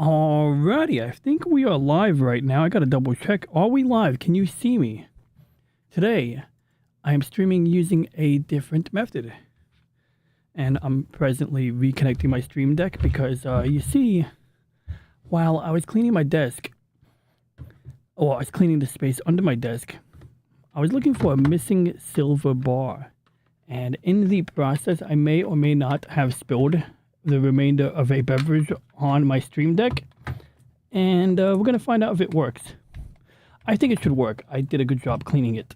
Alrighty, I think we are live right now. I gotta double check. Are we live? Can you see me? Today, I am streaming using a different method. And I'm presently reconnecting my stream deck because, you see, while I was cleaning my desk, or I was cleaning the space under my desk, I was looking for a missing silver bar. And in the process, I may or may not have spilled the remainder of a beverage on my stream deck. And we're going to find out if it works. I think it should work. I did a good job cleaning it.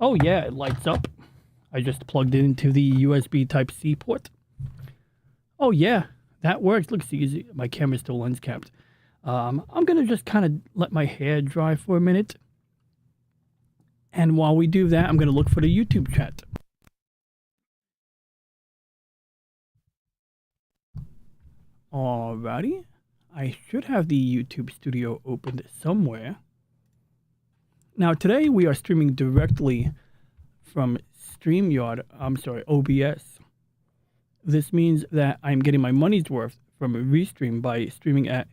Oh yeah, it lights up. I just plugged it into the USB Type-C port. Oh yeah, that works. Looks easy. My camera's still lens capped. I'm going to just kind of let my hair dry for a minute. And while we do that, I'm going to look for the YouTube chat. Alrighty. I should have the YouTube studio opened somewhere. Now today we are streaming directly from OBS. This means that I'm getting my money's worth from Restream by streaming at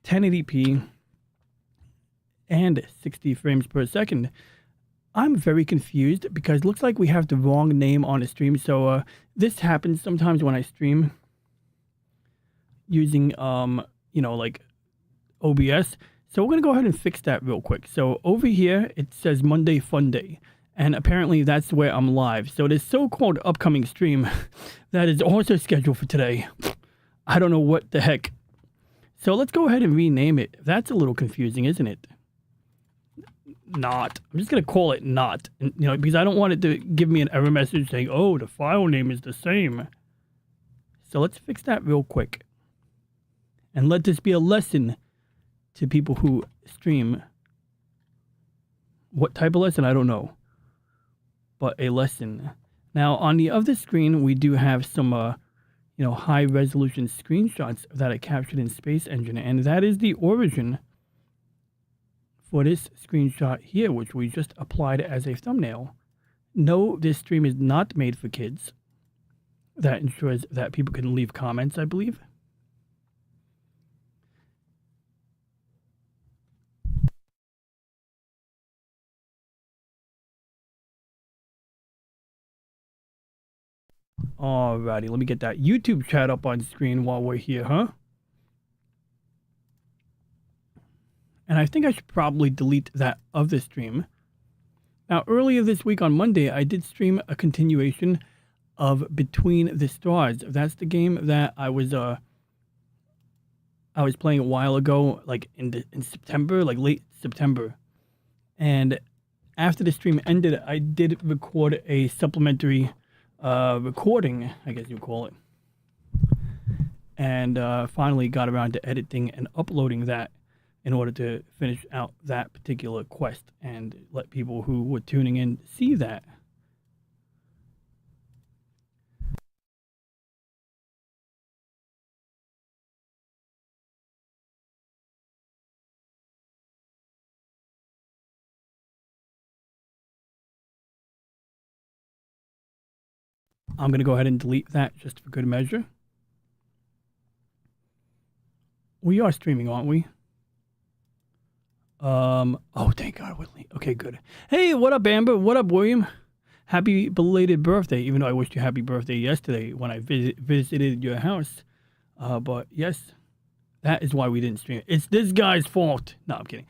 1080p and 60 frames per second. I'm very confused because it looks like we have the wrong name on the stream. So this happens sometimes when I stream using like OBS. So we're gonna go ahead and fix that real quick. So over here it says Monday Fun Day, and apparently that's where I'm live. So this so-called upcoming stream that is also scheduled for today, I don't know what the heck. So let's go ahead and rename it. That's a little confusing, isn't it? Not. I'm just gonna call it not, because I don't want it to give me an error message saying, oh, the file name is the same. So let's fix that real quick. And let this be a lesson to people who stream. What type of lesson? I don't know. But a lesson. Now, on the other screen, we do have some, high-resolution screenshots that I captured in Space Engine. And that is the origin for this screenshot here, which we just applied as a thumbnail. No, this stream is not made for kids. That ensures that people can leave comments, I believe. Alrighty, let me get that YouTube chat up on screen while we're here, huh? And I think I should probably delete that other stream. Now, earlier this week on Monday, I did stream a continuation of Between the Stars. That's the game that I was playing a while ago, like in September, like late September. And after the stream ended, I did record a supplementary recording, I guess you call it, and finally got around to editing and uploading that in order to finish out that particular quest and let people who were tuning in see that. I'm going to go ahead and delete that just for good measure. We are streaming, aren't we? Oh, thank God. Okay, good. Hey, what up, Amber? What up, William? Happy belated birthday, even though I wished you happy birthday yesterday when I visited your house. But yes, that is why we didn't stream. It's this guy's fault. No, I'm kidding.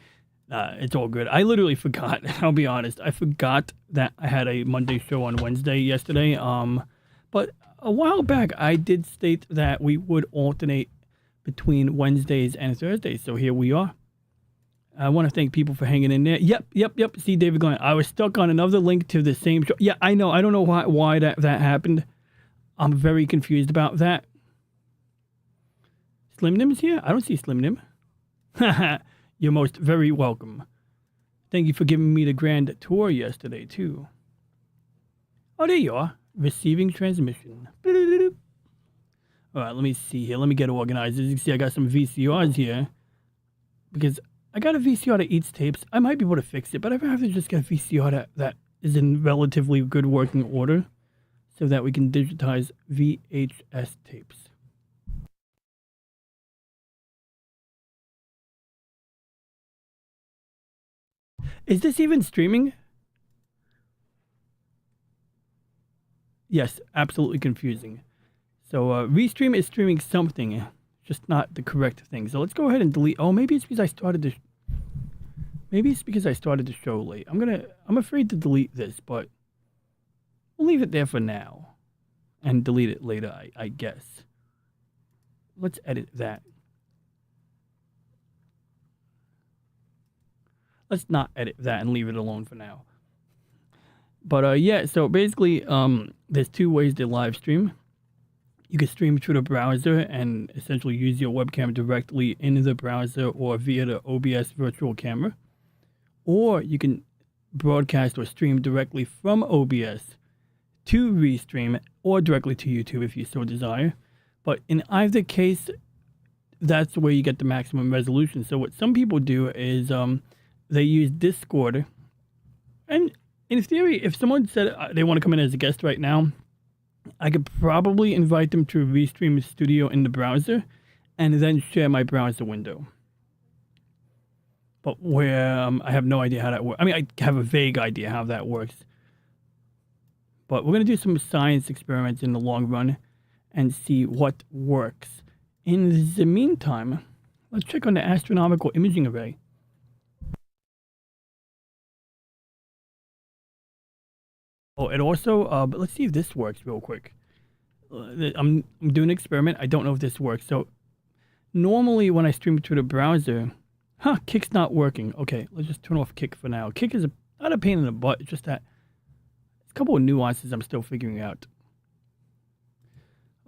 It's all good. I literally forgot. I'll be honest. I forgot that I had a Monday show on Wednesday yesterday. But a while back, I did state that we would alternate between Wednesdays and Thursdays. So here we are. I want to thank people for hanging in there. Yep. See, David Glenn. I was stuck on another link to the same show. Yeah, I know. I don't know why that happened. I'm very confused about that. Slim Nim's here? I don't see Slim Nim. Haha. You're most very welcome. Thank you for giving me the grand tour yesterday, too. Oh, there you are. Receiving transmission. All right, let me see here. Let me get organized. As you can see, I got some VCRs here. Because I got a VCR that eats tapes. I might be able to fix it, but I'd rather just get a VCR that is in relatively good working order so that we can digitize VHS tapes. Is this even streaming? Yes, absolutely confusing. So Restream is streaming something, just not the correct thing. So let's go ahead and delete. Oh, maybe it's because I started the. Maybe it's because I started the show late. I'm afraid to delete this, but we'll leave it there for now, and delete it later. I guess. Let's edit that. Let's not edit that and leave it alone for now. But yeah, so basically, there's two ways to live stream. You can stream through the browser and essentially use your webcam directly in the browser or via the OBS virtual camera. Or you can broadcast or stream directly from OBS to Restream or directly to YouTube if you so desire. But in either case, that's where you get the maximum resolution. So what some people do is they use Discord. And in theory, if someone said they want to come in as a guest right now, I could probably invite them to Restream Studio in the browser and then share my browser window. But where I have no idea how that works. I mean, I have a vague idea how that works. But we're going to do some science experiments in the long run and see what works. In the meantime, let's check on the astronomical imaging array. Oh, it also, but let's see if this works real quick. I'm doing an experiment. I don't know if this works. So normally when I stream through the browser, Kick's not working. Okay, let's just turn off Kick for now. Kick is not a pain in the butt. It's just that a couple of nuances I'm still figuring out.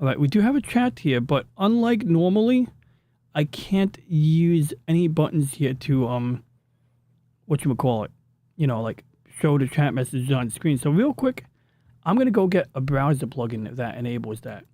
All right, we do have a chat here, but unlike normally, I can't use any buttons here to whatchamacallit, like show the chat messages on screen. So real quick, I'm gonna go get a browser plugin that enables that.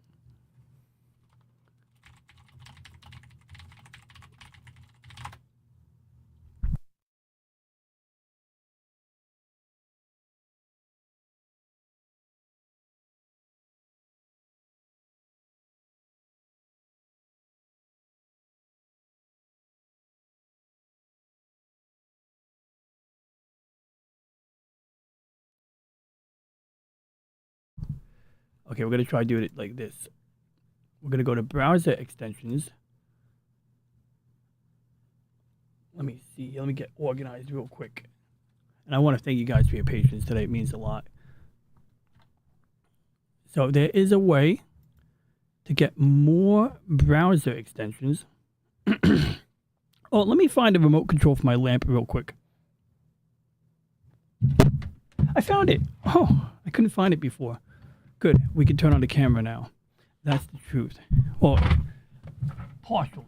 Okay, we're gonna try doing it like this. We're gonna go to browser extensions. Let me see. Let me get organized real quick. And I want to thank you guys for your patience today. It means a lot. So there is a way to get more browser extensions. Oh, let me find a remote control for my lamp real quick. I found it. Oh, I couldn't find it before. Good. We can turn on the camera now. That's the truth. Well, partially.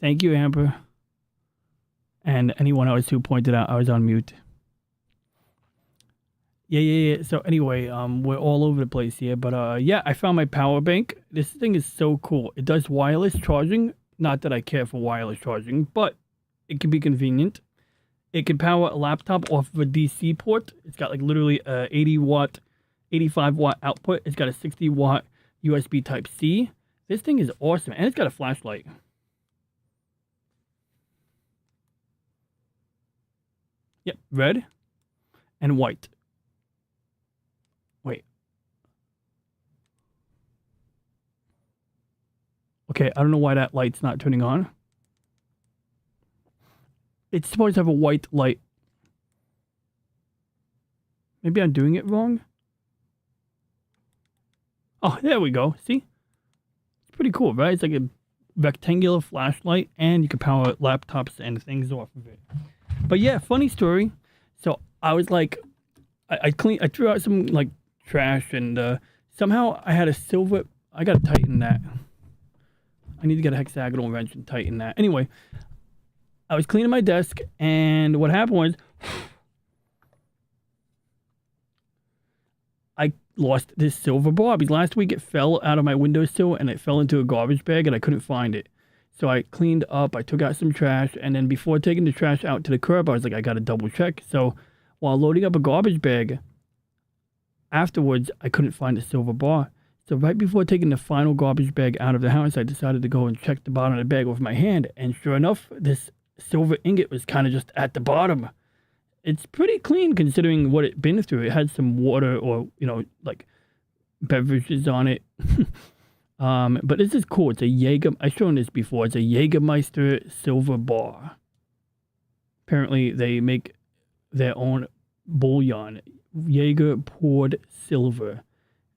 Thank you, Amber. And anyone else who pointed out I was on mute. Yeah. So anyway, we're all over the place here, but yeah, I found my power bank. This thing is so cool. It does wireless charging. Not that I care for wireless charging, but it can be convenient. It can power a laptop off of a DC port. It's got like literally a 80 watt, 85 watt output. It's got a 60 watt USB Type C. This thing is awesome, and it's got a flashlight. Yep, red and white. Wait. Okay, I don't know why that light's not turning on. It's supposed to have a white light. Maybe I'm doing it wrong. Oh, there we go. See? It's pretty cool, right? It's like a rectangular flashlight, and you can power laptops and things off of it. But yeah, funny story. So I was like, I threw out some like trash, and somehow I had a silver. I gotta tighten that. I need to get a hexagonal wrench and tighten that. Anyway, I was cleaning my desk, and what happened was I lost this silver bar. Because last week it fell out of my windowsill, and it fell into a garbage bag, and I couldn't find it. So I cleaned up, I took out some trash, and then before taking the trash out to the curb, I was like, I gotta double check. So while loading up a garbage bag, afterwards, I couldn't find the silver bar. So right before taking the final garbage bag out of the house, I decided to go and check the bottom of the bag with my hand. And sure enough, this silver ingot was kind of just at the bottom. It's pretty clean considering what it'd been through. It had some water or, like beverages on it. But this is cool. It's a Jaeger. I've shown this before. It's a Jägermeister silver bar. Apparently, they make their own bouillon. Jaeger poured silver.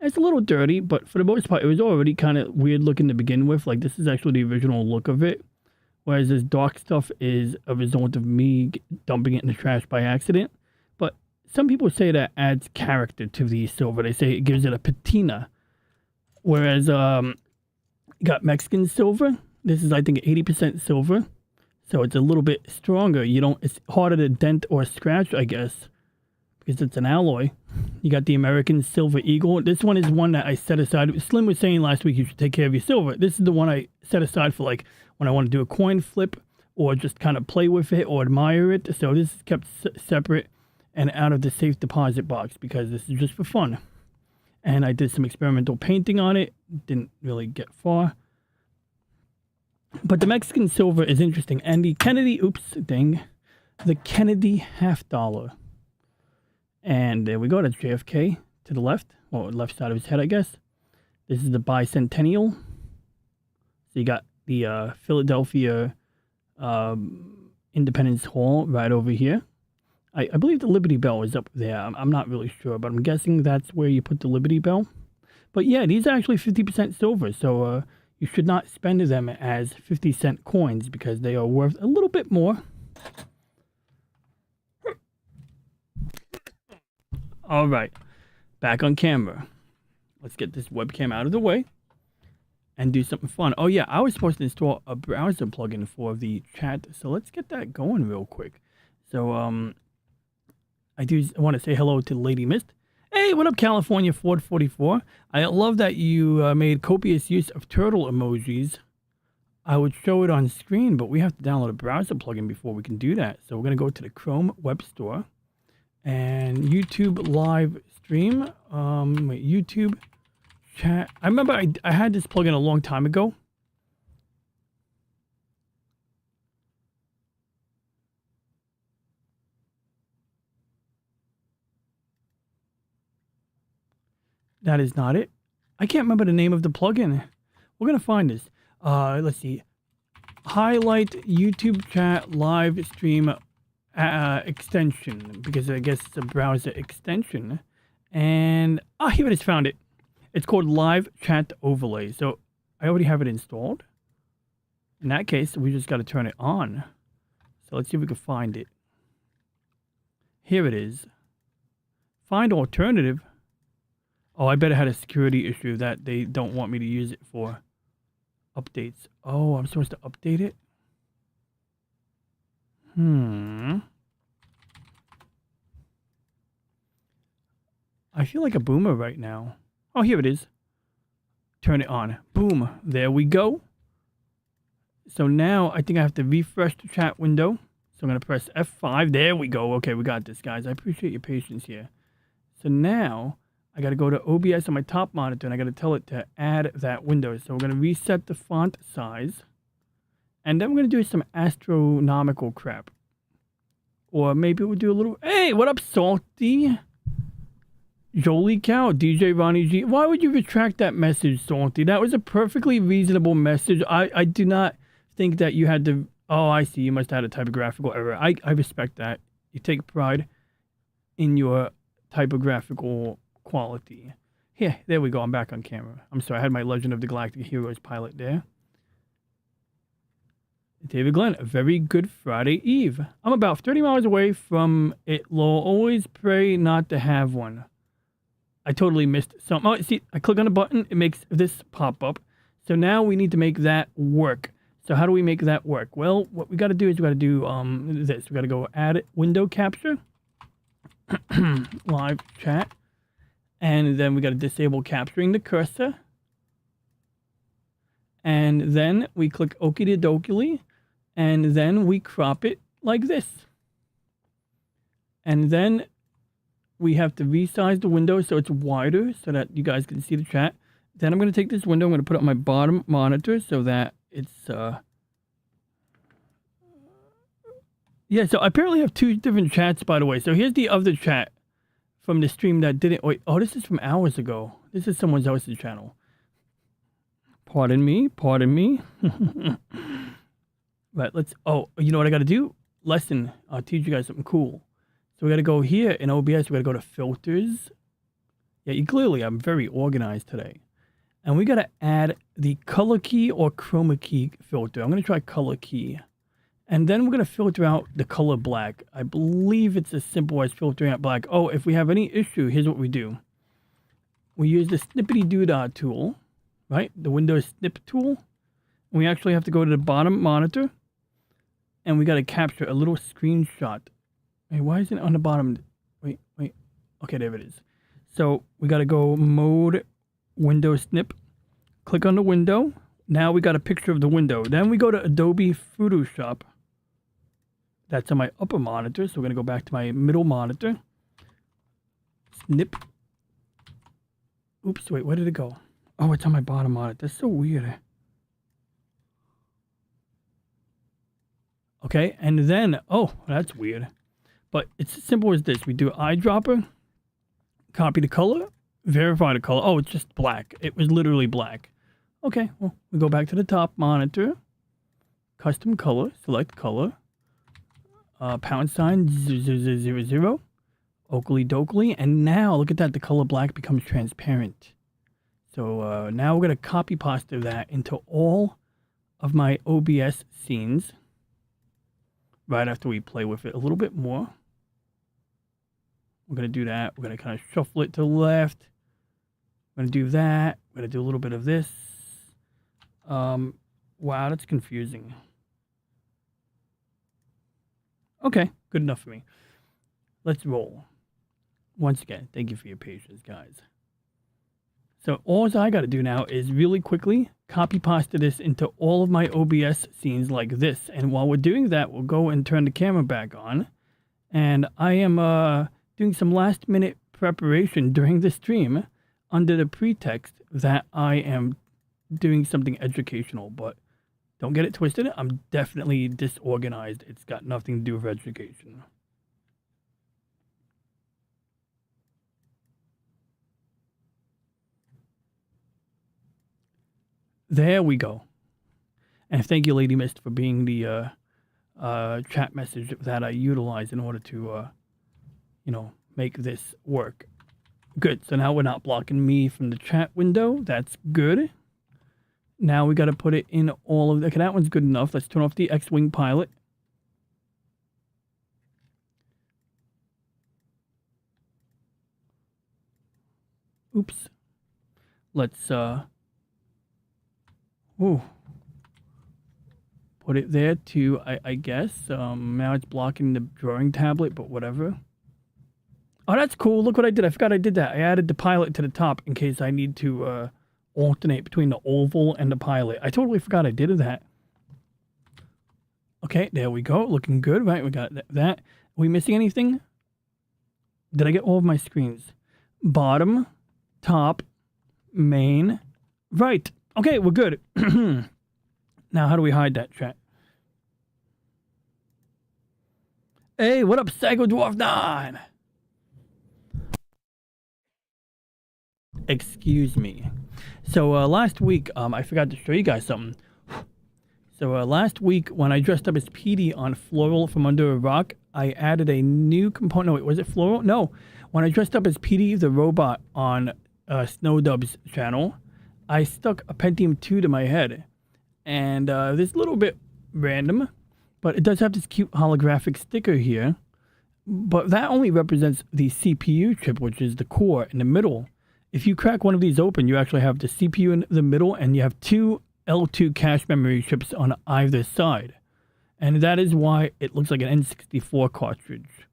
It's a little dirty, but for the most part, it was already kind of weird looking to begin with. Like, this is actually the original look of it. Whereas this dark stuff is a result of me dumping it in the trash by accident. But some people say that adds character to the silver. They say it gives it a patina. Whereas, you got Mexican silver. This is, I think, 80% silver. So it's a little bit stronger. It's harder to dent or scratch, I guess, because it's an alloy. You got the American Silver Eagle. This one is one that I set aside. Slim was saying last week you should take care of your silver. This is the one I set aside for like when I want to do a coin flip or just kind of play with it or admire it. So this is kept separate and out of the safe deposit box because this is just for fun. And I did some experimental painting on it. Didn't really get far. But the Mexican silver is interesting. And the Kennedy, the Kennedy half dollar. And there we go. That's JFK to the left. Or left side of his head, I guess. This is the bicentennial. So you got the Philadelphia Independence Hall right over here. I believe the Liberty Bell is up there. I'm not really sure, but I'm guessing that's where you put the Liberty Bell. But yeah, these are actually 50% silver, so you should not spend them as 50-cent coins because they are worth a little bit more. All right, back on camera. Let's get this webcam out of the way and do something fun. Oh yeah, I was supposed to install a browser plugin for the chat, so let's get that going real quick. So I want to say hello to Lady Mist. Hey, what up, California Ford 44? I love that you made copious use of turtle emojis. I would show it on screen, but we have to download a browser plugin before we can do that. So we're going to go to the Chrome Web Store and YouTube live stream. YouTube chat. I remember I had this plugin a long time ago. That is not it. I can't remember the name of the plugin. We're going to find this. Let's see. Highlight YouTube chat live stream extension. Because I guess it's a browser extension. And, here it is. Found it. It's called Live Chat Overlay. So, I already have it installed. In that case, we just got to turn it on. So, let's see if we can find it. Here it is. Find alternative. Oh, I bet it had a security issue that they don't want me to use it for updates. Oh, I'm supposed to update it? I feel like a boomer right now. Oh, here it is. Turn it on. Boom. There we go. So now I think I have to refresh the chat window. So I'm going to press F5. There we go. Okay, we got this, guys. I appreciate your patience here. So now I got to go to OBS on my top monitor and I got to tell it to add that window. So we're going to reset the font size. And then we're going to do some astronomical crap. Or maybe we'll do a little... Hey, what up, Salty? Jolie Cow, DJ Ronnie G. Why would you retract that message, Salty? That was a perfectly reasonable message. I do not think that you had to... Oh, I see. You must have had a typographical error. I respect that. You take pride in your typographical quality. Here, there we go. I'm back on camera. I'm sorry. I had my Legend of the Galactic Heroes pilot there. David Glenn, a very good Friday Eve. I'm about 30 miles away from it, lol. Always pray not to have one. I totally missed something. Oh, see, I click on the button, it makes this pop up. So now we need to make that work. So how do we make that work? Well, what we got to do is we got to do this. We got to go add window capture, live chat, and then we got to disable capturing the cursor. And then we click okie dokie, and then we crop it like this. And then we have to resize the window so it's wider so that you guys can see the chat. Then I'm going to take this window, I'm going to put it on my bottom monitor so that it's... Yeah, so I apparently have two different chats, by the way. So here's the other chat from the stream that didn't... Wait, oh, this is from hours ago. This is someone else's channel. Pardon me, pardon me. Right, let's... Oh, you know what I got to do? Lesson. I'll teach you guys something cool. So we got to go here in OBS. We got to go to filters. Yeah, clearly I'm very organized today. And we got to add the color key or chroma key filter. I'm going to try color key. And then we're going to filter out the color black. I believe it's as simple as filtering out black. Oh, if we have any issue, here's what we do. We use the snippety doodah tool, right? The Windows snip tool. And we actually have to go to the bottom monitor. And we got to capture a little screenshot. Hey, why isn't it on the bottom? Wait. Okay, there it is. So we got to go mode, window snip. Click on the window. Now we got a picture of the window. Then we go to Adobe Photoshop. That's on my upper monitor. So we're going to go back to my middle monitor. Snip. Oops, wait, where did it go? Oh, it's on my bottom monitor. That's so weird. Okay, and then, oh, that's weird. But it's as simple as this. We do eyedropper, copy the color, verify the color. Oh, it's just black. It was literally black. Okay, well, we go back to the top monitor, custom color, select color, £, 000, Oakley Dokley, and now look at that, the color black becomes transparent. So now we're going to copy pasta that into all of my OBS scenes right after we play with it a little bit more. We're going to do that. We're going to kind of shuffle it to the left. We're going to do that. We're going to do a little bit of this. Wow, that's confusing. Okay, good enough for me. Let's roll. Once again, thank you for your patience, guys. So all I got to do now is really quickly copy pasta this into all of my OBS scenes like this. And while we're doing that, we'll go and turn the camera back on. And I am doing some last minute preparation during the stream under the pretext that I am doing something educational, but don't get it twisted. I'm definitely disorganized. It's got nothing to do with education. There we go. And thank you, Lady Mist, for being the chat message that I utilize in order to, make this work. Good. So now we're not blocking me from the chat window. That's good. Now we got to put it in all of the... Okay, that one's good enough. Let's turn off the X-Wing pilot. Oops. Let's put it there too, I guess. Now it's blocking the drawing tablet, but whatever. Oh, that's cool. Look what I did. I forgot I did that. I added the pilot to the top in case I need to alternate between the oval and the pilot. I totally forgot I did that. Okay, there we go. Looking good, right? We got that. Are we missing anything? Did I get all of my screens? Bottom, top, main, right. Okay, we're good. Now, how do we hide that, chat? Hey, what up, Psycho Dwarf 9? Excuse me. So, last week, I forgot to show you guys something. So, last week, when I dressed up as Petey on Floral from Under a Rock, I added a new component. No, wait, was it Floral? No. When I dressed up as Petey the robot on Snowdub's channel, I stuck a Pentium 2 to my head. And this is a little bit random, but it does have this cute holographic sticker here. But that only represents the CPU chip, which is the core in the middle. If you crack one of these open, you actually have the CPU in the middle, and you have two L2 cache memory chips on either side. And that is why it looks like an N64 cartridge.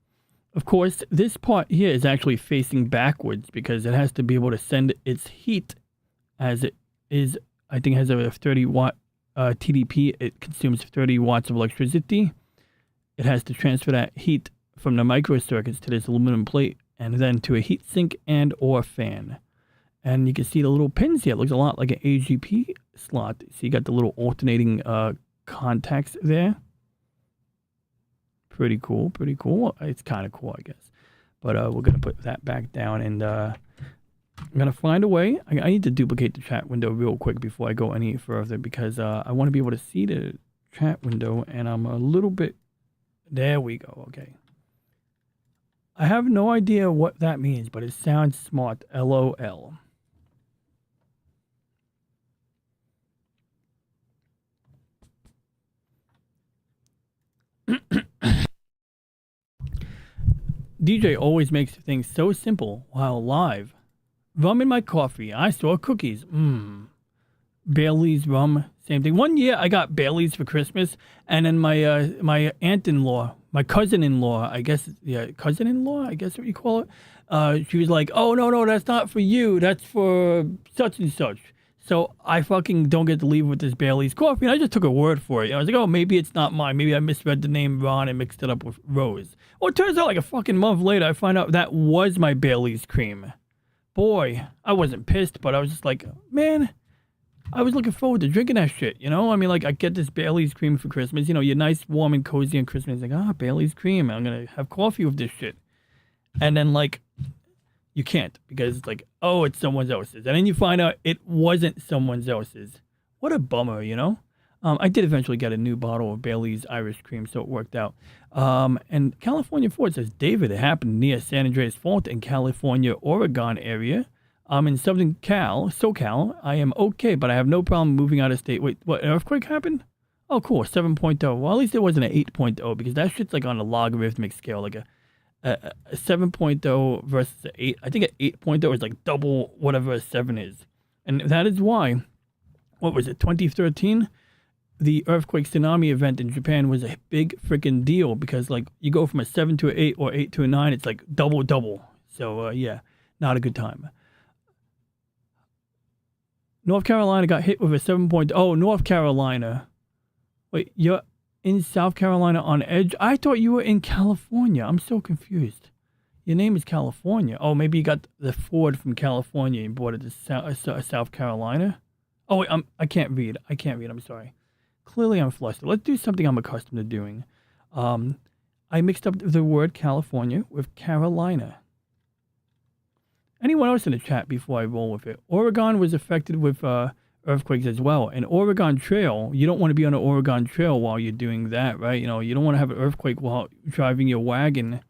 Of course, this part here is actually facing backwards because it has to be able to send its heat, as it is, I think it has a 30 watt TDP. It consumes 30 watts of electricity. It has to transfer that heat from the microcircuits to this aluminum plate and then to a heat sink and or fan. And you can see the little pins here. It looks a lot like an AGP slot. So you got the little alternating contacts there. Pretty cool, pretty cool. It's kind of cool, I guess. But we're going to put that back down, and I'm going to find a way. I need to duplicate the chat window real quick before I go any further, because I want to be able to see the chat window, and I'm a little bit... There we go, okay. I have no idea what that means, but it sounds smart. LOL. DJ always makes things so simple while live. Rum in my coffee. I saw cookies. Bailey's rum. Same thing. One year I got Bailey's for Christmas, and then my my aunt-in-law, my cousin-in-law, I guess, yeah, cousin-in-law, I guess what you call it. She was like, "Oh no, that's not for you. That's for such and such." So I fucking don't get to leave with this Bailey's coffee, and I just took a word for it. I was like, "Oh, maybe it's not mine. Maybe I misread the name Ron and mixed it up with Rose." Well, it turns out like a fucking month later, I find out that was my Bailey's cream. Boy, I wasn't pissed, but I was just like, man, I was looking forward to drinking that shit, you know? I mean, like, I get this Bailey's cream for Christmas. You know, you're nice, warm, and cozy on Christmas. Like, Bailey's cream. I'm going to have coffee with this shit. And then, like, you can't because it's like, oh, it's someone else's. And then you find out it wasn't someone else's. What a bummer, you know? I did eventually get a new bottle of Bailey's Irish cream, so it worked out. And California Ford says, David, it happened near San Andreas Fault in California, Oregon area. I'm in Southern SoCal. I am okay, but I have no problem moving out of state. Wait, what, an earthquake happened? Oh, cool, 7.0. Well, at least it wasn't an 8.0, because that shit's like on a logarithmic scale, like a 7.0 versus an 8. I think an 8.0 is like double whatever a 7 is. And that is why, what was it, 2013? The earthquake tsunami event in Japan was a big freaking deal, because like you go from a 7 to an 8 or 8 to a 9, it's like double. So yeah, not a good time. North Carolina got hit with a 7.0. Oh, North Carolina. Wait, you're in South Carolina on edge? I thought you were in California. I'm so confused. Your name is California. Oh, maybe you got the Ford from California and brought it to South Carolina? Oh, wait, I can't read. I'm sorry. Clearly I'm flustered. Let's do something I'm accustomed to doing. I mixed up the word California with Carolina. Anyone else in the chat before I roll with it? Oregon was affected with earthquakes as well. And Oregon Trail, you don't want to be on an Oregon Trail while you're doing that, right? You know, you don't want to have an earthquake while driving your wagon,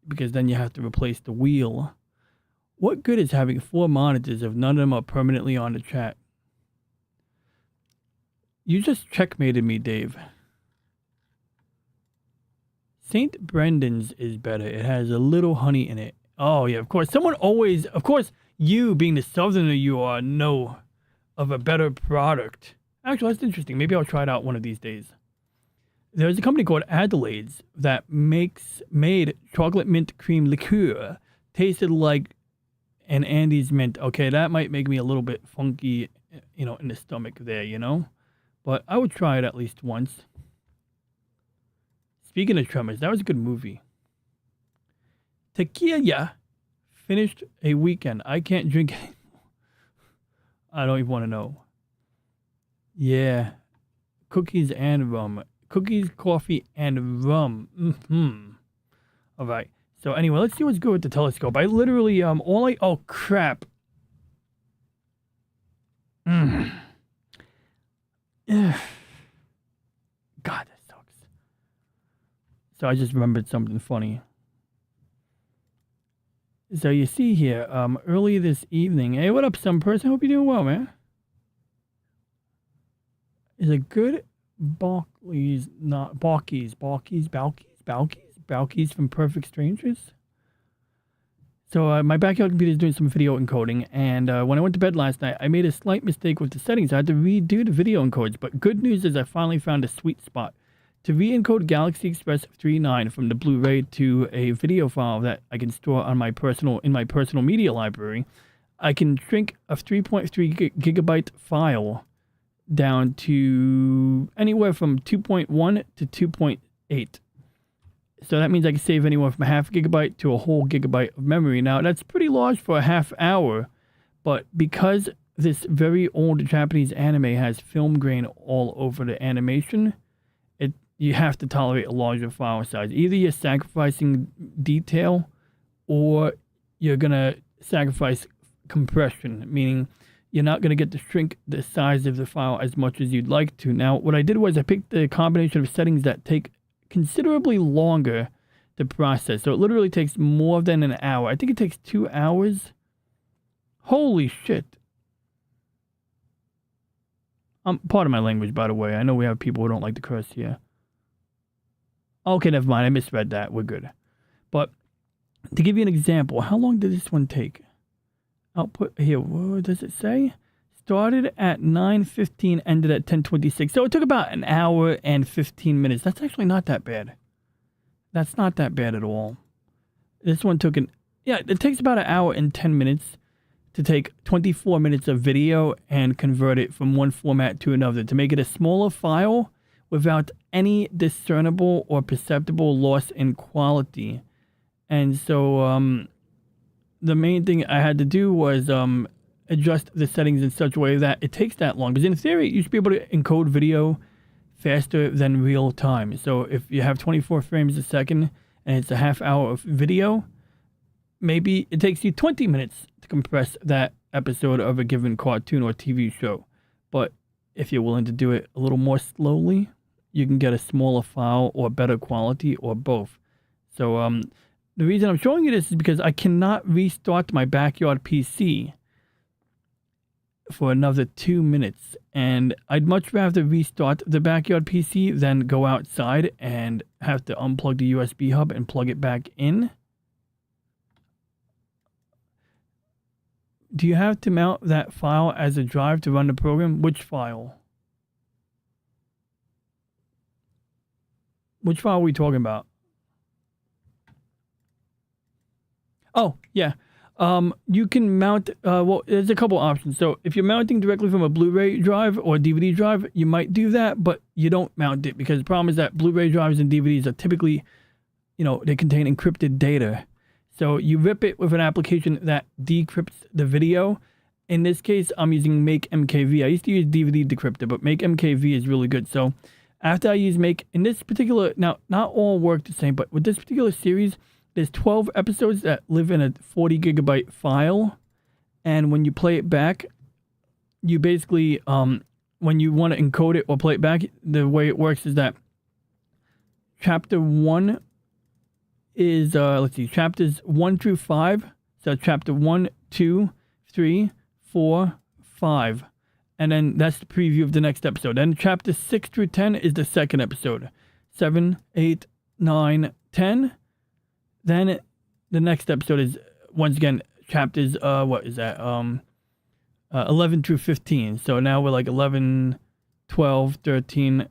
because then you have to replace the wheel. What good is having 4 monitors if none of them are permanently on the chat? You just checkmated me, Dave. St. Brendan's is better. It has a little honey in it. Oh, yeah, of course. Of course, you, being the southerner you are, know of a better product. Actually, that's interesting. Maybe I'll try it out one of these days. There's a company called Adelaide's that made chocolate mint cream liqueur. Tasted like an Andes mint. Okay, that might make me a little bit funky, in the stomach there, But I would try it at least once. Speaking of Tremors, that was a good movie. Tequila finished a weekend. I can't drink anymore. I don't even want to know. Yeah. Cookies and rum. Cookies, coffee, and rum. All right. So anyway, let's see what's good with the telescope. I literally, oh crap. God, that sucks. So I just remembered something funny. So you see here, early this evening. Hey, what up, some person? Hope you're doing well, man. Is a good Balkies from Perfect Strangers. So my backyard computer is doing some video encoding, and when I went to bed last night, I made a slight mistake with the settings. I had to redo the video encodes, but good news is I finally found a sweet spot. To re-encode Galaxy Express 3.9 from the Blu-ray to a video file that I can store on my personal media library, I can shrink a 3.3 gigabyte file down to anywhere from 2.1 to 2.8. So that means I can save anywhere from a half gigabyte to a whole gigabyte of memory. Now, that's pretty large for a half hour, but because this very old Japanese anime has film grain all over the animation, you have to tolerate a larger file size. Either you're sacrificing detail or you're going to sacrifice compression, meaning you're not going to get to shrink the size of the file as much as you'd like to. Now, what I did was I picked the combination of settings that take considerably longer to process. So it literally takes more than an hour. I think it takes 2 hours. Holy shit. Pardon my language, by the way. I know we have people who don't like to curse here. Okay, never mind. I misread that. We're good. But to give you an example, how long did this one take? Output here. What does it say? Started at 9:15, ended at 10:26. So it took about an hour and 15 minutes. That's actually not that bad. That's not that bad at all. This one took it takes about an hour and 10 minutes to take 24 minutes of video and convert it from one format to another to make it a smaller file without any discernible or perceptible loss in quality. And so the main thing I had to do was adjust the settings in such a way that it takes that long. Because in theory, you should be able to encode video faster than real time. So if you have 24 frames a second and it's a half hour of video, maybe it takes you 20 minutes to compress that episode of a given cartoon or TV show. But if you're willing to do it a little more slowly, you can get a smaller file or better quality or both. So the reason I'm showing you this is because I cannot restart my backyard PC for another 2 minutes. And I'd much rather restart the backyard PC than go outside and have to unplug the USB hub and plug it back in. Do you have to mount that file as a drive to run the program? Which file? Which file are we talking about? Oh, yeah. You can mount, well, there's a couple options. So if you're mounting directly from a Blu-ray drive or a DVD drive, you might do that, but you don't mount it because the problem is that Blu-ray drives and DVDs are typically, they contain encrypted data. So you rip it with an application that decrypts the video. In this case, I'm using Make MKV. I used to use DVD Decryptor, but Make MKV is really good. So after I use Make, in this particular, now not all work the same, but with this particular series, there's 12 episodes that live in a 40 gigabyte file. And when you play it back, you basically, when you want to encode it or play it back, the way it works is that chapter 1 is, chapters 1 through 5. So chapter 1, 2, 3, 4, 5. And then that's the preview of the next episode. Then chapter 6 through 10 is the second episode. 7, 8, 9, 10. Then the next episode is, once again, chapters, what is that? 11 through 15. So now we're like 11, 12, 13.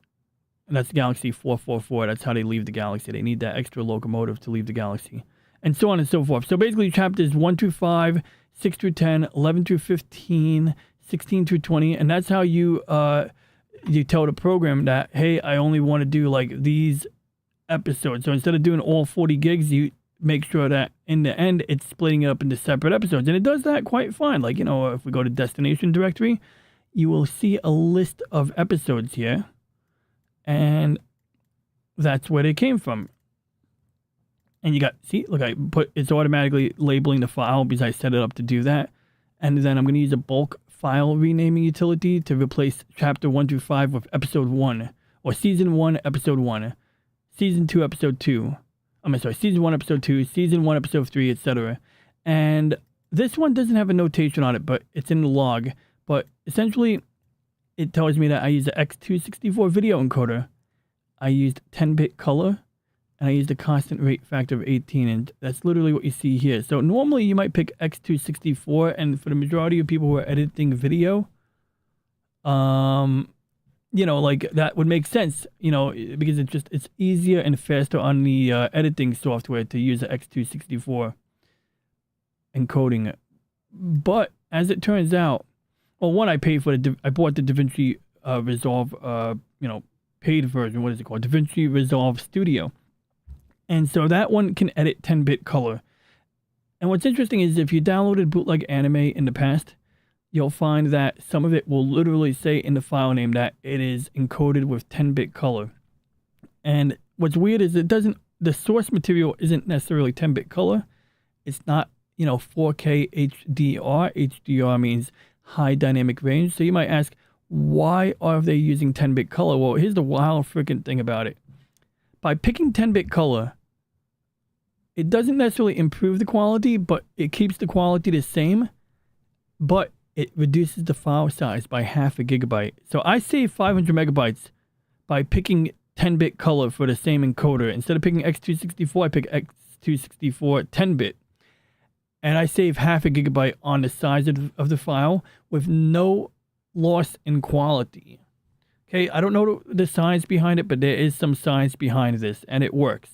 And that's Galaxy 444. That's how they leave the galaxy. They need that extra locomotive to leave the galaxy. And so on and so forth. So basically chapters 1 through 5, 6 through 10, 11 through 15, 16 through 20. And that's how you tell the program that, hey, I only want to do like these episodes. So instead of doing all 40 gigs, you make sure that in the end, it's splitting it up into separate episodes. And it does that quite fine. Like, you know, if we go to destination directory, you will see a list of episodes here. And that's where they came from. And you got, see, look, it's automatically labeling the file because I set it up to do that. And then I'm going to use a bulk file renaming utility to replace chapter 1 through 5 with episode 1, or season 1, episode 1, season 2, episode 2. Season 1, episode 2, season 1, episode 3, etc. And this one doesn't have a notation on it, but it's in the log. But essentially, it tells me that I used the X264 video encoder. I used 10-bit color, and I used a constant rate factor of 18, and that's literally what you see here. So normally you might pick X264, and for the majority of people who are editing video, you know, like that would make sense, you know, because it's easier and faster on the editing software to use the X264 encoding. But as it turns out, well, one, I paid for I bought the DaVinci Resolve, you know, paid version. What is it called? DaVinci Resolve Studio. And so that one can edit 10-bit color. And what's interesting is if you downloaded bootleg anime in the past, you'll find that some of it will literally say in the file name that it is encoded with 10-bit color. And what's weird is the source material isn't necessarily 10-bit color. It's not, you know, 4K HDR. HDR means high dynamic range. So you might ask, why are they using 10-bit color? Well, here's the wild freaking thing about it. By picking 10-bit color, it doesn't necessarily improve the quality, but it keeps the quality the same, but it reduces the file size by half a gigabyte. So I save 500 megabytes by picking 10-bit color for the same encoder. Instead of picking X264, I pick X264 10-bit. And I save half a gigabyte on the size of the file with no loss in quality. Okay, I don't know the science behind it, but there is some science behind this, and it works.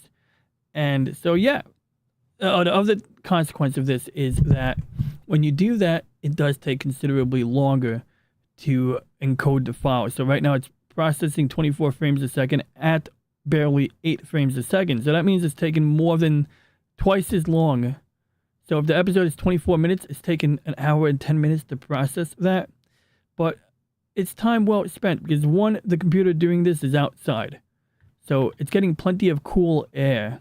And so, yeah, the other consequence of this is that when you do that, it does take considerably longer to encode the file. So right now it's processing 24 frames a second at barely 8 frames a second. So that means it's taking more than twice as long. So if the episode is 24 minutes, it's taken an hour and 10 minutes to process that. But it's time well spent because, one, the computer doing this is outside. So it's getting plenty of cool air.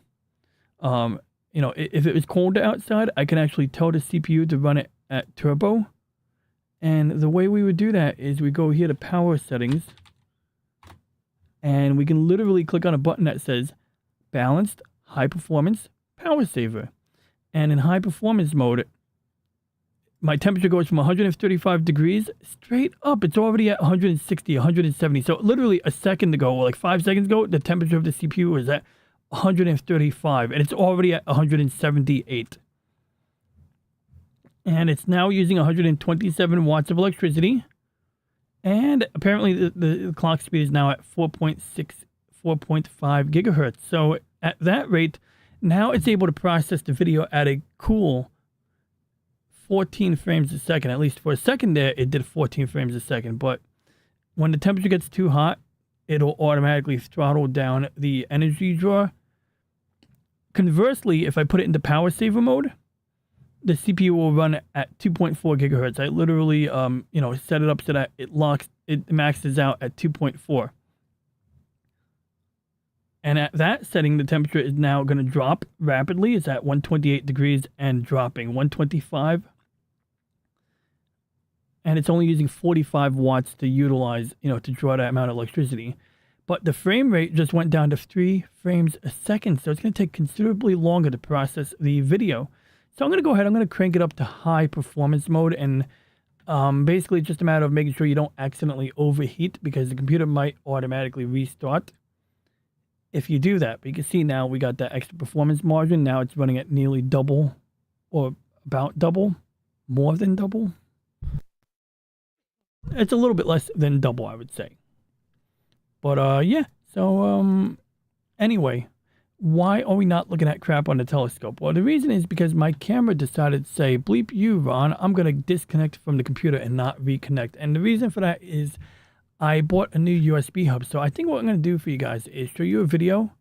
You know, if it was colder outside, I can actually tell the CPU to run it at turbo. And the way we would do that is we go here to power settings. And we can literally click on a button that says balanced, high performance, power saver. And in high performance mode, my temperature goes from 135 degrees straight up. It's already at 160, 170. So literally a second ago, or like 5 seconds ago, the temperature of the CPU was at 135, and it's already at 178. And it's now using 127 watts of electricity. And apparently the clock speed is now at 4.6, 4.5 gigahertz. So at that rate, now it's able to process the video at a cool 14 frames a second. At least for a second there, it did 14 frames a second. But when the temperature gets too hot, it'll automatically throttle down the energy draw. Conversely, if I put it into power saver mode, the CPU will run at 2.4 gigahertz. I literally, you know, set it up so that it maxes out at 2.4. And at that setting, the temperature is now going to drop rapidly. It's at 128 degrees and dropping 125. And it's only using 45 watts to utilize, you know, to draw that amount of electricity. But the frame rate just went down to 3 frames a second. So it's going to take considerably longer to process the video. So I'm going to go ahead, I'm going to crank it up to high performance mode. And basically it's just a matter of making sure you don't accidentally overheat, because the computer might automatically restart if you do that. But you can see now we got that extra performance margin. Now it's running at nearly double, or about double, more than double. It's a little bit less than double, I would say. But yeah. So anyway, why are we not looking at crap on the telescope? Well, the reason is because my camera decided to say, bleep you, Ron, I'm going to disconnect from the computer and not reconnect. And the reason for that is I bought a new USB hub. So I think what I'm going to do for you guys is show you a video.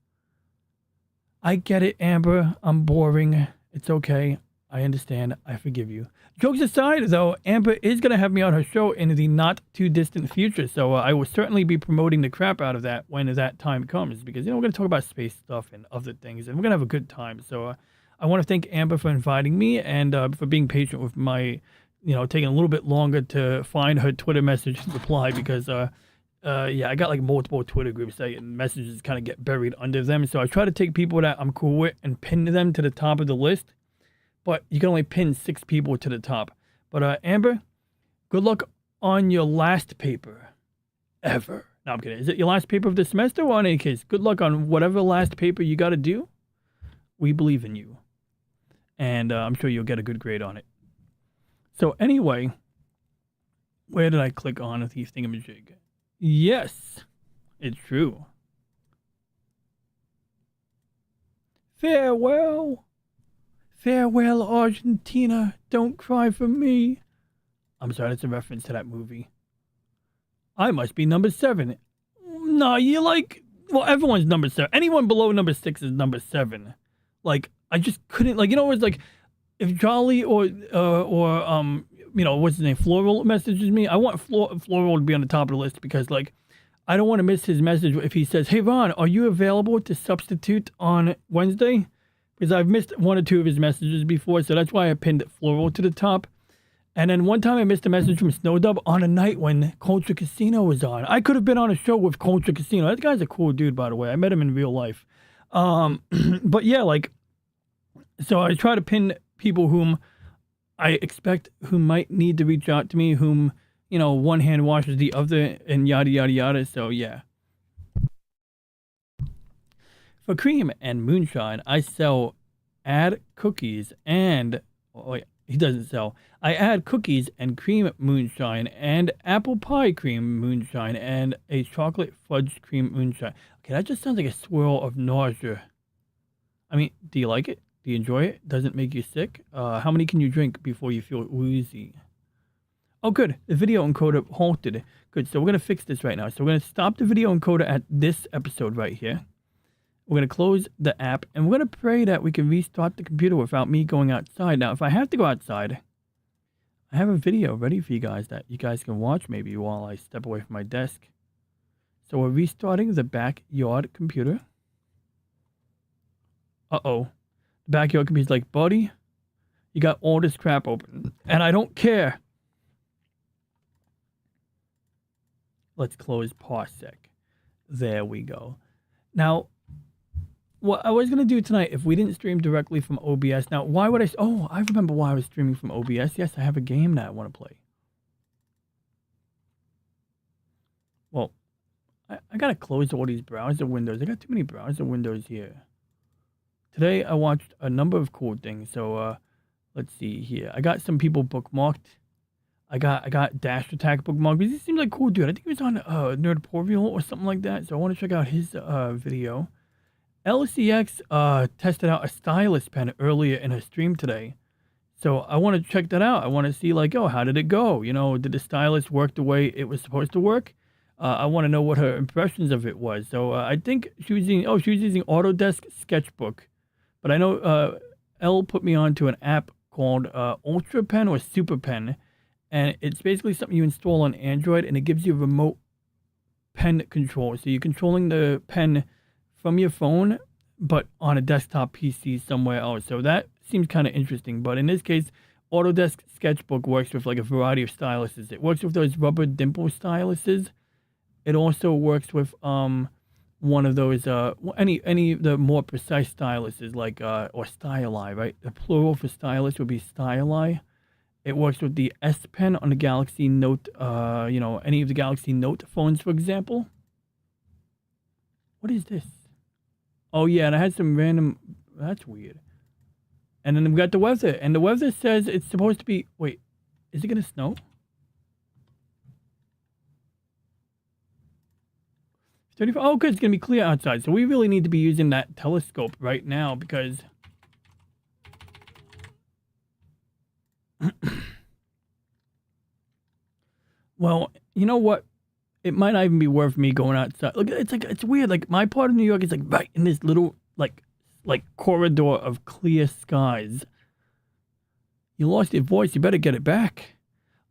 I get it, Amber. I'm boring. It's okay. I understand. I forgive you. Jokes aside, though, Amber is going to have me on her show in the not too distant future. So I will certainly be promoting the crap out of that when that time comes. Because, we're going to talk about space stuff and other things. And we're going to have a good time. So I want to thank Amber for inviting me and for being patient with my, taking a little bit longer to find her Twitter message reply. Because, yeah, I got like multiple Twitter groups that messages kind of get buried under them. So I try to take people that I'm cool with and pin them to the top of the list. But you can only pin 6 people to the top. But Amber, good luck on your last paper ever. No, I'm kidding. Is it your last paper of the semester? Well, in any case, good luck on whatever last paper you got to do. We believe in you. And I'm sure you'll get a good grade on it. So anyway, where did I click on the thingamajig? Yes, it's true. Farewell. Farewell, Argentina. Don't cry for me. I'm sorry, that's a reference to that movie. I must be number 7. No, well, everyone's number 7. Anyone below number 6 is number 7. Like, I just couldn't, it's like, if Jolly or what's his name, Floral messages me, I want Floral to be on the top of the list because, I don't want to miss his message if he says, hey, Ron, are you available to substitute on Wednesday? Because I've missed 1 or 2 of his messages before, so that's why I pinned Floral to the top. And then one time I missed a message from Snowdub on a night when Culture Casino was on. I could have been on a show with Culture Casino. That guy's a cool dude, by the way. I met him in real life. But yeah, so I try to pin people whom I expect who might need to reach out to me, whom, one hand washes the other, and yada, yada, yada. So yeah. For cream and moonshine, I sell add cookies and... Oh, wait, he doesn't sell. I add cookies and cream moonshine and apple pie cream moonshine and a chocolate fudge cream moonshine. Okay, that just sounds like a swirl of nausea. I mean, do you like it? Do you enjoy it? Does it make you sick? How many can you drink before you feel woozy? Oh, good. The video encoder halted. Good, so we're going to fix this right now. So we're going to stop the video encoder at this episode right here. We're going to close the app, and we're going to pray that we can restart the computer without me going outside. Now, if I have to go outside, I have a video ready for you guys that you guys can watch maybe while I step away from my desk. So we're restarting the backyard computer. Uh-oh. The backyard computer's like, buddy, you got all this crap open, and I don't care. Let's close Parsec. There we go. Now, what I was going to do tonight, if we didn't stream directly from OBS, now, why would I... Oh, I remember why I was streaming from OBS. Yes, I have a game that I want to play. Well, I got to close all these browser windows. I got too many browser windows here. Today, I watched a number of cool things. So, let's see here. I got some people bookmarked. I got Dash Attack bookmarked. Because he seems like a cool dude. I think he was on Nerdporvial or something like that. So, I want to check out his video. LCX tested out a stylus pen earlier in her stream today. So I want to check that out. I want to see how did it go? Did the stylus work the way it was supposed to work? I want to know what her impressions of it was. So I think she was using Autodesk Sketchbook. But I know Elle put me on to an app called Ultra Pen or Super Pen. And it's basically something you install on Android, and it gives you remote pen control. So you're controlling the pen from your phone, but on a desktop PC somewhere else. So that seems kind of interesting. But in this case, Autodesk Sketchbook works with a variety of styluses. It works with those rubber dimple styluses. It also works with one of those any of the more precise styluses or styli, right? The plural for stylus would be styli. It works with the S Pen on the Galaxy Note, any of the Galaxy Note phones, for example. What is this? Oh, yeah, and I had some random... That's weird. And then we got the weather. And the weather says it's supposed to be... Wait, is it going to snow? 35. Oh, good. It's going to be clear outside. So we really need to be using that telescope right now because... Well, you know what? It might not even be worth me going outside. Look, it's weird. Like my part of New York is like right in this little like corridor of clear skies. You lost your voice. You better get it back.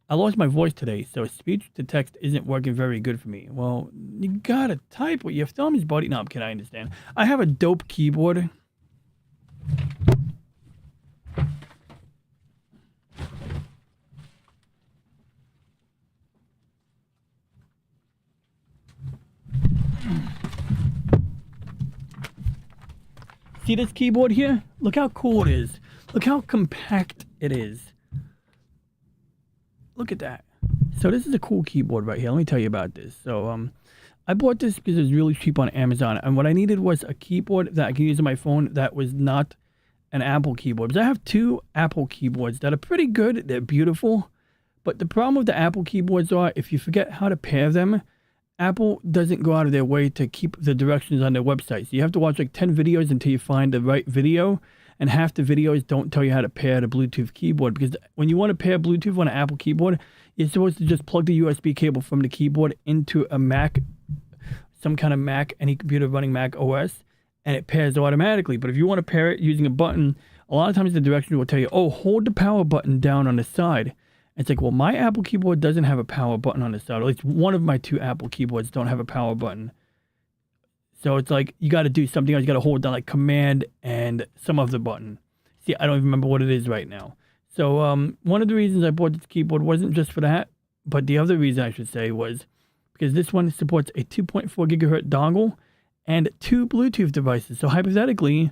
I lost my voice today, so speech to text isn't working very good for me. Well, you gotta type with your thumbs, buddy. No, I'm kidding. I understand. I have a dope keyboard. See this keyboard here? Look how cool it is. Look how compact it is. Look at that. So this is a cool keyboard right here. Let me tell you about this. So I bought this because it was really cheap on Amazon. And what I needed was a keyboard that I can use on my phone that was not an Apple keyboard. Because I have two Apple keyboards that are pretty good. They're beautiful. But the problem with the Apple keyboards are if you forget how to pair them, Apple doesn't go out of their way to keep the directions on their website. So you have to watch like 10 videos until you find the right video. And half the videos don't tell you how to pair the Bluetooth keyboard. Because when you want to pair Bluetooth on an Apple keyboard, you're supposed to just plug the USB cable from the keyboard into a Mac, some kind of Mac, any computer running Mac OS, and it pairs automatically. But if you want to pair it using a button, a lot of times the directions will tell you, oh, hold the power button down on the side. It's like, well, my Apple keyboard doesn't have a power button on the side. Or at least one of my two Apple keyboards don't have a power button. So it's like, you got to do something else. You got to hold down like Command and some other button. See, I don't even remember what it is right now. So one of the reasons I bought this keyboard wasn't just for that. But the other reason I should say was because this one supports a 2.4 gigahertz dongle and two Bluetooth devices. So hypothetically,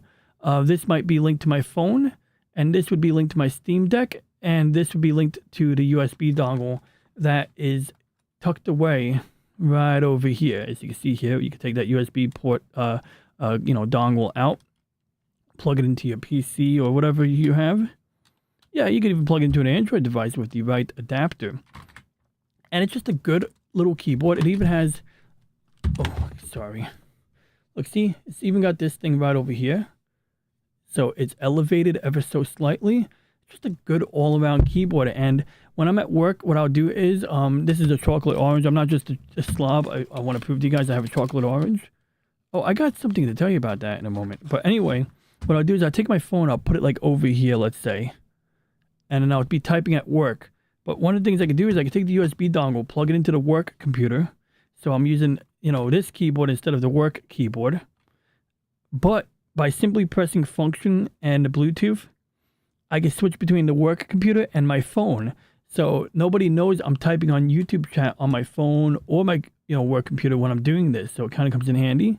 this might be linked to my phone. And this would be linked to my Steam Deck. And this would be linked to the USB dongle that is tucked away right over here. As you can see here, you can take that USB port, dongle out, plug it into your PC or whatever you have. Yeah, you can even plug it into an Android device with the right adapter. And it's just a good little keyboard. It even has, oh, sorry. Look, see, it's even got this thing right over here. So it's elevated ever so slightly. Just a good all-around keyboard. And when I'm at work, what I'll do is, this is a chocolate orange. I'm not just a slob. I want to prove to you guys I have a chocolate orange. Oh, I got something to tell you about that in a moment. But anyway, what I'll do is I'll take my phone, I'll put it like over here, let's say. And then I'll be typing at work. But one of the things I can do is I can take the USB dongle, plug it into the work computer. So I'm using, this keyboard instead of the work keyboard. But by simply pressing function and the Bluetooth, I can switch between the work computer and my phone. So nobody knows I'm typing on YouTube chat on my phone or my work computer when I'm doing this. So it kind of comes in handy.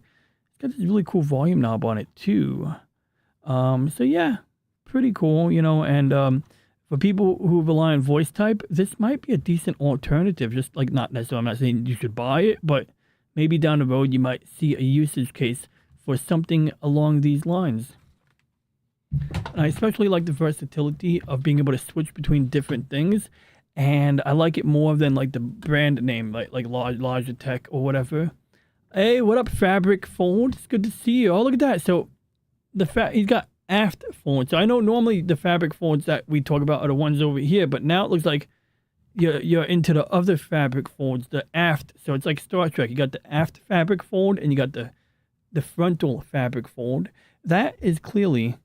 It's got this really cool volume knob on it too. So yeah, pretty cool, and for people who rely on voice type, this might be a decent alternative. Just like not necessarily, I'm not saying you should buy it, but maybe down the road you might see a usage case for something along these lines. And I especially like the versatility of being able to switch between different things. And I like it more than like the brand name, like Logitech or whatever. Hey, what up, Fabric Fold? It's good to see you. Oh, look at that. So he's got aft folds. So I know normally the fabric folds that we talk about are the ones over here, but now it looks like you're into the other fabric folds, the aft. So it's like Star Trek. You got the aft fabric fold and you got the frontal fabric fold. That is clearly...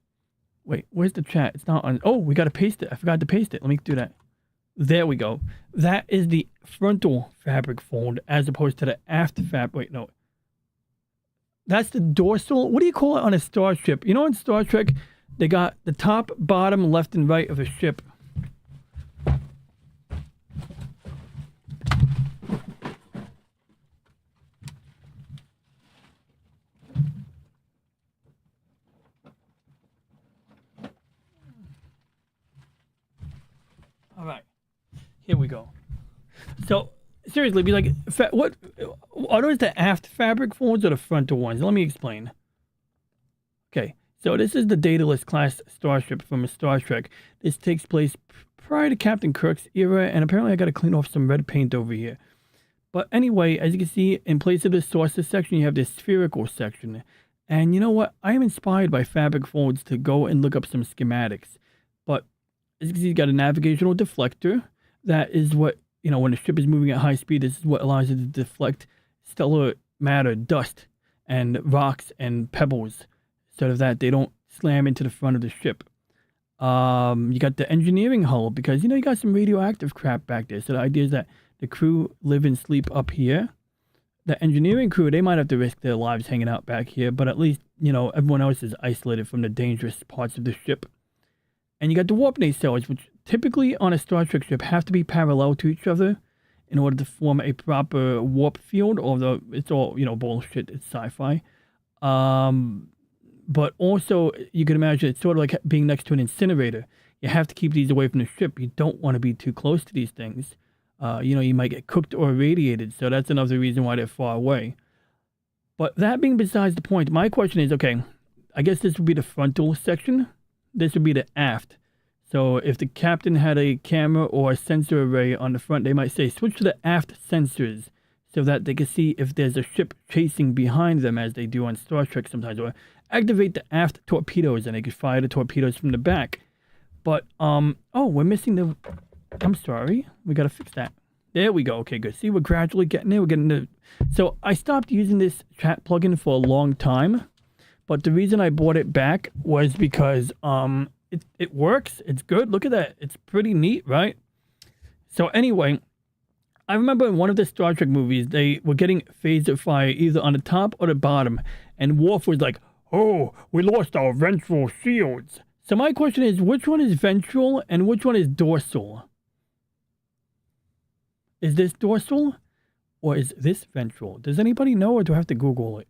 Wait, where's the chat? It's not on. Oh, we got to paste it. I forgot to paste it. Let me do that. There we go. That is the frontal fabric fold as opposed to the aft fabric. Wait, no. That's the dorsal. What do you call it on a starship? In Star Trek, they got the top, bottom, left, and right of a ship. All right, here we go. So seriously, be like, what are those the aft fabric folds or the frontal ones? Let me explain. Okay, So this is the Daedalus class starship from Star Trek. This takes place prior to Captain Kirk's era, and apparently I got to clean off some red paint over here. But anyway, as you can see, in place of the sources section, you have this spherical section. And you know what? I am inspired by Fabric Folds to go and look up some schematics. But as you can see, you got a navigational deflector. That is what, you know, when the ship is moving at high speed, this is what allows it to deflect stellar matter, dust, and rocks and pebbles, so that they don't slam into the front of the ship. You got the engineering hull, because, you know, you got some radioactive crap back there. So the idea is that the crew live and sleep up here. The engineering crew, they might have to risk their lives hanging out back here, but at least, you know, everyone else is isolated from the dangerous parts of the ship. And you got the warp nacelles, which typically on a Star Trek ship have to be parallel to each other in order to form a proper warp field, although it's all, you know, bullshit, it's sci-fi. But also, you can imagine it's sort of like being next to an incinerator. You have to keep these away from the ship. You don't want to be too close to these things. You know, you might get cooked or irradiated, so that's another reason why they're far away. But that being besides the point, my question is, okay, I guess this would be the frontal section. This would be the aft. So if the captain had a camera or a sensor array on the front, they might say, switch to the aft sensors, so that they can see if there's a ship chasing behind them, as they do on Star Trek sometimes, or activate the aft torpedoes, and they could fire the torpedoes from the back. But, oh, we're missing the... I'm sorry. We got to fix that. There we go. Okay, good. See, we're gradually getting there. We're getting the... So I stopped using this chat plugin for a long time, but the reason I bought it back was because it works. It's good. Look at that. It's pretty neat, right? So anyway, I remember in one of the Star Trek movies, they were getting phaser fire either on the top or the bottom, and Worf was like, "Oh, we lost our ventral shields." So my question is, which one is ventral and which one is dorsal? Is this dorsal or is this ventral? Does anybody know, or do I have to Google it?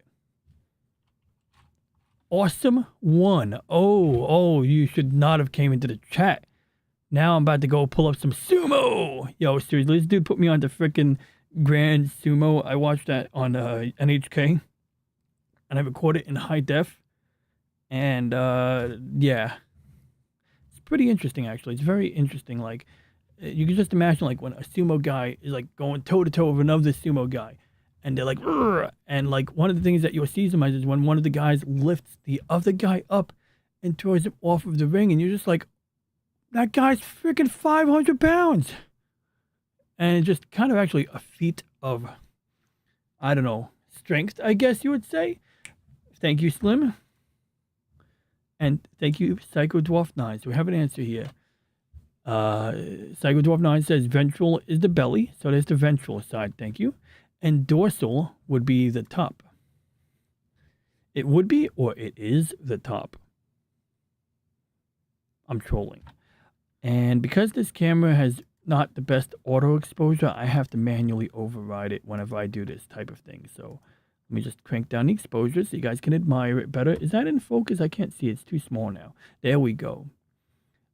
Awesome one. Oh, you should not have came into the chat. Now I'm about to go pull up some sumo. Yo, seriously, this dude put me on the freaking Grand Sumo. I watched that on NHK, and I recorded it in high def. And yeah, it's pretty interesting, actually. It's very interesting. Like, you can just imagine, like, when a sumo guy is like going toe to toe with another sumo guy, and they're like, "Rrr!" And like, one of the things that you'll see sometimes is when one of the guys lifts the other guy up and throws him off of the ring, and you're just like, that guy's freaking 500 pounds. And it's just kind of actually a feat of, I don't know, strength, I guess you would say. Thank you, Slim. And thank you, Psycho Dwarf 9. So we have an answer here. Psycho Dwarf 9 says ventral is the belly. So there's the ventral side. Thank you. And dorsal would be the top. It would be, or it is the top. I'm trolling. And because this camera has not the best auto exposure, I have to manually override it whenever I do this type of thing. So let me just crank down the exposure so you guys can admire it better. Is that in focus? I can't see. It's too small now. There we go.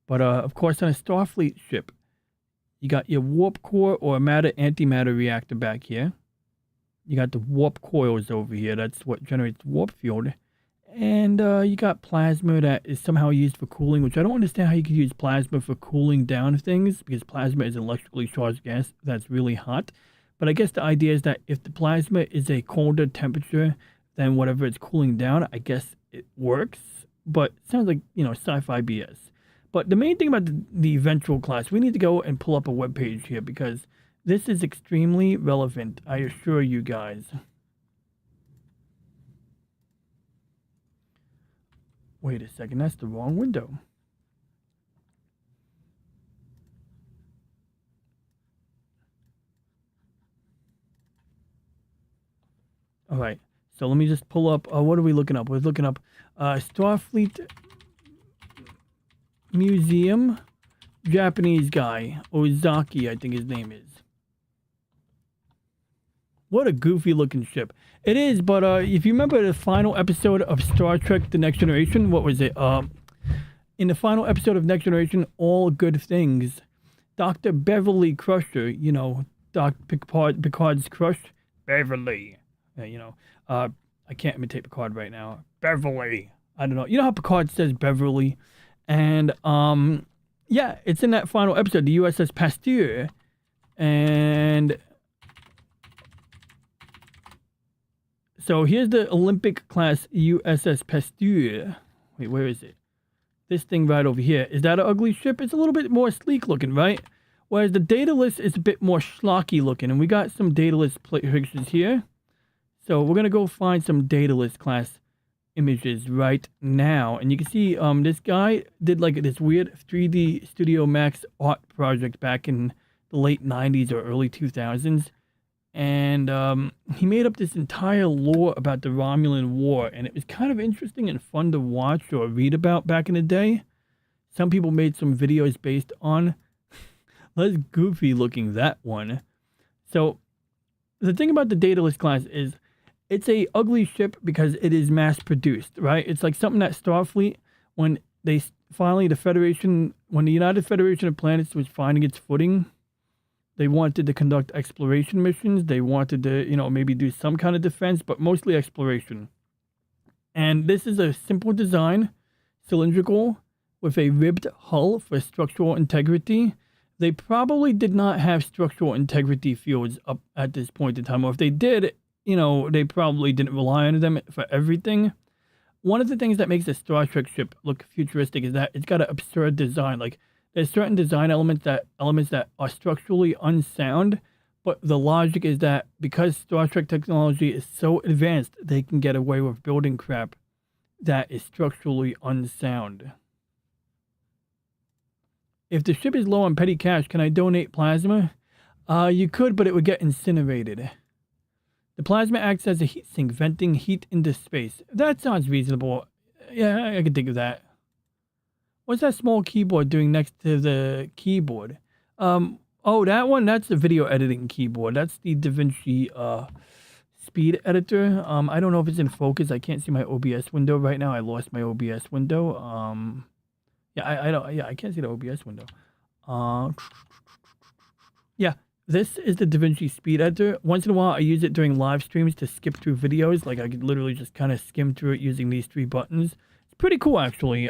But of course, on a Starfleet ship, you got your warp core or matter-antimatter reactor back here. You got the warp coils over here. That's what generates warp field. And you got plasma that is somehow used for cooling, which I don't understand how you could use plasma for cooling down things, because plasma is an electrically charged gas that's really hot. But I guess the idea is that if the plasma is a colder temperature than whatever it's cooling down, I guess it works. But it sounds like, you know, sci-fi BS. But the main thing about the ventral class, we need to go and pull up a web page here, because this is extremely relevant, I assure you guys. Wait a second, that's the wrong window. All right, so let me just pull up, what are we looking up? We're looking up Starfleet Museum, Japanese guy, Ozaki, I think his name is. What a goofy looking ship. It is, but if you remember the final episode of Star Trek The Next Generation, what was it? In the final episode of Next Generation, All Good Things, Dr. Beverly Crusher, you know, Picard's crush, Beverly. I can't imitate Picard right now. Beverly. I don't know. You know how Picard says Beverly? And yeah, it's in that final episode, the USS Pasteur. And so here's the Olympic class USS Pasteur. Wait, where is it? This thing right over here. Is that an ugly ship? It's a little bit more sleek looking, right? Whereas the Daedalus is a bit more schlocky looking. And we got some Daedalus pictures here. So we're going to go find some Daedalus class images right now. And you can see this guy did like this weird 3D Studio Max art project back in the late 90s or early 2000s. And he made up this entire lore about the Romulan War. And it was kind of interesting and fun to watch or read about back in the day. Some people made some videos based on less goofy looking that one. So the thing about the Daedalus class is it's a ugly ship because it is mass produced, right? It's like something that Starfleet, when they finally, when the United Federation of Planets was finding its footing, they wanted to conduct exploration missions. They wanted to, you know, maybe do some kind of defense, but mostly exploration. And this is a simple design, cylindrical, with a ribbed hull for structural integrity. They probably did not have structural integrity fields up at this point in time. Or if they did, you know, they probably didn't rely on them for everything. One of the things that makes a Star Trek ship look futuristic is that it's got an absurd design. Like, there's certain design elements that are structurally unsound, but the logic is that because Star Trek technology is so advanced, they can get away with building crap that is structurally unsound. If the ship is low on petty cash, can I donate plasma? You could, but it would get incinerated. The plasma acts as a heat sink, venting heat into space. That sounds reasonable. Yeah, I can think of that. What's that small keyboard doing next to the keyboard? Oh, that one? That's the video editing keyboard. That's the DaVinci speed editor. I don't know if it's in focus. I can't see my OBS window right now. I lost my OBS window. Yeah, I can't see the OBS window. Yeah. This is the DaVinci speed editor. Once in a while, I use it during live streams to skip through videos. Like, I could literally just kind of skim through it using these 3 buttons. It's pretty cool, actually.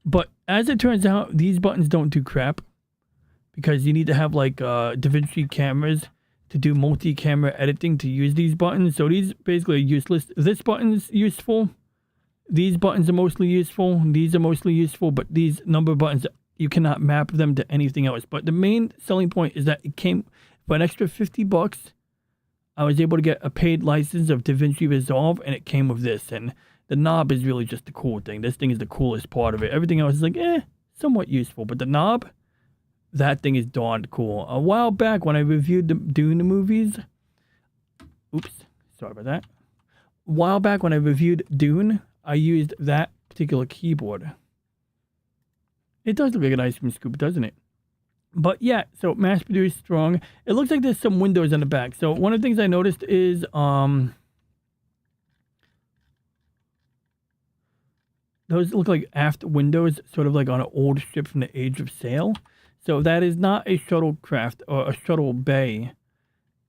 But as it turns out, these buttons don't do crap. Because you need to have, like, DaVinci cameras to do multi-camera editing to use these buttons. So these basically are useless. This button's useful. These buttons are mostly useful. These are mostly useful. But these number buttons, you cannot map them to anything else. But the main selling point is that it came for an extra $50. I was able to get a paid license of DaVinci Resolve, and it came with this. And the knob is really just the cool thing. This thing is the coolest part of it. Everything else is like, somewhat useful. But the knob, that thing is darned cool. A while back when I reviewed the Dune movies, oops, sorry about that. A while back when I reviewed Dune, I used that particular keyboard. It does look like an ice cream scoop, doesn't it? But yeah, so mass-produced, strong. It looks like there's some windows on the back. So one of the things I noticed is those look like aft windows, sort of like on an old ship from the Age of Sail. So that is not a shuttlecraft or a shuttle bay.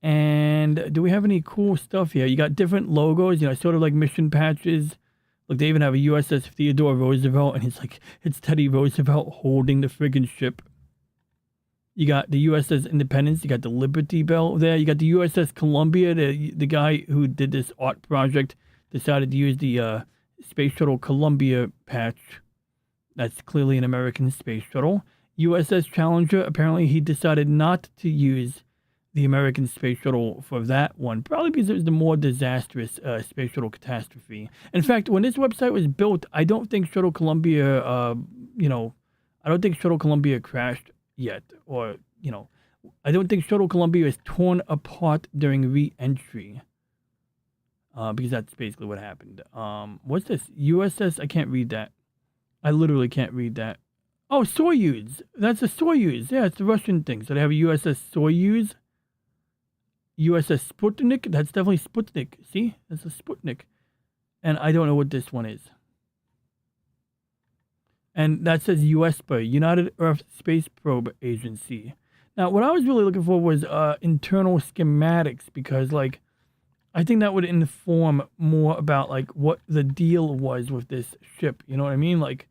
And do we have any cool stuff here? You got different logos, you know, sort of like mission patches. Look, they even have a USS Theodore Roosevelt, and it's Teddy Roosevelt holding the friggin' ship. You got the USS Independence, you got the Liberty Bell there, you got the USS Columbia. The guy who did this art project decided to use the Space Shuttle Columbia patch. That's clearly an American space shuttle. USS Challenger, apparently he decided not to use the American space shuttle for that one, probably because it was the more disastrous space shuttle catastrophe. In fact, when this website was built, I don't think Shuttle Columbia, I don't think Shuttle Columbia crashed yet, or, I don't think Shuttle Columbia is torn apart during re-entry, because that's basically what happened. What's this? USS, I can't read that. I literally can't read that. Oh, Soyuz. That's a Soyuz. Yeah, it's the Russian thing. So they have a USS Soyuz. USS Sputnik. That's definitely Sputnik. See? That's a Sputnik. And I don't know what this one is. And that says USPA, United Earth Space Probe Agency. Now, what I was really looking for was internal schematics, because, like, I think that would inform more about like what the deal was with this ship. You know what I mean? Like,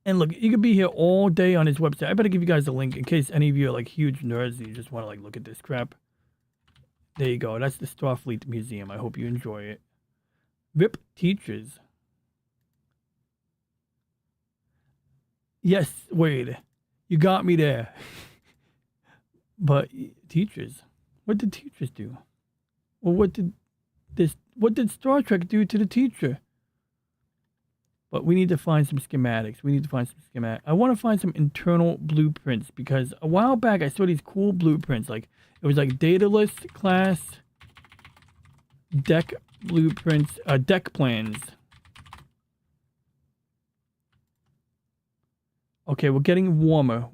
and look, you could be here all day on his website. I better give you guys a link in case any of you are like huge nerds and you just want to like look at this crap. There you go. That's the Starfleet Museum. I hope you enjoy it. VIP teachers. Yes, Wade. You got me there. But teachers. What did teachers do? Well, what did Star Trek do to the teacher? But we need to find some schematics. I want to find some internal blueprints because a while back I saw these cool blueprints. Like it was like Daedalus class deck blueprints, deck plans. Okay, we're getting warmer.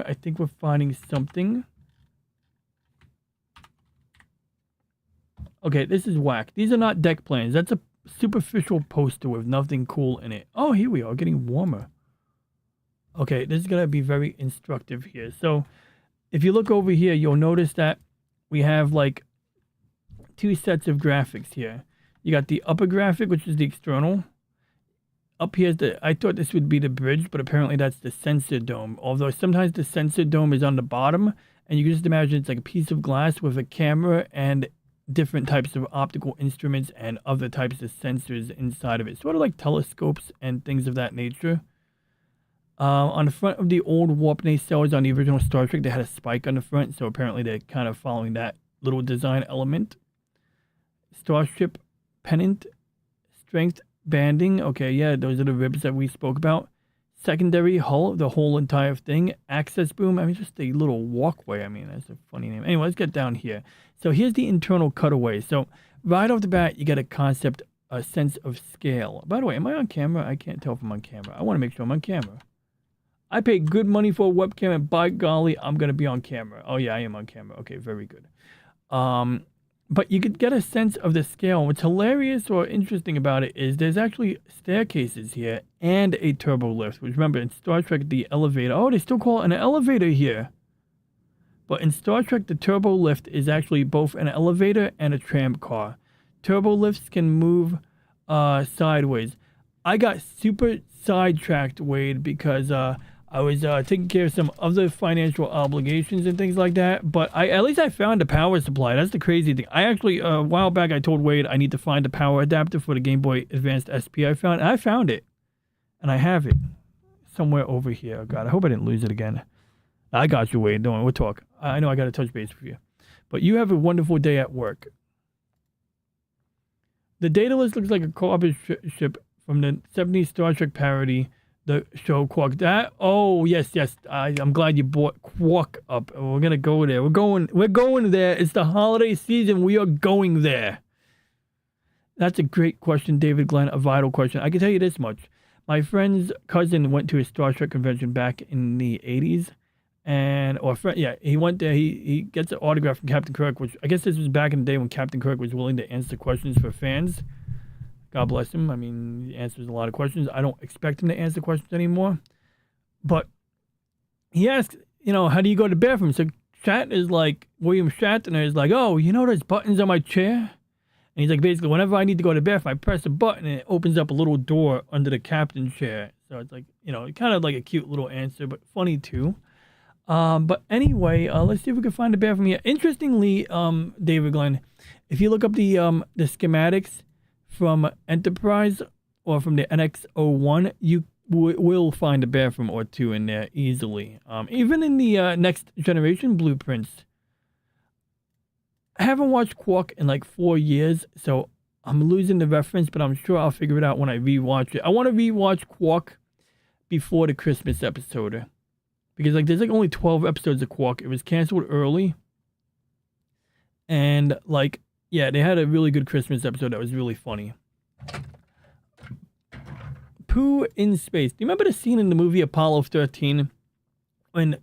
I think we're finding something. Okay, this is whack. These are not deck plans. That's a superficial poster with nothing cool in it. Oh, here we are, getting warmer. Okay, this is going to be very instructive here. So, if you look over here, you'll notice that we have like two sets of graphics here. You got the upper graphic, which is the external. Up here's I thought this would be the bridge, but apparently that's the sensor dome. Although sometimes the sensor dome is on the bottom, and you can just imagine it's like a piece of glass with a camera and different types of optical instruments and other types of sensors inside of it. Sort of like telescopes and things of that nature. On the front of the old warp nacelles on the original Star Trek, they had a spike on the front, so apparently they're kind of following that little design element. Starship pennant, strength banding. Okay, yeah, those are the ribs that we spoke about. Secondary hull, the whole entire thing. Access boom, I mean, just a little walkway. I mean, that's a funny name. Anyway, let's get down here. So here's the internal cutaway. So right off the bat, you get a concept, a sense of scale. By the way, am I on camera? I can't tell if I'm on camera. I want to make sure I'm on camera. I paid good money for a webcam, and by golly, I'm going to be on camera. Oh, yeah, I am on camera. Okay, very good. But you could get a sense of the scale. What's hilarious or interesting about it is there's actually staircases here and a turbo lift. Which remember, in Star Trek, the elevator. Oh, they still call it an elevator here. But in Star Trek, the turbo lift is actually both an elevator and a tram car. Turbo lifts can move sideways. I got super sidetracked, Wade, because I was taking care of some other financial obligations and things like that. But at least I found a power supply. That's the crazy thing. I actually, a while back, I told Wade I need to find a power adapter for the Game Boy Advanced SP I found. And I found it. And I have it somewhere over here. Oh, God, I hope I didn't lose it again. I got you, Wade. Don't worry, we'll talk. I know I got to touch base with you. But you have a wonderful day at work. The Daedalus looks like a co-op ship from the 70s Star Trek parody, the show Quark. That, oh, yes. I'm glad you brought Quark up. We're going to go there. We're going there. It's the holiday season. We are going there. That's a great question, David Glenn, a vital question. I can tell you this much. My friend's cousin went to a Star Trek convention back in the 80s. He went there. He gets an autograph from Captain Kirk, which I guess this was back in the day when Captain Kirk was willing to answer questions for fans. God bless him. I mean, he answers a lot of questions. I don't expect him to answer questions anymore. But he asks, how do you go to the bathroom? So William Shatner is like, oh, there's buttons on my chair? And he's like, basically, whenever I need to go to the bathroom, I press a button and it opens up a little door under the captain's chair. So it's like, kind of like a cute little answer, but funny too. But anyway, let's see if we can find a bathroom here. Interestingly, David Glenn, if you look up the schematics from Enterprise or from the NX-01, you will find a bathroom or two in there easily. Even in the Next Generation blueprints. I haven't watched Quark in like 4 years, so I'm losing the reference, but I'm sure I'll figure it out when I rewatch it. I want to rewatch Quark before the Christmas episode. Because there's only 12 episodes of Quark. It was canceled early. And they had a really good Christmas episode that was really funny. Poo in space. Do you remember the scene in the movie Apollo 13 when,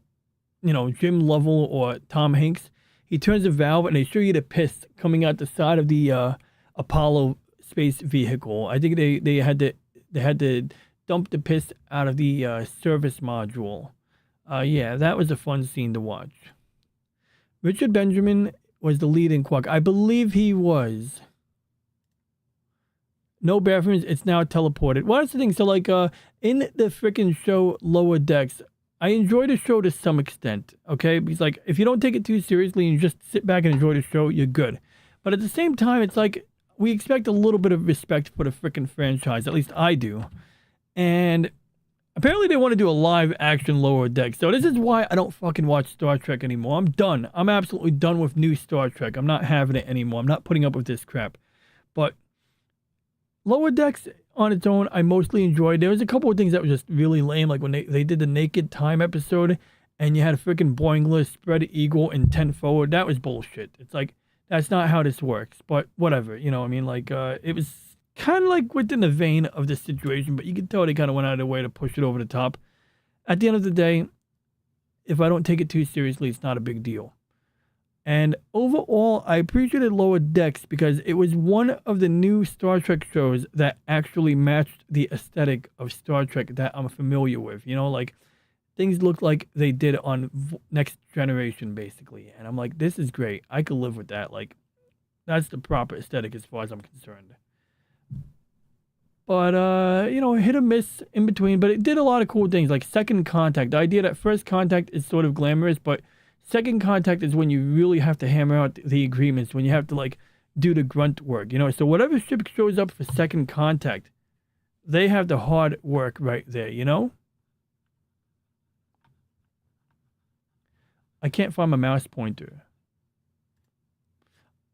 Jim Lovell or Tom Hanks, he turns a valve and they show you the piss coming out the side of the Apollo space vehicle. I think they had to dump the piss out of the service module. Yeah, that was a fun scene to watch. Richard Benjamin was the lead-in Quark. I believe he was. No bathrooms. It's now teleported. Well, that's the thing. So, like, in the freaking show Lower Decks, I enjoy the show to some extent, okay? Because, like, if you don't take it too seriously and you just sit back and enjoy the show, you're good. But at the same time, it's like, we expect a little bit of respect for the freaking franchise. At least I do. And apparently they want to do a live-action Lower Decks. So this is why I don't fucking watch Star Trek anymore. I'm done. I'm absolutely done with new Star Trek. I'm not having it anymore. I'm not putting up with this crap. But Lower Decks on its own, I mostly enjoyed. There was a couple of things that were just really lame, like when they did the Naked Time episode, and you had a freaking Boeing list, spread eagle, and 10 forward. That was bullshit. It's like, that's not how this works. But whatever, you know what I mean? Like, it was kind of like within the vein of this situation, but you can tell they kind of went out of their way to push it over the top. At the end of the day, if I don't take it too seriously, it's not a big deal. And overall, I appreciated Lower Decks because it was one of the new Star Trek shows that actually matched the aesthetic of Star Trek that I'm familiar with. You know, like, things looked like they did on Next Generation, basically. And I'm like, this is great. I could live with that. Like, that's the proper aesthetic as far as I'm concerned. But, you know, hit or miss in between. But it did a lot of cool things, like Second Contact. The idea that First Contact is sort of glamorous, but Second Contact is when you really have to hammer out the agreements, when you have to, like, do the grunt work, you know? So whatever ship shows up for Second Contact, they have the hard work right there, you know? I can't find my mouse pointer.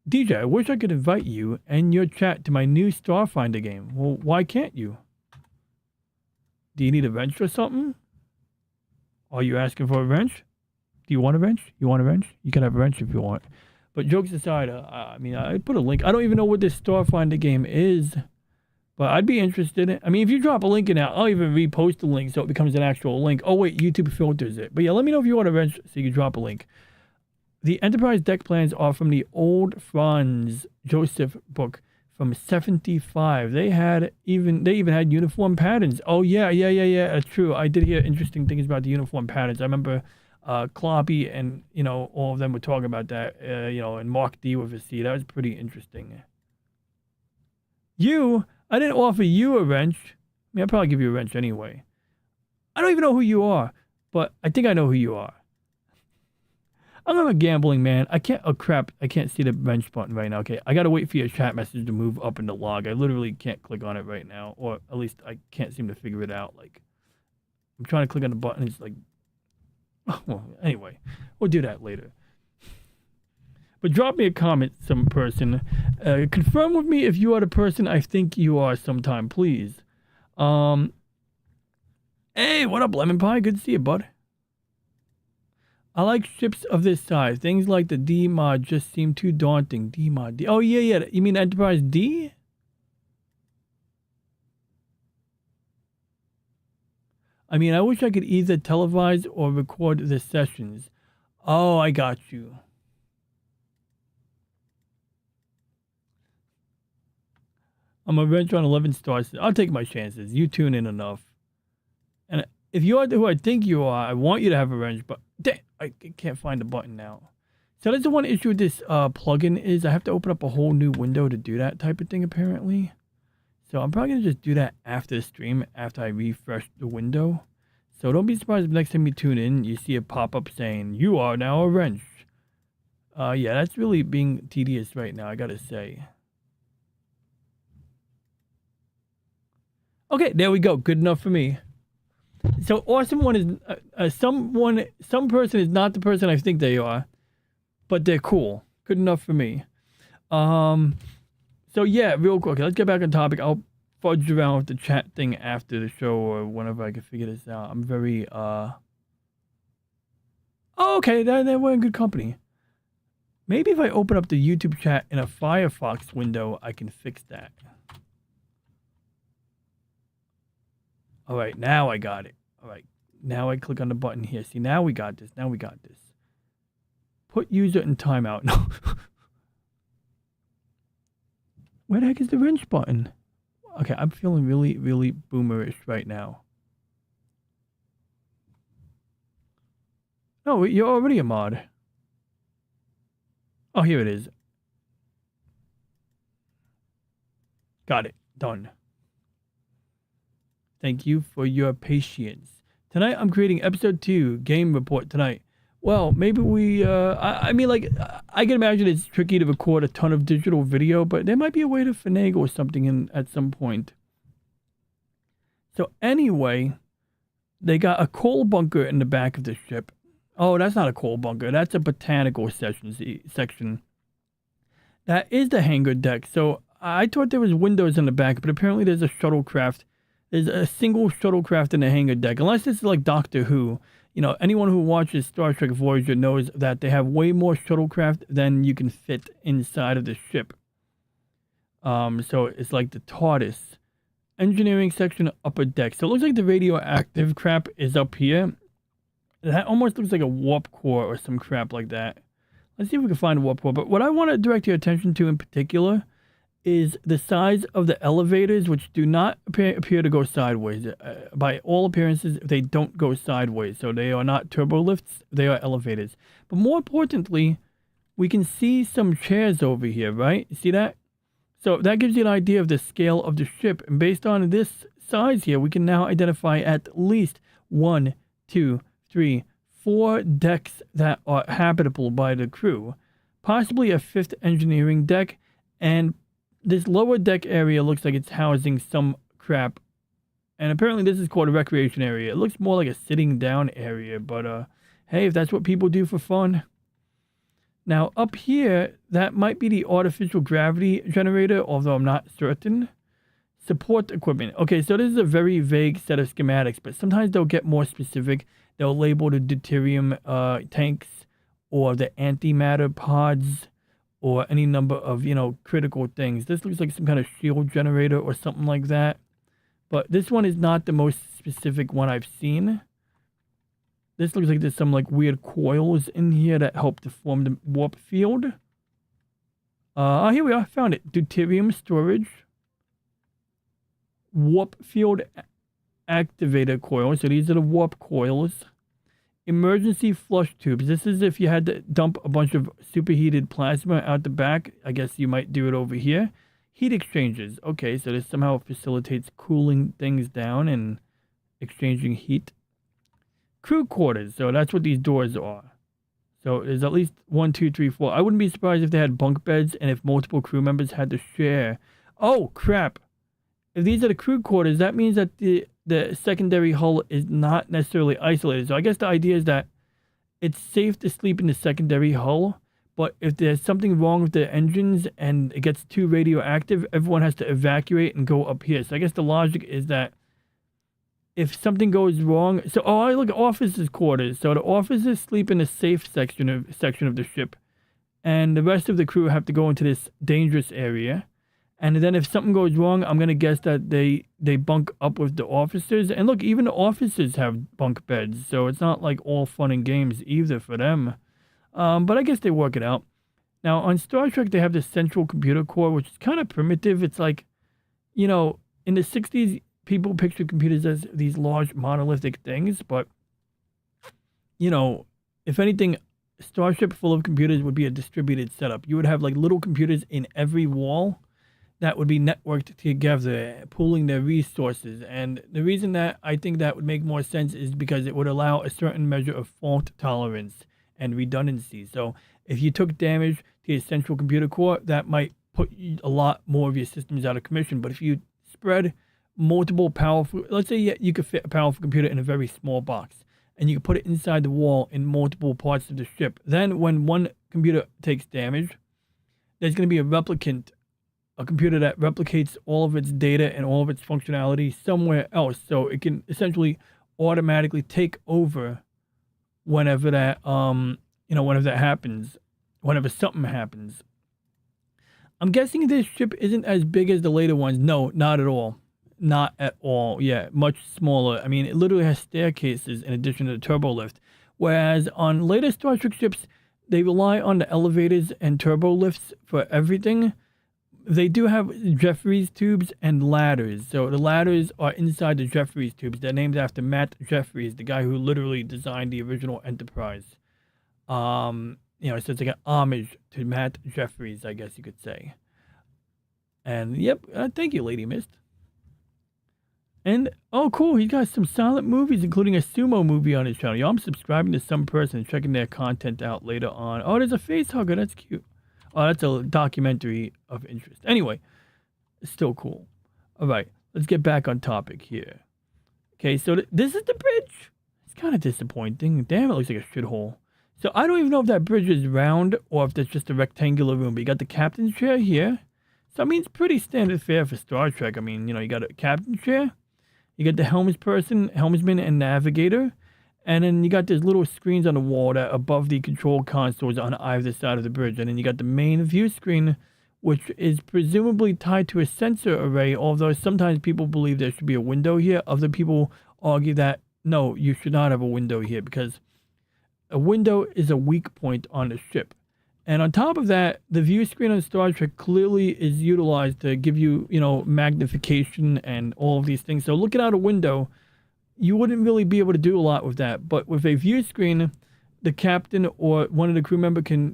DJ, I wish I could invite you and your chat to my new Starfinder game. Well, why can't you? Do you need a wrench or something? Are you asking for a wrench? Do you want a wrench? You want a wrench? You can have a wrench if you want. But jokes aside, I mean, I put a link. I don't even know what this Starfinder game is, but I'd be interested. I mean, if you drop a link in there, I'll even repost the link so it becomes an actual link. Oh, wait, YouTube filters it. But yeah, let me know if you want a wrench so you can drop a link. The Enterprise deck plans are from the old Franz Joseph book from 75. They even had uniform patterns. Oh, yeah, that's true. I did hear interesting things about the uniform patterns. I remember Kloppy and, you know, all of them were talking about that, you know, and Mark D with a C. That was pretty interesting. I didn't offer you a wrench. I mean, I'll probably give you a wrench anyway. I don't even know who you are, but I think I know who you are. I'm not a gambling man. Oh crap, I can't see the wrench button right now. Okay, I gotta wait for your chat message to move up in the log. I literally can't click on it right now, or at least I can't seem to figure it out. Like, I'm trying to click on the button, it's like, oh, well, anyway, we'll do that later. But drop me a comment, some person. Confirm with me if you are the person I think you are sometime, please. Hey, what up, Lemon Pie? Good to see you, bud. I like ships of this size. Things like the D mod just seem too daunting. D mod. Oh, yeah. You mean Enterprise D? I mean, I wish I could either televise or record the sessions. Oh, I got you. I'm a wrench on 11 stars. I'll take my chances. You tune in enough. And if you are who I think you are, I want you to have a wrench, but dang, I can't find the button now. So that's the one issue with this plugin is I have to open up a whole new window to do that type of thing, apparently. So I'm probably going to just do that after the stream, after I refresh the window. So don't be surprised if next time you tune in, you see a pop-up saying, you are now a wrench. Yeah, that's really being tedious right now, I got to say. Okay, there we go. Good enough for me. So awesome one is some person is not the person I think they are, but they're cool. Good enough for me. So yeah, real quick, let's get back on topic. I'll fudge around with the chat thing after the show or whenever I can figure this out. I'm very Oh, okay, then we're in good company. Maybe if I open up the YouTube chat in a Firefox window, I can fix that. All right, now I got it. All right, now I click on the button here. See, now we got this. Now we got this. Put user in timeout. No. Where the heck is the wrench button? Okay, I'm feeling really, really boomerish right now. No, you're already a mod. Oh, here it is. Got it. Done. Thank you for your patience. Tonight I'm creating episode 2 game report tonight. Well, maybe we, I mean, like, I can imagine it's tricky to record a ton of digital video, but there might be a way to finagle something in at some point. So anyway, they got a coal bunker in the back of the ship. Oh, that's not a coal bunker. That's a botanical section. That is the hangar deck. So I thought there was windows in the back, but apparently there's a shuttlecraft. There's a single shuttlecraft in the hangar deck. Unless this is like Doctor Who. You know, anyone who watches Star Trek Voyager knows that they have way more shuttlecraft than you can fit inside of the ship. So it's like the TARDIS. Engineering section, upper deck. So it looks like the radioactive crap is up here. That almost looks like a warp core or some crap like that. Let's see if we can find a warp core. But what I want to direct your attention to in particular is the size of the elevators, which do not appear to go sideways. By all appearances, they don't go sideways. So they are not turbo lifts, they are elevators. But more importantly, we can see some chairs over here, right? See that? So that gives you an idea of the scale of the ship. And based on this size here, we can now identify at least 1, 2, 3, 4 decks that are habitable by the crew. Possibly a 5th engineering deck. And this lower deck area looks like it's housing some crap. And apparently this is called a recreation area. It looks more like a sitting down area. But hey, if that's what people do for fun. Now, up here, that might be the artificial gravity generator, although I'm not certain. Support equipment. Okay, so this is a very vague set of schematics, but sometimes they'll get more specific. They'll label the deuterium tanks or the antimatter pods or any number of, critical things. This looks like some kind of shield generator or something like that. But this one is not the most specific one I've seen. This looks like there's some weird coils in here that help to form the warp field. Here we are. Found it. Deuterium storage. Warp field activator coils. So these are the warp coils. Emergency flush tubes. This is if you had to dump a bunch of superheated plasma out the back. I guess you might do it over here. Heat exchangers. Okay, so this somehow facilitates cooling things down and exchanging heat. Crew quarters, so that's what these doors are. So there's at least 1, 2, 3, 4. I wouldn't be surprised if they had bunk beds and if multiple crew members had to share. Oh, crap. If these are the crew quarters, that means that the secondary hull is not necessarily isolated. So I guess the idea is that it's safe to sleep in the secondary hull, but if there's something wrong with the engines and it gets too radioactive, everyone has to evacuate and go up here. So I guess the logic is that if something goes wrong, so I look at officers' quarters. So the officers sleep in the safe section of the ship, and the rest of the crew have to go into this dangerous area. And then if something goes wrong, I'm gonna guess that they bunk up with the officers. And look, even the officers have bunk beds, so it's not like all fun and games either for them. But I guess they work it out. Now on Star Trek, they have this central computer core, which is kind of primitive. It's like, in the 60s. People picture computers as these large monolithic things, but, if anything, a starship full of computers would be a distributed setup. You would have little computers in every wall that would be networked together, pooling their resources. And the reason that I think that would make more sense is because it would allow a certain measure of fault tolerance and redundancy. So if you took damage to your central computer core, that might put a lot more of your systems out of commission. But if you spread multiple powerful, let's say you could fit a powerful computer in a very small box and you could put it inside the wall in multiple parts of the ship. Then when one computer takes damage, there's going to be a computer that replicates all of its data and all of its functionality somewhere else. So it can essentially automatically take over whenever that, whenever something happens. I'm guessing this ship isn't as big as the later ones. No, not at all. Not at all. Yeah, much smaller. I mean, it literally has staircases in addition to the turbo lift. Whereas on later Star Trek ships, they rely on the elevators and turbo lifts for everything. They do have Jeffries tubes and ladders. So the ladders are inside the Jeffries tubes. They're named after Matt Jeffries, the guy who literally designed the original Enterprise. so it's like an homage to Matt Jeffries, I guess you could say. And yep, thank you, Lady Mist. And oh, cool, he got some silent movies, including a sumo movie on his channel. Yo, I'm subscribing to some person and checking their content out later on. Oh, there's a face hugger. That's cute. Oh, that's a documentary of interest. Anyway, it's still cool. All right, let's get back on topic here. Okay, so this is the bridge. It's kind of disappointing. Damn, it looks like a shithole. So I don't even know if that bridge is round or if that's just a rectangular room. But you got the captain's chair here. So I mean, it's pretty standard fare for Star Trek. I mean, you got a captain's chair. You got the helmsman and navigator. And then you got these little screens on the wall that are above the control consoles on either side of the bridge. And then you got the main view screen, which is presumably tied to a sensor array, although sometimes people believe there should be a window here. Other people argue that, no, you should not have a window here because a window is a weak point on the ship. And on top of that, the view screen on Star Trek clearly is utilized to give you, magnification and all of these things. So looking out a window, you wouldn't really be able to do a lot with that. But with a view screen, the captain or one of the crew member can,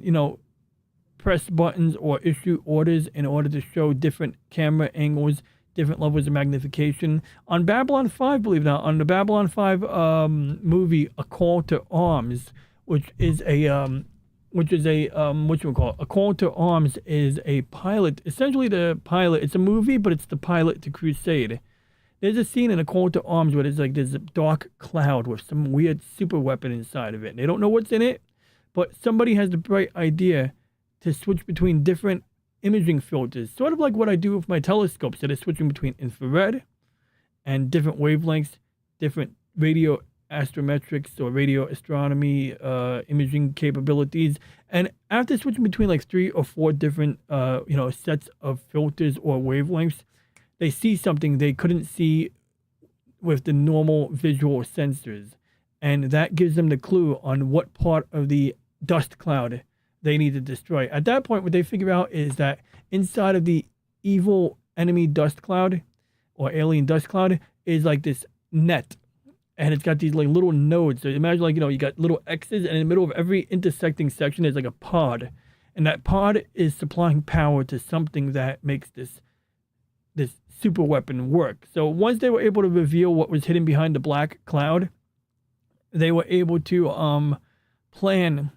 press buttons or issue orders in order to show different camera angles, different levels of magnification. On Babylon 5, believe it or not, on the Babylon 5 movie, A Call to Arms, which is a Call to Arms is a pilot. Essentially, the pilot. It's a movie, but it's the pilot to Crusade. There's a scene in A Call to Arms where there's a dark cloud with some weird super weapon inside of it. And they don't know what's in it, but somebody has the bright idea to switch between different imaging filters, sort of like what I do with my telescopes. So they're switching between infrared and different wavelengths, different radio astrometrics or radio astronomy imaging capabilities. And after switching between like 3 or 4 different sets of filters or wavelengths, they see something they couldn't see with the normal visual sensors. And that gives them the clue on what part of the dust cloud they need to destroy. At that point, what they figure out is that inside of the evil enemy dust cloud or alien dust cloud is like this net. And it's got these like little nodes. So imagine you got little X's, and in the middle of every intersecting section is like a pod. And that pod is supplying power to something that makes this super weapon work. So once they were able to reveal what was hidden behind the black cloud, they were able to plan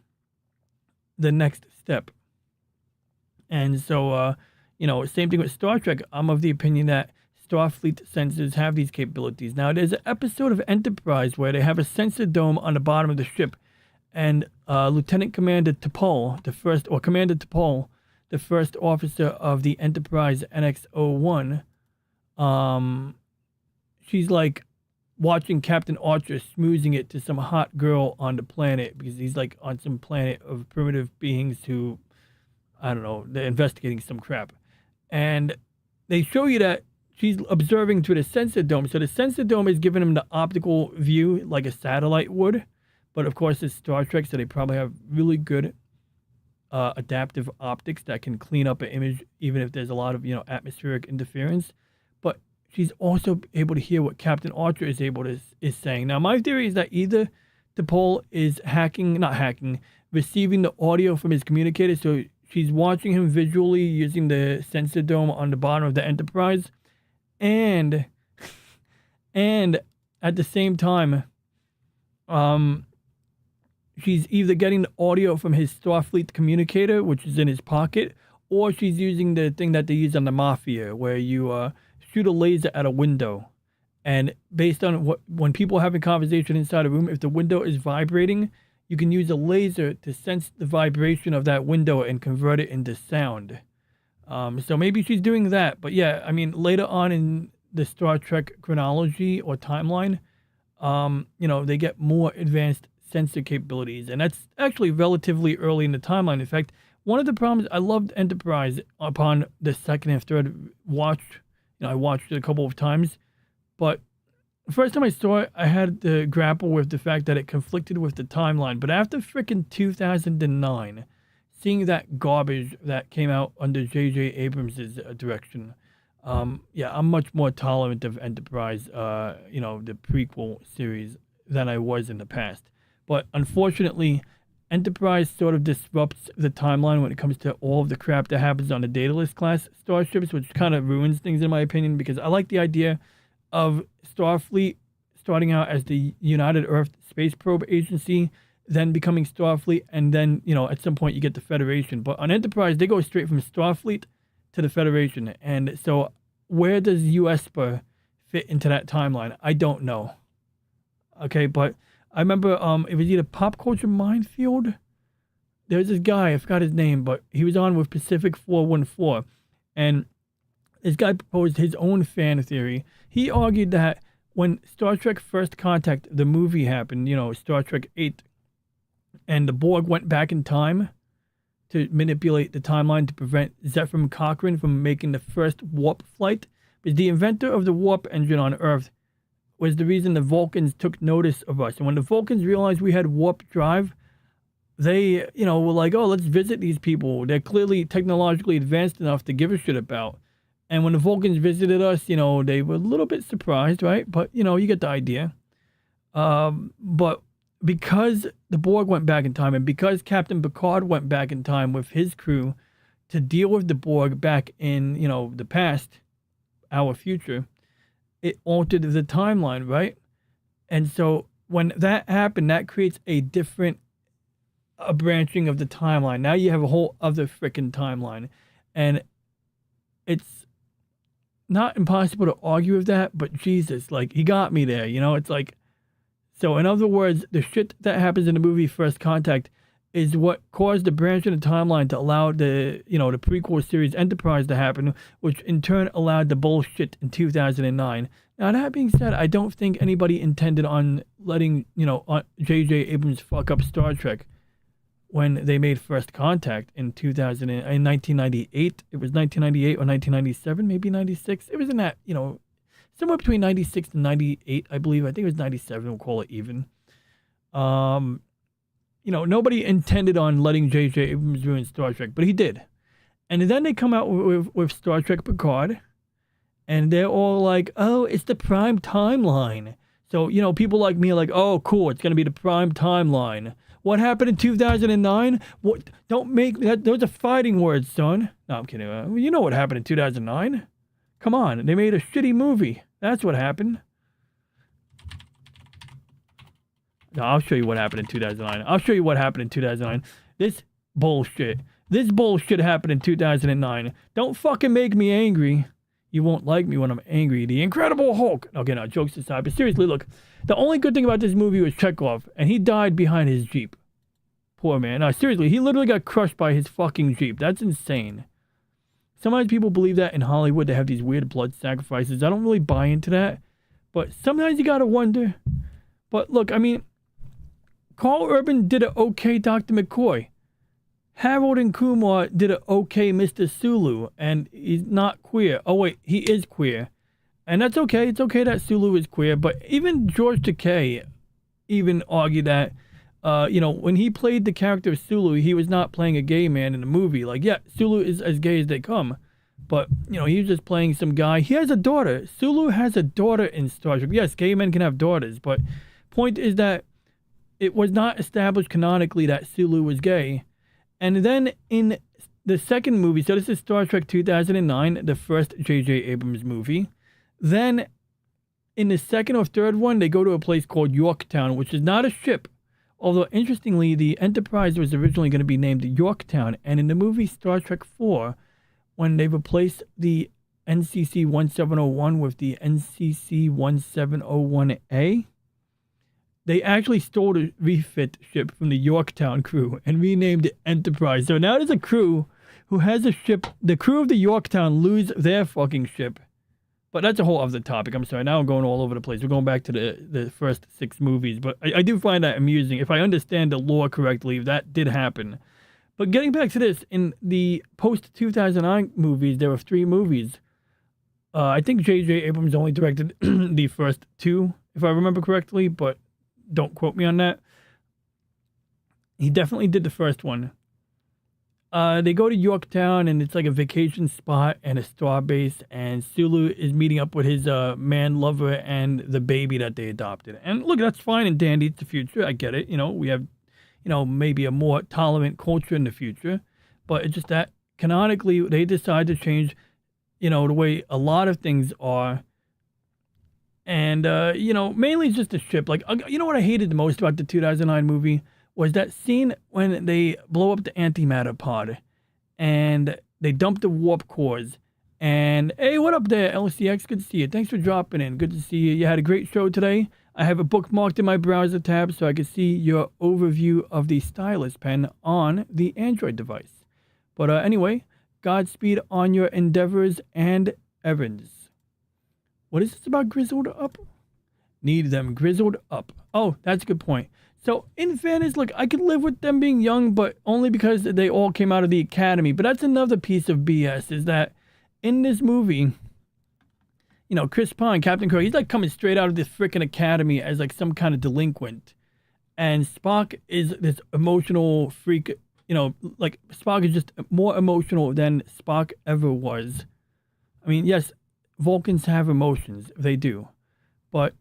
the next step. And so, same thing with Star Trek. I'm of the opinion that Starfleet sensors have these capabilities. Now, there's an episode of Enterprise where they have a sensor dome on the bottom of the ship, and Lieutenant Commander T'Pol, Commander T'Pol, the first officer of the Enterprise NX-01, she's like watching Captain Archer smoozing it to some hot girl on the planet because he's like on some planet of primitive beings who, I don't know, they're investigating some crap. And they show you that she's observing through the sensor dome. So the sensor dome is giving them the optical view like a satellite would. But of course, it's Star Trek, so they probably have really good adaptive optics that can clean up an image even if there's a lot of atmospheric interference. But she's also able to hear what Captain Archer is saying. Now, my theory is that either T'Pol is receiving the audio from his communicator, so she's watching him visually using the sensor dome on the bottom of the Enterprise, and at the same time, she's either getting the audio from his Starfleet communicator, which is in his pocket, or she's using the thing that they use on the Mafia, where you shoot a laser at a window. And based on when people are having conversation inside a room, if the window is vibrating, you can use a laser to sense the vibration of that window and convert it into sound. So maybe she's doing that. But yeah, I mean, later on in the Star Trek chronology or timeline, they get more advanced sensor capabilities. And that's actually relatively early in the timeline. In fact, one of the problems, I loved Enterprise upon the second and third watch. I watched it a couple of times. But the first time I saw it, I had to grapple with the fact that it conflicted with the timeline. But after frickin' 2009, seeing that garbage that came out under J.J. Abrams' direction, I'm much more tolerant of Enterprise, the prequel series, than I was in the past. But unfortunately, Enterprise sort of disrupts the timeline when it comes to all of the crap that happens on the Daedalus class starships, which kind of ruins things in my opinion, because I like the idea of Starfleet starting out as the United Earth Space Probe Agency, then becoming Starfleet, and then, you know, at some point you get the Federation. But on Enterprise, they go straight from Starfleet to the Federation. And so where does USPA fit into that timeline? I don't know. Okay, but I remember it was either Pop Culture Minefield. There's this guy, I forgot his name, but he was on with Pacific 414. And this guy proposed his own fan theory. He argued that when Star Trek First Contact, the movie happened, you know, Star Trek 8, and the Borg went back in time to manipulate the timeline to prevent Zefram Cochrane from making the first warp flight, because the inventor of the warp engine on Earth was the reason the Vulcans took notice of us. And when the Vulcans realized we had warp drive, they, you know, were like, oh, let's visit these people. They're clearly technologically advanced enough to give a shit about. And when the Vulcans visited us, you know, they were a little bit surprised, right? But, you know, you get the idea. But because the Borg went back in time, and because Captain Picard went back in time with his crew to deal with the Borg back in, you know, the past, our future, it altered the timeline, right? And so when that happened, that creates a different branching of the timeline. Now you have a whole other freaking timeline. And it's not impossible to argue with that, but Jesus, like, he got me there, you know? It's like, so in other words, the shit that happens in the movie First Contact is what caused the branch in the timeline to allow the, you know, the prequel series Enterprise to happen, which in turn allowed the bullshit in 2009. Now, that being said, I don't think anybody intended on letting, you know, J.J. Abrams fuck up Star Trek when they made First Contact in 1998. It was 1998 or 1997, maybe 96. It was in that, you know, somewhere between 96 and 98, I believe. I think it was 97, we'll call it even. You know, nobody intended on letting J.J. Abrams ruin Star Trek, but he did. And then they come out with Star Trek Picard, and they're all like, oh, it's the prime timeline. So, you know, people like me are like, oh, cool, it's going to be the prime timeline. What happened in 2009? What? Don't make that. Those are fighting words, son. No, I'm kidding. You know what happened in 2009? Come on, they made a shitty movie. That's what happened. No, I'll show you what happened in 2009. I'll show you what happened in 2009. This bullshit happened in 2009. Don't fucking make me angry. You won't like me when I'm angry. The Incredible Hulk. Okay, now, jokes aside. But seriously, look. The only good thing about this movie was Chekhov. And he died behind his Jeep. Poor man. No, seriously, he literally got crushed by his fucking Jeep. That's insane. Sometimes people believe that in Hollywood they have these weird blood sacrifices. I don't really buy into that. But sometimes you gotta wonder. But look, I mean, Carl Urban did an okay Dr. McCoy. Harold and Kumar did an okay Mr. Sulu, and he's not queer. Oh wait, he is queer. And that's okay. It's okay that Sulu is queer, but even George Takei even argued that, you know, when he played the character of Sulu, he was not playing a gay man in the movie. Like, yeah, Sulu is as gay as they come, but, you know, he was just playing some guy. He has a daughter. Sulu has a daughter in Star Trek. Yes, gay men can have daughters, but point is that it was not established canonically that Sulu was gay. And then in the second movie, so this is Star Trek 2009, the first J.J. Abrams movie. Then in the second or third one, they go to a place called Yorktown, which is not a ship. Although, interestingly, the Enterprise was originally going to be named Yorktown. And in the movie Star Trek 4, when they replaced the NCC 1701 with the NCC 1701A, they actually stole a refit ship from the Yorktown crew and renamed it Enterprise. So now there's a crew who has a ship. The crew of the Yorktown lose their fucking ship. But that's a whole other topic. I'm sorry. Now I'm going all over the place. We're going back to the first 6 movies. But I do find that amusing. If I understand the lore correctly, that did happen. But getting back to this, in the post-2009 movies, there were 3 movies. I think J.J. Abrams only directed the first 2, if I remember correctly. But don't quote me on that. He definitely did the first one. They go to Yorktown, and it's like a vacation spot and a star base, and Sulu is meeting up with his man lover and the baby that they adopted. And look, that's fine and dandy. It's the future. I get it. You know, we have, maybe a more tolerant culture in the future. But it's just that canonically they decide to change, the way a lot of things are. And, mainly it's just the ship. Like, you know what I hated the most about the 2009 movie was that scene when they blow up the antimatter pod and they dump the warp cores. And, hey, what up there, LCX? Good to see you. Thanks for dropping in. Good to see you. You had a great show today. I have it bookmarked in my browser tab so I can see your overview of the stylus pen on the Android device. But anyway, Godspeed on your endeavors and errands. What is this about grizzled up? Need them grizzled up. Oh, that's a good point. So, in fairness, look, I could live with them being young, but only because they all came out of the academy. But that's another piece of BS, is that in this movie, Chris Pine, Captain Kirk, he's like coming straight out of this freaking academy as like some kind of delinquent. And Spock is this emotional freak, like Spock is just more emotional than Spock ever was. I mean, yes, Vulcans have emotions, they do. But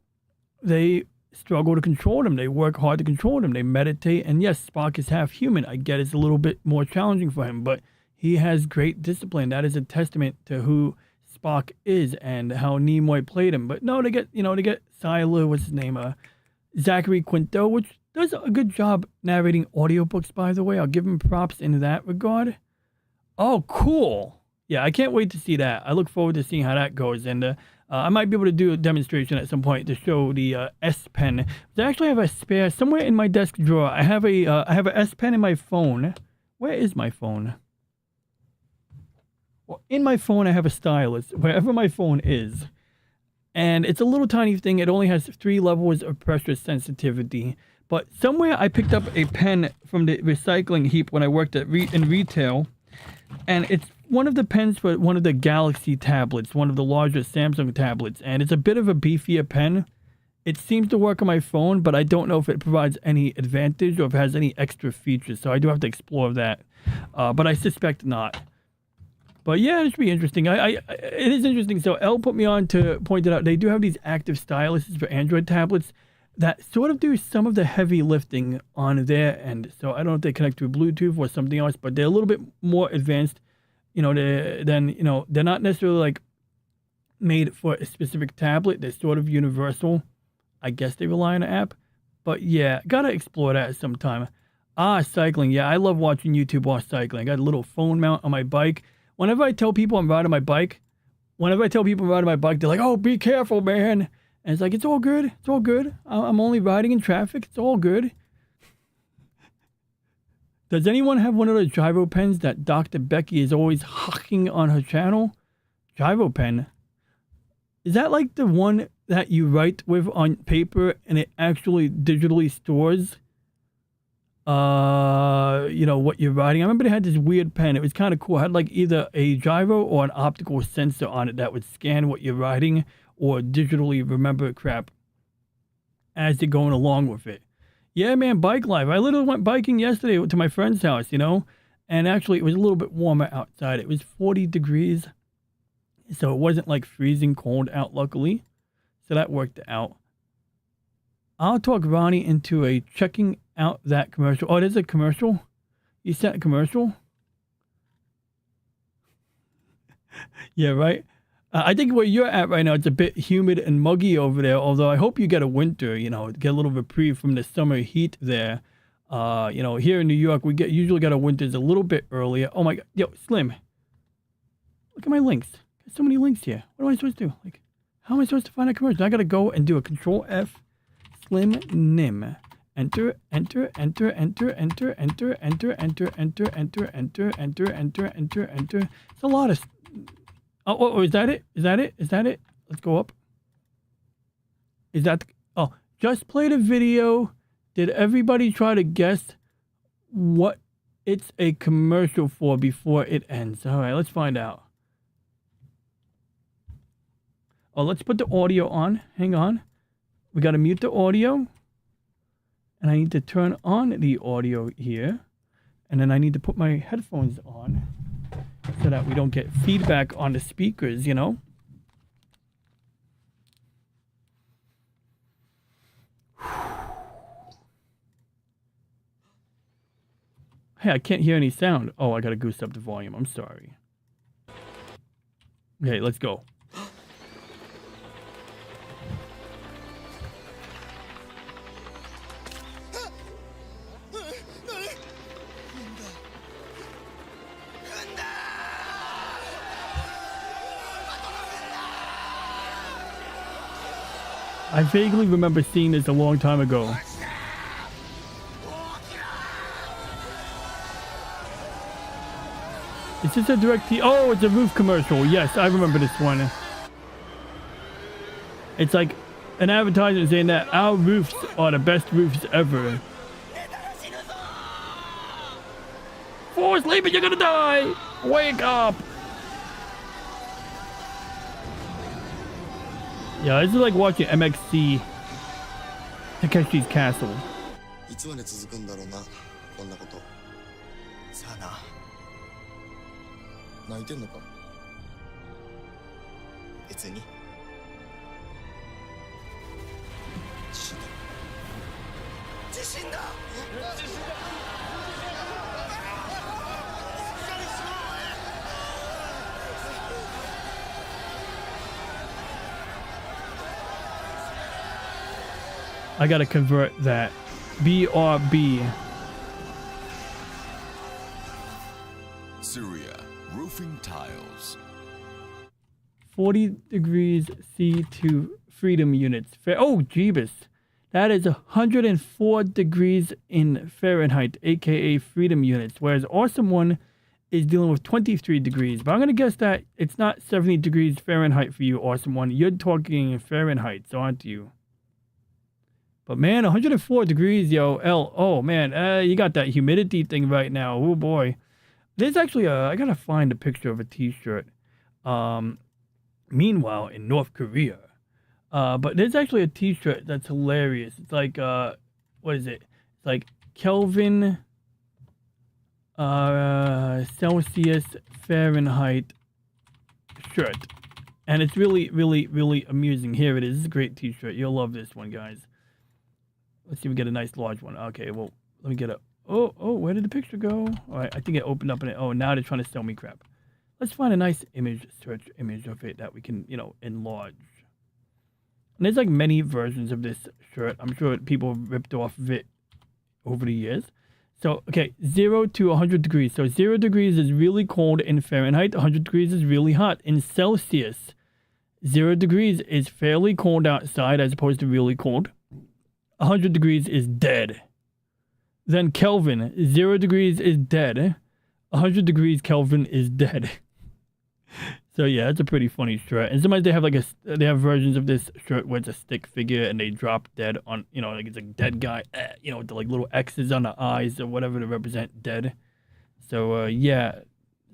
they struggle to control them. They work hard to control them. They meditate. And yes, Spock is half human. I get it's a little bit more challenging for him, but he has great discipline. That is a testament to who Spock is and how Nimoy played him. But no, they get Siler, what's his name? Zachary Quinto, which does a good job narrating audiobooks, by the way. I'll give him props in that regard. Oh, cool. Yeah, I can't wait to see that. I look forward to seeing how that goes. And I might be able to do a demonstration at some point to show the S Pen. I actually have a spare somewhere in my desk drawer. I have a S Pen in my phone. Where is my phone? Well, in my phone I have a stylus, wherever my phone is. And it's a little tiny thing. It only has 3 levels of pressure sensitivity. But somewhere I picked up a pen from the recycling heap when I worked in retail. And it's one of the pens for one of the Galaxy tablets, one of the larger Samsung tablets. And it's a bit of a beefier pen. It seems to work on my phone, but I don't know if it provides any advantage or if it has any extra features. So I do have to explore that. But I suspect not. But yeah, it should be interesting. It is interesting. So Elle put me on to point it out. They do have these active styluses for Android tablets that sort of do some of the heavy lifting on their end. So I don't know if they connect to Bluetooth or something else, but they're a little bit more advanced, they're not necessarily like made for a specific tablet. They're sort of universal. I guess they rely on an app. But yeah, gotta explore that sometime. Cycling. Yeah, I love watching YouTube while cycling. I got a little phone mount on my bike. Whenever I tell people I'm riding my bike, they're like, oh, be careful, man. And it's like, it's all good. It's all good. I'm only riding in traffic. It's all good. Does anyone have one of those gyro pens that Dr. Becky is always hawking on her channel? Gyro pen. Is that like the one that you write with on paper and it actually digitally stores what you're writing? I remember they had this weird pen. It was kind of cool. It had like either a gyro or an optical sensor on it that would scan what you're writing or digitally remember crap as you're going along with it. Yeah, man, bike life. I literally went biking yesterday to my friend's house, and actually it was a little bit warmer outside. It was 40 degrees, so it wasn't like freezing cold out, luckily. So that worked out. I'll talk Ronnie into checking out that commercial. Oh, there's a commercial? You sent a commercial? Yeah, right? I think where you're at right now, it's a bit humid and muggy over there, although I hope you get a winter, get a little reprieve from the summer heat there. Here in New York, we usually get our winters a little bit earlier. Oh my God. Yo, Slim. Look at my links. There's so many links here. What am I supposed to do? Like, how am I supposed to find a commercial? I got to go and do a Control F, Slim Nim. Enter. It's a lot of... Oh, is that it? Is that it? Let's go up. Is that... Oh, just played a video. Did everybody try to guess what it's a commercial for before it ends? All right, let's find out. Oh, let's put the audio on. Hang on. We got to mute the audio. And I need to turn on the audio here. And then I need to put my headphones on so that we don't get feedback on the speakers, Hey, I can't hear any sound. Oh, I gotta goose up the volume. I'm sorry. Okay, let's go. I vaguely remember seeing this a long time ago. Is this a direct Oh, it's a roof commercial. Yes, I remember this one. It's like an advertisement saying that our roofs are the best roofs ever. Fall asleep and you're gonna die! Wake up! Yeah, this is like watching MXC Takeshi's Castle. いつまで続くんだろうな、こんなこと。さあな。泣いてんのか？別に。地震だ。地震だ。I gotta convert that. BRB. Syria, roofing tiles. 40 degrees C to freedom units. Oh, Jeebus. That is 104 degrees in Fahrenheit, aka freedom units. Whereas Awesome One is dealing with 23 degrees. But I'm going to guess that it's not 70 degrees Fahrenheit for you, Awesome One. You're talking in Fahrenheit, so aren't you? But man, 104 degrees, yo. Oh man, you got that humidity thing right now. Oh boy. There's actually I gotta find a picture of a t-shirt. Meanwhile, in North Korea. But there's actually a t-shirt that's hilarious. It's like, what is it? It's like Kelvin, Celsius, Fahrenheit shirt. And it's really, really, really amusing. Here it is. This is a great t-shirt. You'll love this one, guys. Let's see if we get a nice large one. Okay, well, let me get a... Oh, where did the picture go? All right, I think it opened up in it. Oh, now they're trying to sell me crap. Let's find a nice image, search image of it that we can, you know, enlarge. And there's like many versions of this shirt. I'm sure people ripped off of it over the years. So, okay, 0 to 100 degrees. So 0 degrees is really cold in Fahrenheit. 100 degrees is really hot in Celsius. 0 degrees is fairly cold outside as opposed to really cold. 100 degrees is dead. Then Kelvin, 0 degrees is dead. 100 degrees Kelvin is dead. So yeah, it's a pretty funny shirt. And sometimes they have like they have versions of this shirt where it's a stick figure and they drop dead on, you know, like it's a dead guy, you know, with the like little X's on the eyes or whatever to represent dead. So yeah,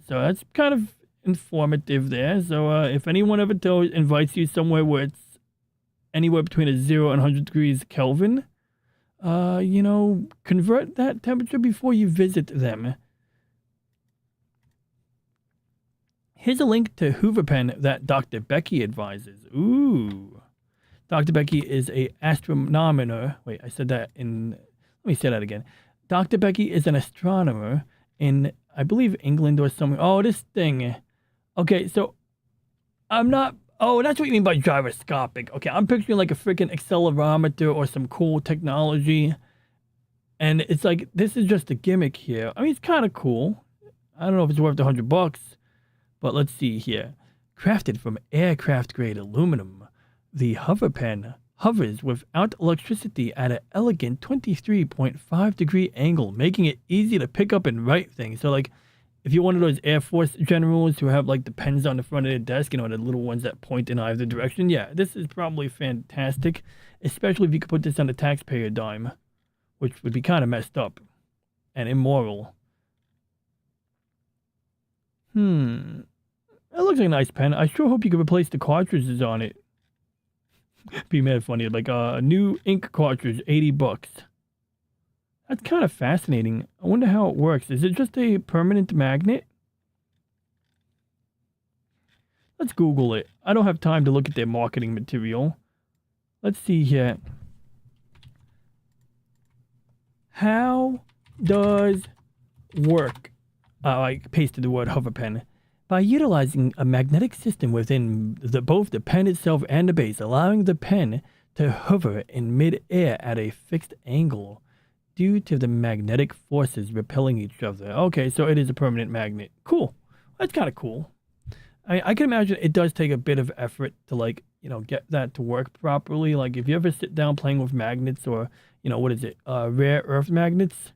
so that's kind of informative there. So if anyone ever invites you somewhere where it's anywhere between a 0 and 100 degrees Kelvin, you know, convert that temperature before you visit them. Here's a link to Hoover pen that Dr. Becky advises. Ooh. Dr. Becky is a astronomer. Wait, I said that in... Let me say that again. Dr. Becky is an astronomer in, I believe, England or somewhere. Oh, this thing. Okay, so I'm not... Oh, that's what you mean by gyroscopic. Okay, I'm picturing like a freaking accelerometer or some cool technology. And it's like, this is just a gimmick here. I mean, it's kind of cool. I don't know if it's worth $100. But let's see here. Crafted from aircraft-grade aluminum, the Hover pen hovers without electricity at an elegant 23.5-degree angle, making it easy to pick up and write things. So, like, if you're one of those Air Force generals who have, like, the pens on the front of their desk, you know, the little ones that point in either direction, yeah, this is probably fantastic, especially if you could put this on the taxpayer dime, which would be kind of messed up and immoral. That looks like a nice pen. I sure hope you could replace the cartridges on it. Be mad funny. Like a new ink cartridge, $80. That's kind of fascinating. I wonder how it works. Is it just a permanent magnet? Let's Google it. I don't have time to look at their marketing material. Let's see here. How does work, I pasted the word hover pen, by utilizing a magnetic system within both the pen itself and the base, allowing the pen to hover in mid-air at a fixed angle due to the magnetic forces repelling each other. Okay, so it is a permanent magnet. Cool. That's kind of cool. I can imagine it does take a bit of effort to, like, you know, get that to work properly. Like, if you ever sit down playing with magnets or, you know, what is it, rare earth magnets,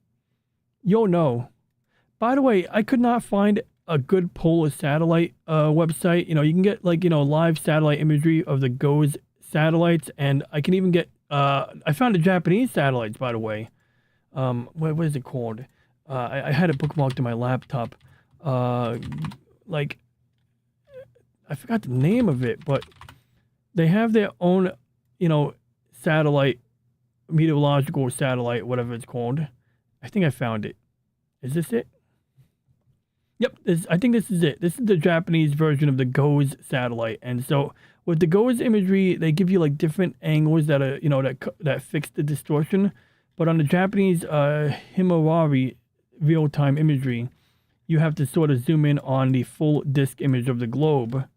you'll know. By the way, I could not find a good polar satellite website. You know, you can get, like, you know, live satellite imagery of the GOES satellites, and I can even get, I found the Japanese satellites, by the way. What is it called? I had it bookmarked in my laptop. Like, I forgot the name of it, but they have their own, you know, satellite, meteorological satellite, whatever it's called. I think I found it. Is this it? Yep, I think this is it. This is the Japanese version of the GOES satellite. And so with the GOES imagery, they give you like different angles that are, you know, that fix the distortion. But on the Japanese Himawari real-time imagery, you have to sort of zoom in on the full disk image of the globe.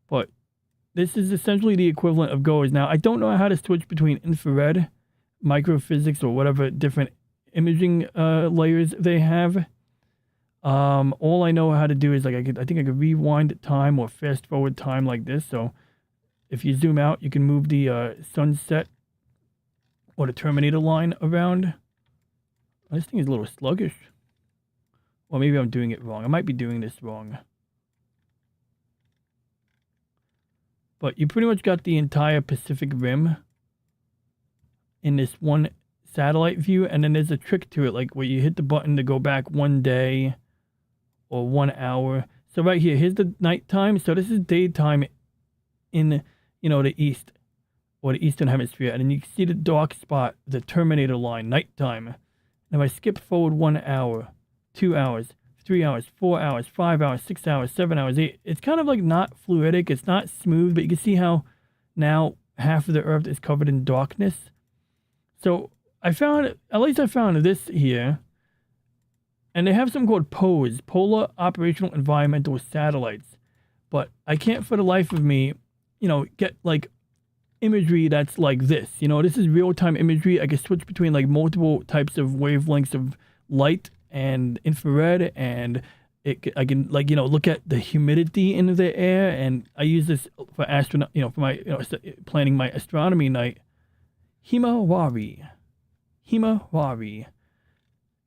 But this is essentially the equivalent of GOES. Now, I don't know how to switch between infrared, microphysics, or whatever different imaging layers they have. All I know how to do is, like, I think I could rewind time or fast forward time like this. So if you zoom out, you can move the sunset or the Terminator line around. This thing is a little sluggish. Or maybe I'm doing it wrong. I might be doing this wrong. But you pretty much got the entire Pacific Rim in this one satellite view. And then there's a trick to it, like where you hit the button to go back 1 day or 1 hour. So right here, here's the nighttime. So this is daytime in, you know, the east or the eastern hemisphere. And then you can see the dark spot, the Terminator line, nighttime. And if I skip forward 1 hour, 2 hours, 3 hours, 4 hours, 5 hours, 6 hours, 7 hours, 8. It's kind of like not fluidic. It's not smooth, but you can see how now half of the Earth is covered in darkness. So I found, at least I found this here. And they have something called POES, Polar Operational Environmental Satellites. But I can't for the life of me, you know, get like imagery that's like this. You know, this is real-time imagery. I can switch between like multiple types of wavelengths of light and infrared, and I can, like, you know, look at the humidity in the air, and I use this for astronaut, you know, for my, you know, planning my astronomy night. Himawari,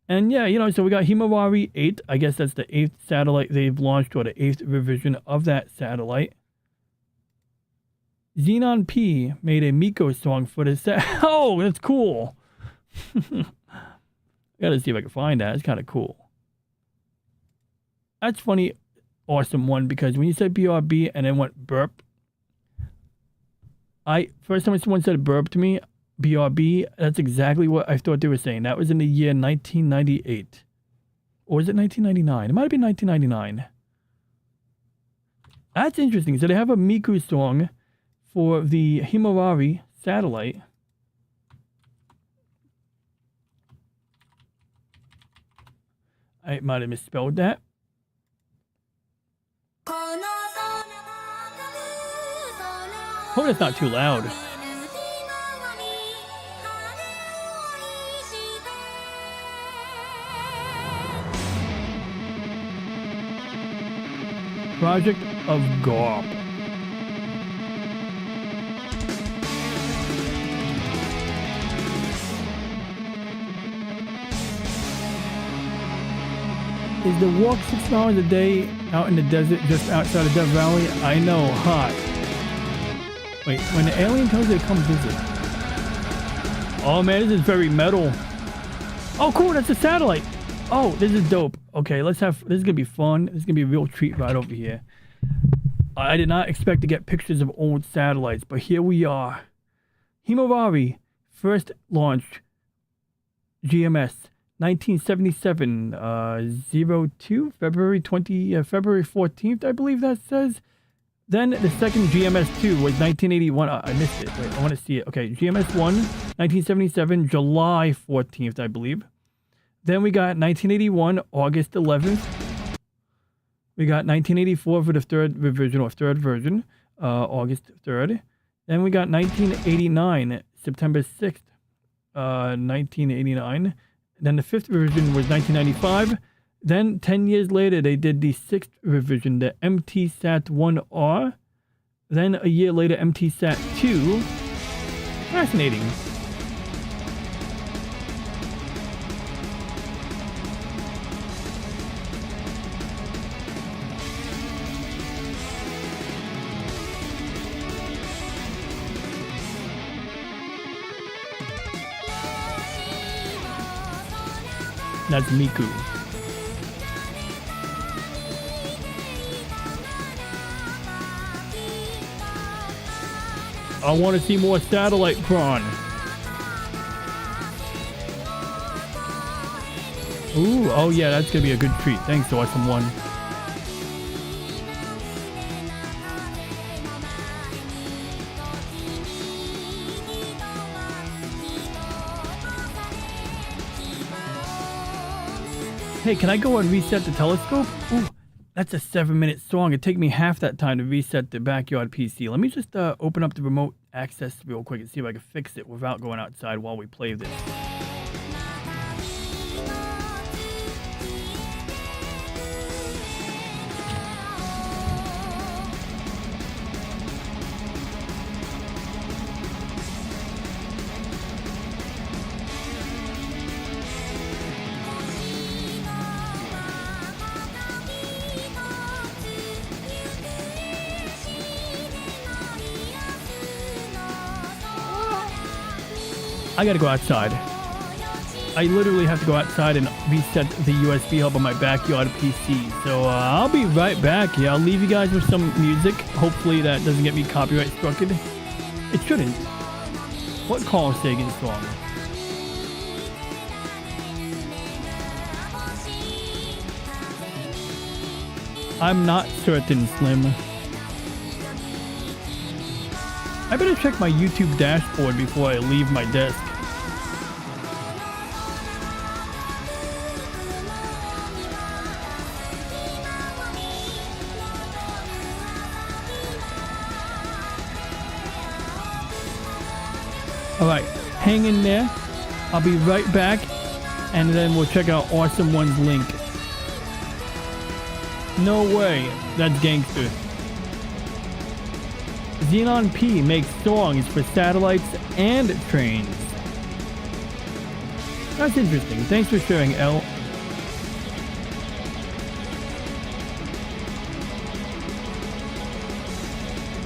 and yeah, you know, so we got Himawari 8. I guess that's the 8th satellite they've launched, or the 8th revision of that satellite. Xenon P made a Miko song for the Oh, that's cool. Gotta see if I can find that. It's kind of cool. That's funny, awesome one, because when you said BRB and then went burp, first time someone said burp to me, BRB, that's exactly what I thought they were saying. That was in the year 1998. Or was it 1999? It might have been 1999. That's interesting. So they have a Miku song for the Himawari satellite. I might have misspelled that. Hope that's not too loud. Project of Garp. Is the walk 6 hours a day out in the desert just outside of Death Valley? I know, hot. Wait, when the alien tells you to come visit. Oh man, this is very metal. Oh cool, that's a satellite. Oh, this is dope. Okay, this is gonna be fun. This is gonna be a real treat right over here. I did not expect to get pictures of old satellites, but here we are. Himawari, first launch, GMS. 1977, 02, February 14th, I believe that says. Then the second GMS2 was 1981. I missed it. Wait, I want to see it. Okay, GMS1, 1977, July 14th, I believe. Then we got 1981, August 11th. We got 1984 for the third revision or third version, August 3rd. Then we got 1989, September 6th, 1989. Then the fifth revision was 1995. Then 10 years later, they did the sixth revision, the MTSAT-1R. Then a year later, MTSAT-2. Fascinating. That's Miku. I want to see more satellite prawn. Ooh, oh yeah, that's gonna be a good treat. Thanks, Awesome One. Hey, can I go and reset the telescope? Ooh, that's a 7-minute song. It'd take me half that time to reset the backyard PC. Let me just open up the remote access real quick and see if I can fix it without going outside while we play this. I gotta go outside. I literally have to go outside and reset the USB hub on my backyard PC. So I'll be right back. Yeah, I'll leave you guys with some music. Hopefully that doesn't get me copyright struck. It shouldn't. What Carl Sagan song? I'm not certain, Slim. I better check my YouTube dashboard before I leave my desk. Alright, hang in there. I'll be right back, and then we'll check out Awesome One's link. No way, that's gangster. Xenon P makes songs for satellites and trains. That's interesting. Thanks for sharing, L.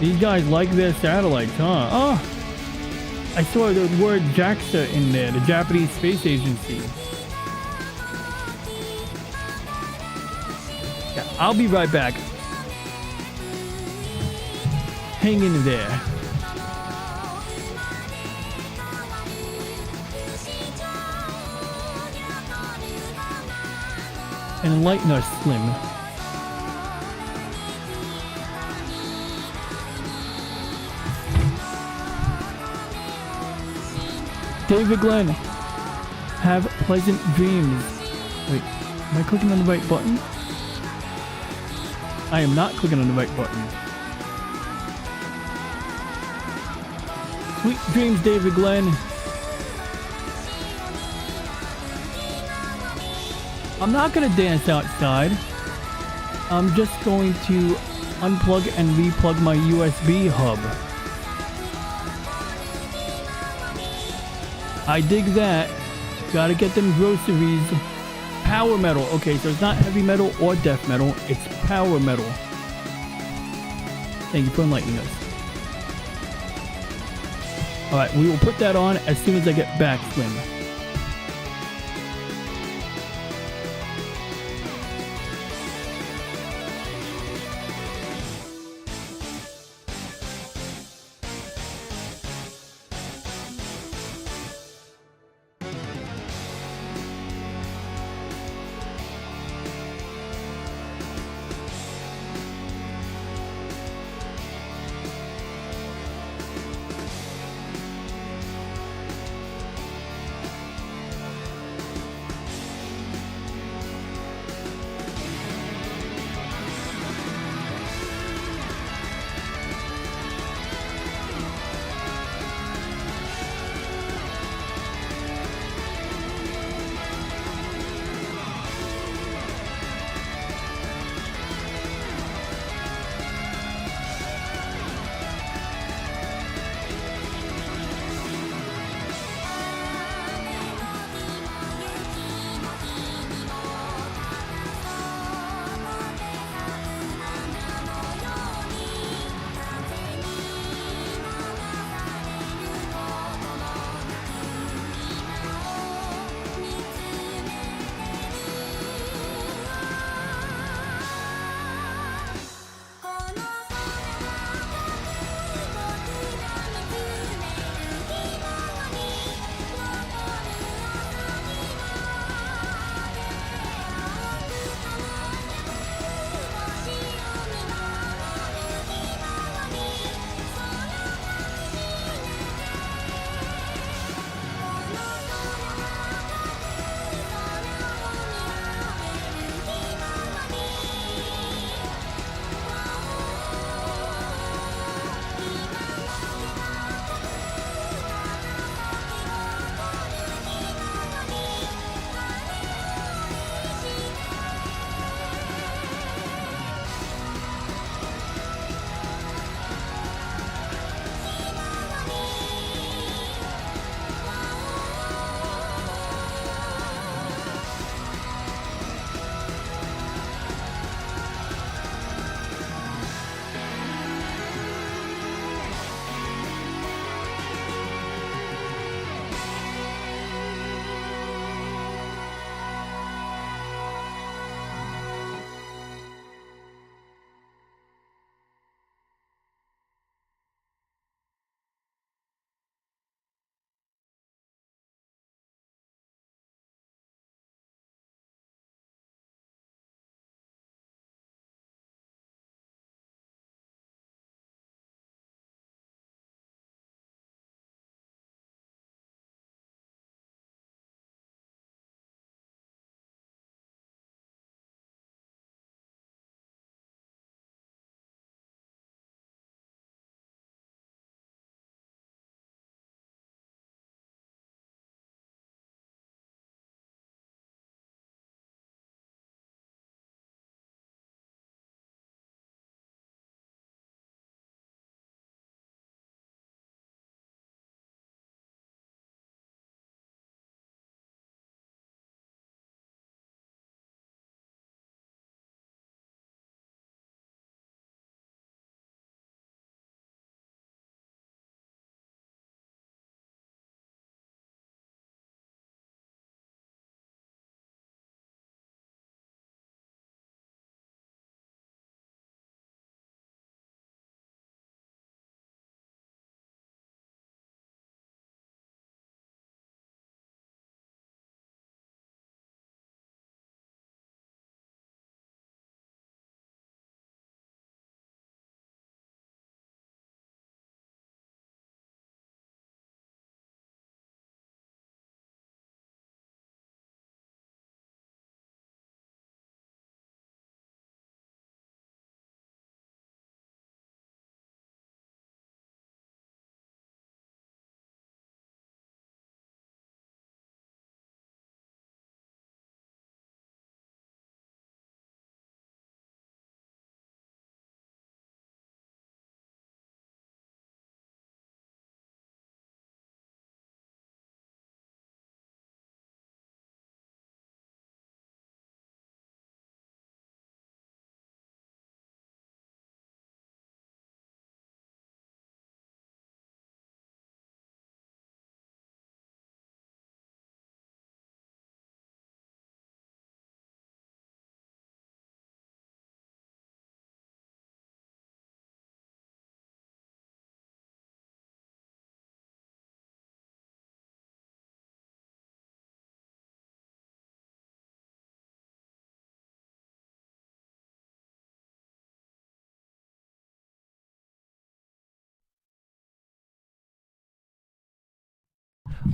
These guys like their satellites, huh? Oh! I saw the word JAXA in there, the Japanese Space Agency. Yeah, I'll be right back. Hang in there. Enlighten us, Slim. David Glenn, have pleasant dreams. Wait, am I clicking on the right button? I am not clicking on the right button. Sweet dreams, David Glenn. I'm not gonna dance outside. I'm just going to unplug and replug my USB hub. I dig that. Gotta get them groceries. Power metal. Okay, so it's not heavy metal or death metal. It's power metal. Thank you for enlightening us. Alright, we will put that on as soon as I get back, Slim.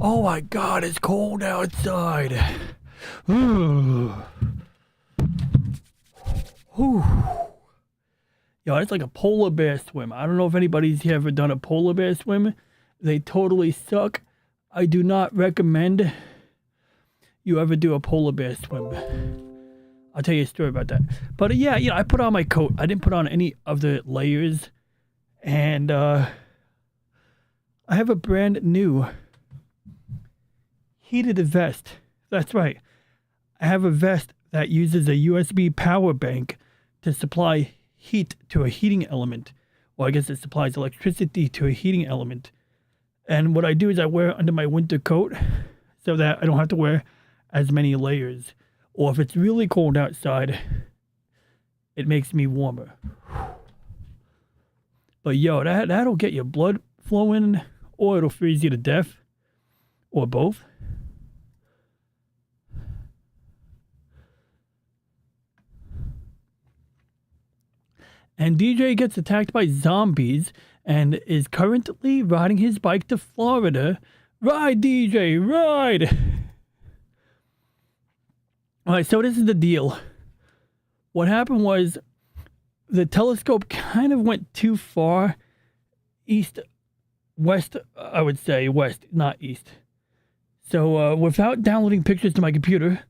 Oh my God, it's cold outside. Ooh. Whew. Yo, it's like a polar bear swim. I don't know if anybody's here ever done a polar bear swim. They totally suck. I do not recommend you ever do a polar bear swim. I'll tell you a story about that. But yeah, I put on my coat. I didn't put on any of the layers. And I have a brand new heated vest. That's right. I have a vest that uses a USB power bank to supply heat to a heating element. Well, I guess it supplies electricity to a heating element. And what I do is I wear it under my winter coat so that I don't have to wear as many layers. Or if it's really cold outside, it makes me warmer. But yo, that'll get your blood flowing, or it'll freeze you to death, or both. And DJ gets attacked by zombies and is currently riding his bike to Florida. Ride, DJ, ride! Alright, so this is the deal. What happened was the telescope kind of went too far west, I would say west, not east. So without downloading pictures to my computer,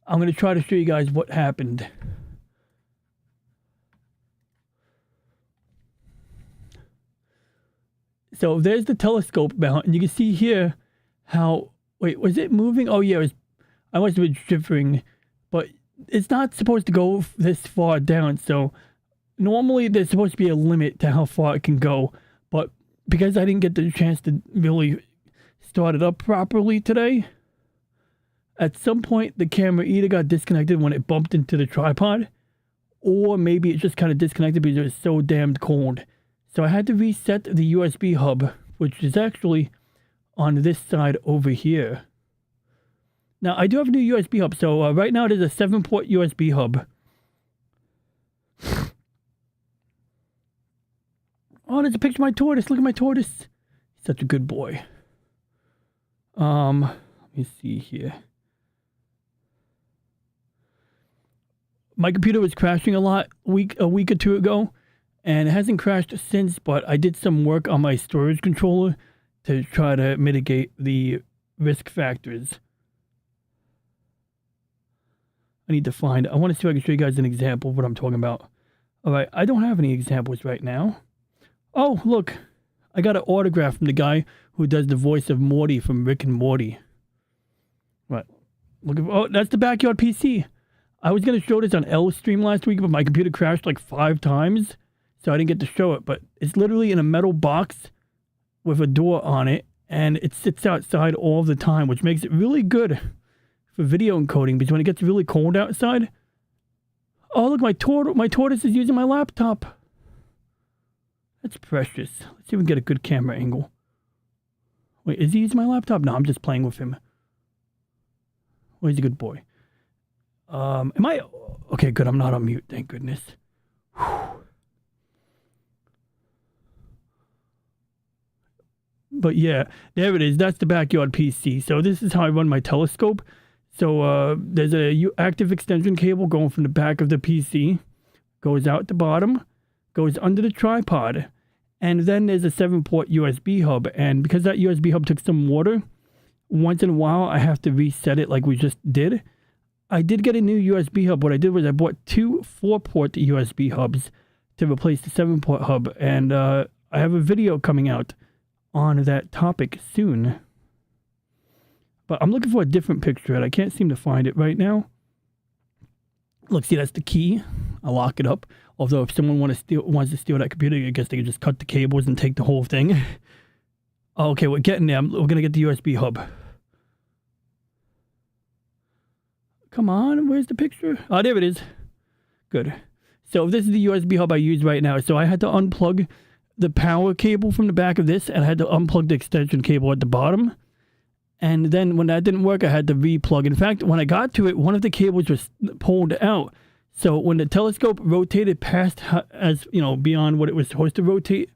I'm going to try to show you guys what happened. So there's the telescope mount, and you can see here how, wait, was it moving? Oh yeah, I must have been shivering, but it's not supposed to go this far down. So normally there's supposed to be a limit to how far it can go, but because I didn't get the chance to really start it up properly today, at some point the camera either got disconnected when it bumped into the tripod, or maybe it just kind of disconnected because it was so damned cold. So I had to reset the USB hub, which is actually on this side over here. Now, I do have a new USB hub, so right now it is a 7-port USB hub. Oh, there's a picture of my tortoise. Look at my tortoise. He's such a good boy. Let me see here. My computer was crashing a lot a week or two ago. And it hasn't crashed since, but I did some work on my storage controller to try to mitigate the risk factors. I want to see if I can show you guys an example of what I'm talking about. Alright, I don't have any examples right now. Oh, look. I got an autograph from the guy who does the voice of Morty from Rick and Morty. Right. Oh, that's the backyard PC. I was going to show this on LIVESTREAM last week, but my computer crashed like 5 times. So I didn't get to show it, but it's literally in a metal box with a door on it, and it sits outside all the time, which makes it really good for video encoding, because when it gets really cold outside... Oh, look, my tortoise is using my laptop. That's precious. Let's see if we can get a good camera angle. Wait, is he using my laptop? No, I'm just playing with him. Oh, he's a good boy. Am I... Okay, good, I'm not on mute, thank goodness. Whew. But yeah, there it is. That's the backyard PC. So this is how I run my telescope. So there's a active extension cable going from the back of the PC, goes out the bottom, goes under the tripod, and then there's a 7-port USB hub. And because that USB hub took some water, once in a while I have to reset it like we just did. I did get a new USB hub. What I did was I bought 2 4-port USB hubs to replace the 7-port hub. And I have a video coming out on that topic soon. But I'm looking for a different picture and I can't seem to find it right now. Look, see, that's the key. I'll lock it up. Although if someone wants to steal that computer, I guess they could just cut the cables and take the whole thing. Okay, we're getting there. We're going to get the USB hub. Come on, where's the picture? Oh, there it is. Good. So this is the USB hub I use right now. So I had to unplug the power cable from the back of this, and I had to unplug the extension cable at the bottom. And then when that didn't work, I had to replug. In fact, when I got to it, one of the cables was pulled out. So when the telescope rotated past, beyond what it was supposed to rotate,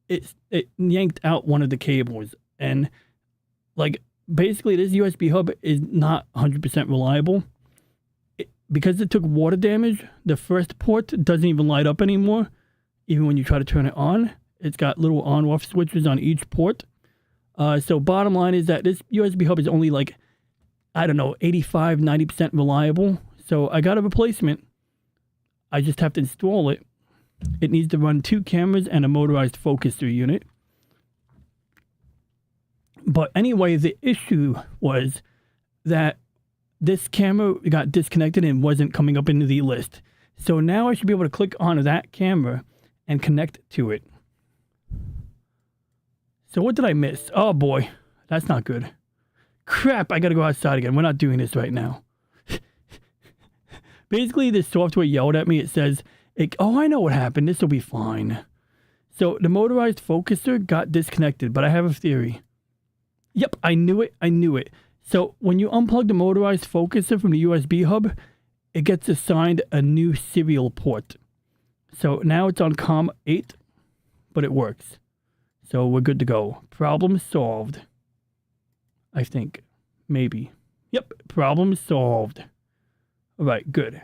it yanked out one of the cables. And like, basically this USB hub is not 100% reliable. Because it took water damage, the first port doesn't even light up anymore, even when you try to turn it on. It's got little on-off switches on each port. So bottom line is that this USB hub is only like, I don't know, 85, 90% reliable. So I got a replacement. I just have to install it. It needs to run 2 cameras and a motorized focuser unit. But anyway, the issue was that this camera got disconnected and wasn't coming up into the list. So now I should be able to click on that camera and connect to it. So what did I miss? Oh boy, that's not good. Crap, I gotta go outside again. We're not doing this right now. Basically, this software yelled at me. It says, oh, I know what happened. This will be fine. So the motorized focuser got disconnected, but I have a theory. Yep, I knew it. So when you unplug the motorized focuser from the USB hub, it gets assigned a new serial port. So now it's on COM 8, but it works. So we're good to go. Problem solved. I think. Maybe. Yep, problem solved. All right, good.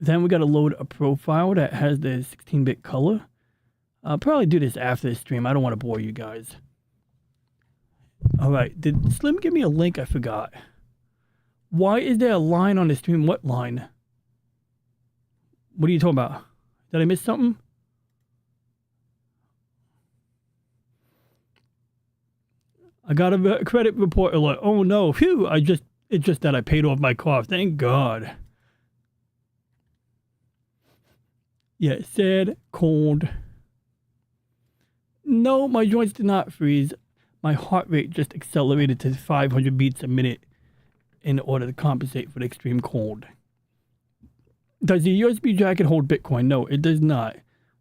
Then we got to load a profile that has the 16-bit color. I'll probably do this after the stream. I don't want to bore you guys. All right, did Slim give me a link? I forgot. Why is there a line on the stream? What line? What are you talking about? Did I miss something? I got a credit report alert. Oh no, phew, it's just that I paid off my car. Thank God. Yeah, it said cold. No, my joints did not freeze. My heart rate just accelerated to 500 beats a minute in order to compensate for the extreme cold. Does the USB jacket hold Bitcoin? No, it does not.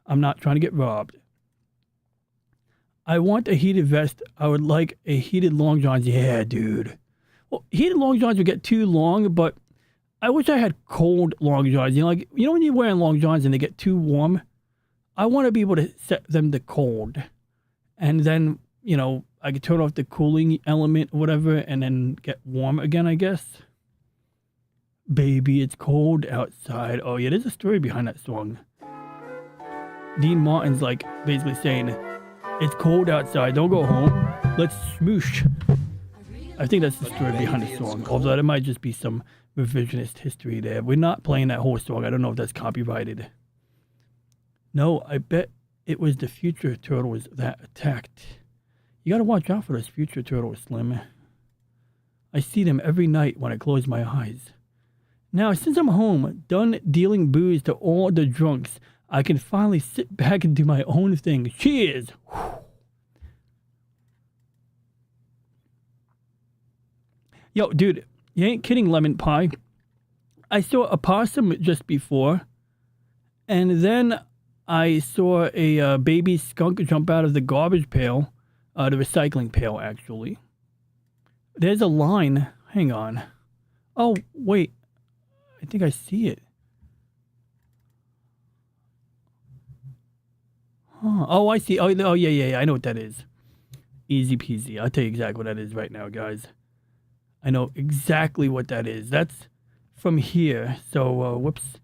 I'm not trying to get robbed. I want a heated vest. I would like a heated long johns. Yeah, dude. Well, heated long johns would get too long, but I wish I had cold long johns. You know when you're wearing long johns and they get too warm? I want to be able to set them to cold. And then, I could turn off the cooling element or whatever and then get warm again, I guess. Baby, it's cold outside. Oh, yeah, there's a story behind that song. Dean Martin's basically saying, it's cold outside, don't go home. Let's smoosh. I think that's the story behind the song. Although it might just be some revisionist history there. We're not playing that whole song. I don't know if that's copyrighted. No, I bet it was the future turtles that attacked. You gotta watch out for those future turtles, Slim. I see them every night when I close my eyes. Now, since I'm home, done dealing booze to all the drunks, I can finally sit back and do my own thing. Cheers! Whew. Yo, dude, you ain't kidding, Lemon Pie. I saw a possum just before, and then I saw a baby skunk jump out of the garbage pail, the recycling pail, actually. There's a line. Hang on. Oh, wait. I think I see it. Huh. Oh, I see. Oh, yeah. I know what that is. Easy peasy. I'll tell you exactly what that is right now, guys. I know exactly what that is. That's from here. So, whoops.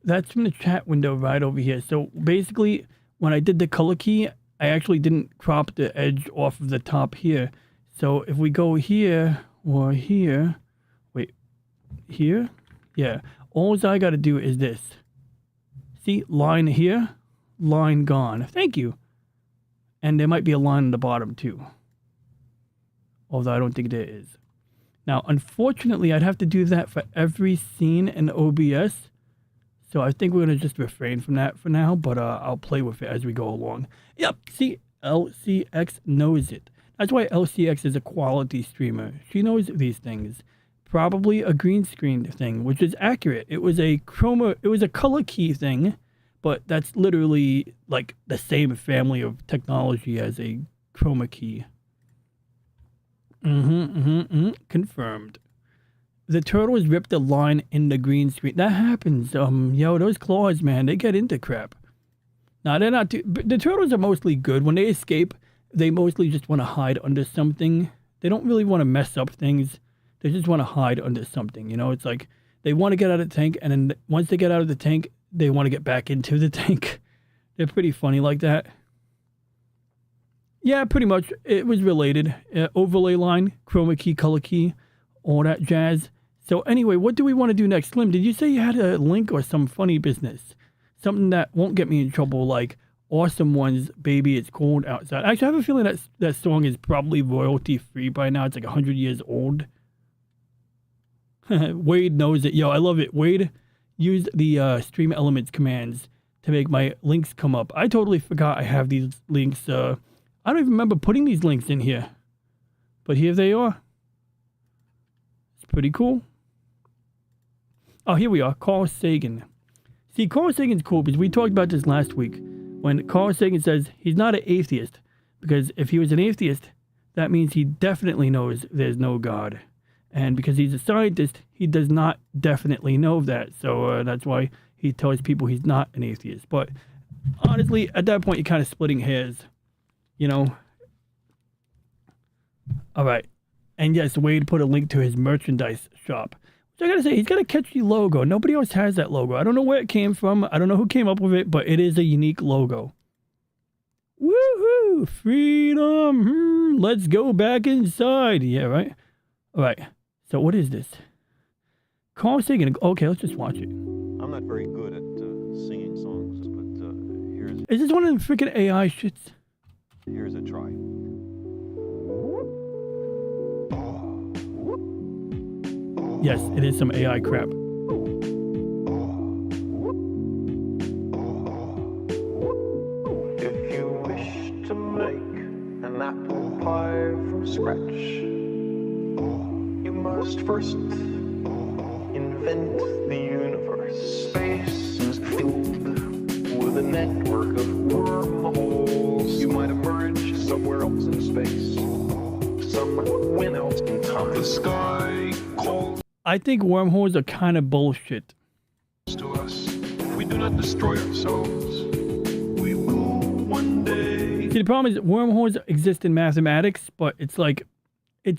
That's from the chat window right over here. So, basically, when I did the color key, I actually didn't crop the edge off of the top here. So, if we go here or here, wait, here? Yeah. All I got to do is this. See, line here, line gone. Thank you. And there might be a line on the bottom, too. Although I don't think there is. Now, unfortunately, I'd have to do that for every scene in OBS. So I think we're going to just refrain from that for now, but I'll play with it as we go along. Yep, see, LCX knows it. That's why LCX is a quality streamer. She knows these things. Probably a green screen thing, which is accurate. It was a color key thing, but that's literally like the same family of technology as a chroma key. Confirmed. The turtles ripped a line in the green screen. That happens. Yo, those claws, man, they get into crap. Now, they're not too... The turtles are mostly good. When they escape, they mostly just want to hide under something. They don't really want to mess up things. They just want to hide under something. You know, it's like they want to get out of the tank, and then once they get out of the tank, they want to get back into the tank. They're pretty funny like that. Yeah, pretty much. It was related. Overlay line, chroma key, color key, all that jazz. So anyway, what do we want to do next? Slim, did you say you had a link or some funny business? Something that won't get me in trouble, like Awesome Ones, Baby It's Cold Outside. Actually, I have a feeling that song is probably royalty free by now. It's like 100 years old. Wade knows it. Yo, I love it. Wade used the stream elements commands to make my links come up. I totally forgot I have these links. I don't even remember putting these links in here. But here they are. It's pretty cool. Oh, here we are. Carl Sagan. See, Carl Sagan's cool because we talked about this last week. When Carl Sagan says he's not an atheist. Because if he was an atheist, that means he definitely knows there's no God. And because he's a scientist, he does not definitely know that. So that's why he tells people he's not an atheist. But honestly, at that point, you're kind of splitting hairs. You know? All right. And yes, Wade put a link to his merchandise shop. Which I gotta say, he's got a catchy logo. Nobody else has that logo. I don't know where it came from. I don't know who came up with it, but it is a unique logo. Woohoo! Freedom! Let's go back inside. Yeah, right? All right. So what is this? Carl Sagan. Okay, let's just watch it. I'm not very good at singing songs, but here's Is this one of them freaking AI shits? a try. Yes, it is some AI crap. If you wish to make an apple pie from scratch, you must first invent the universe. Space is filled with a network of wormholes. You might emerge somewhere else in space, somewhere else in time. The sky calls I think wormholes are kind of bullshit. to us. If we do not destroy ourselves, we will one day. See, the problem is wormholes exist in mathematics, but it's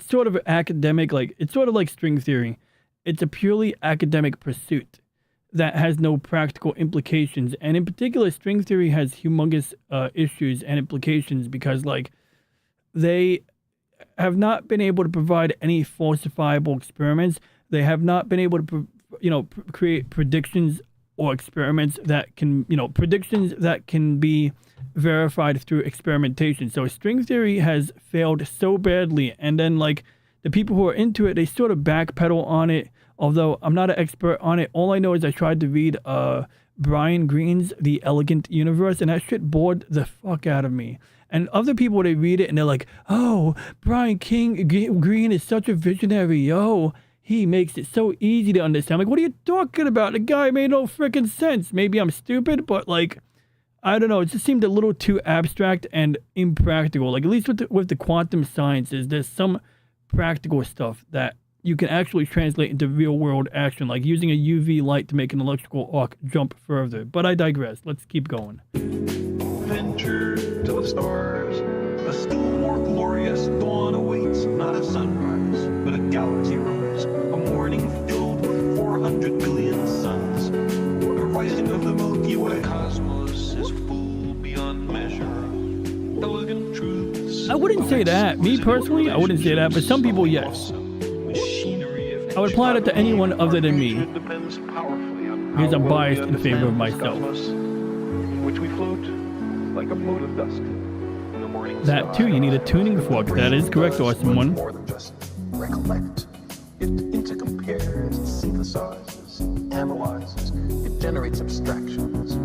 sort of academic, it's sort of like string theory. It's a purely academic pursuit that has no practical implications. And in particular, string theory has humongous issues and implications because, they have not been able to provide any falsifiable experiments. They have not been able to, create predictions or experiments that can, predictions that can be verified through experimentation. So string theory has failed so badly. And then, the people who are into it, they sort of backpedal on it. Although I'm not an expert on it. All I know is I tried to read Brian Greene's The Elegant Universe, and that shit bored the fuck out of me. And other people, they read it and they're like, oh, Brian Greene is such a visionary, yo. He makes it so easy to understand. Like, what are you talking about? The guy made no freaking sense. Maybe I'm stupid, but I don't know. It just seemed a little too abstract and impractical. At least with the quantum sciences, there's some practical stuff that you can actually translate into real world action, like using a UV light to make an electrical arc jump further. But I digress. Let's keep going. Venture to the stars. A still more glorious dawn awaits. Not a sunrise, but a galaxy rise. A morning filled with 400 billion suns. A rising of the Milky Way. Cosmos is full beyond measure. Elegant truths. I wouldn't say that. Me personally, I wouldn't say that. But some people, yes. I would apply that to anyone other than me, because I'm biased in favor of myself. Which we float like a mote of dust in the morning That sky. too, you need a tuning fork. That is correct, awesome one. More than just recollect. It intercompares, it synthesizes, it analyzes, it generates abstractions.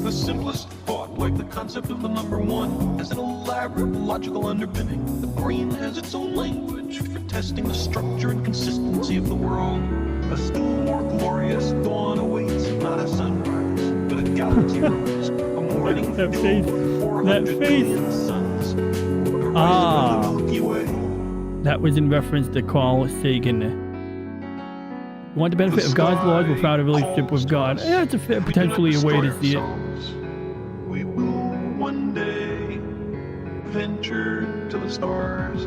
The simplest thought, like the concept of the number one, has an elaborate logical underpinning. The brain has its own language for testing the structure and consistency of the world. A still more glorious dawn awaits, not a sunrise, but a galaxy rise. A morning That filled face. with 400 That face. billion suns. A rising Ah. of the Milky Way. That was in reference to Carl Sagan. You want the benefit of God's laws without a relationship with God. Yeah, it's potentially a way to see it. We will one day ventured to the stars.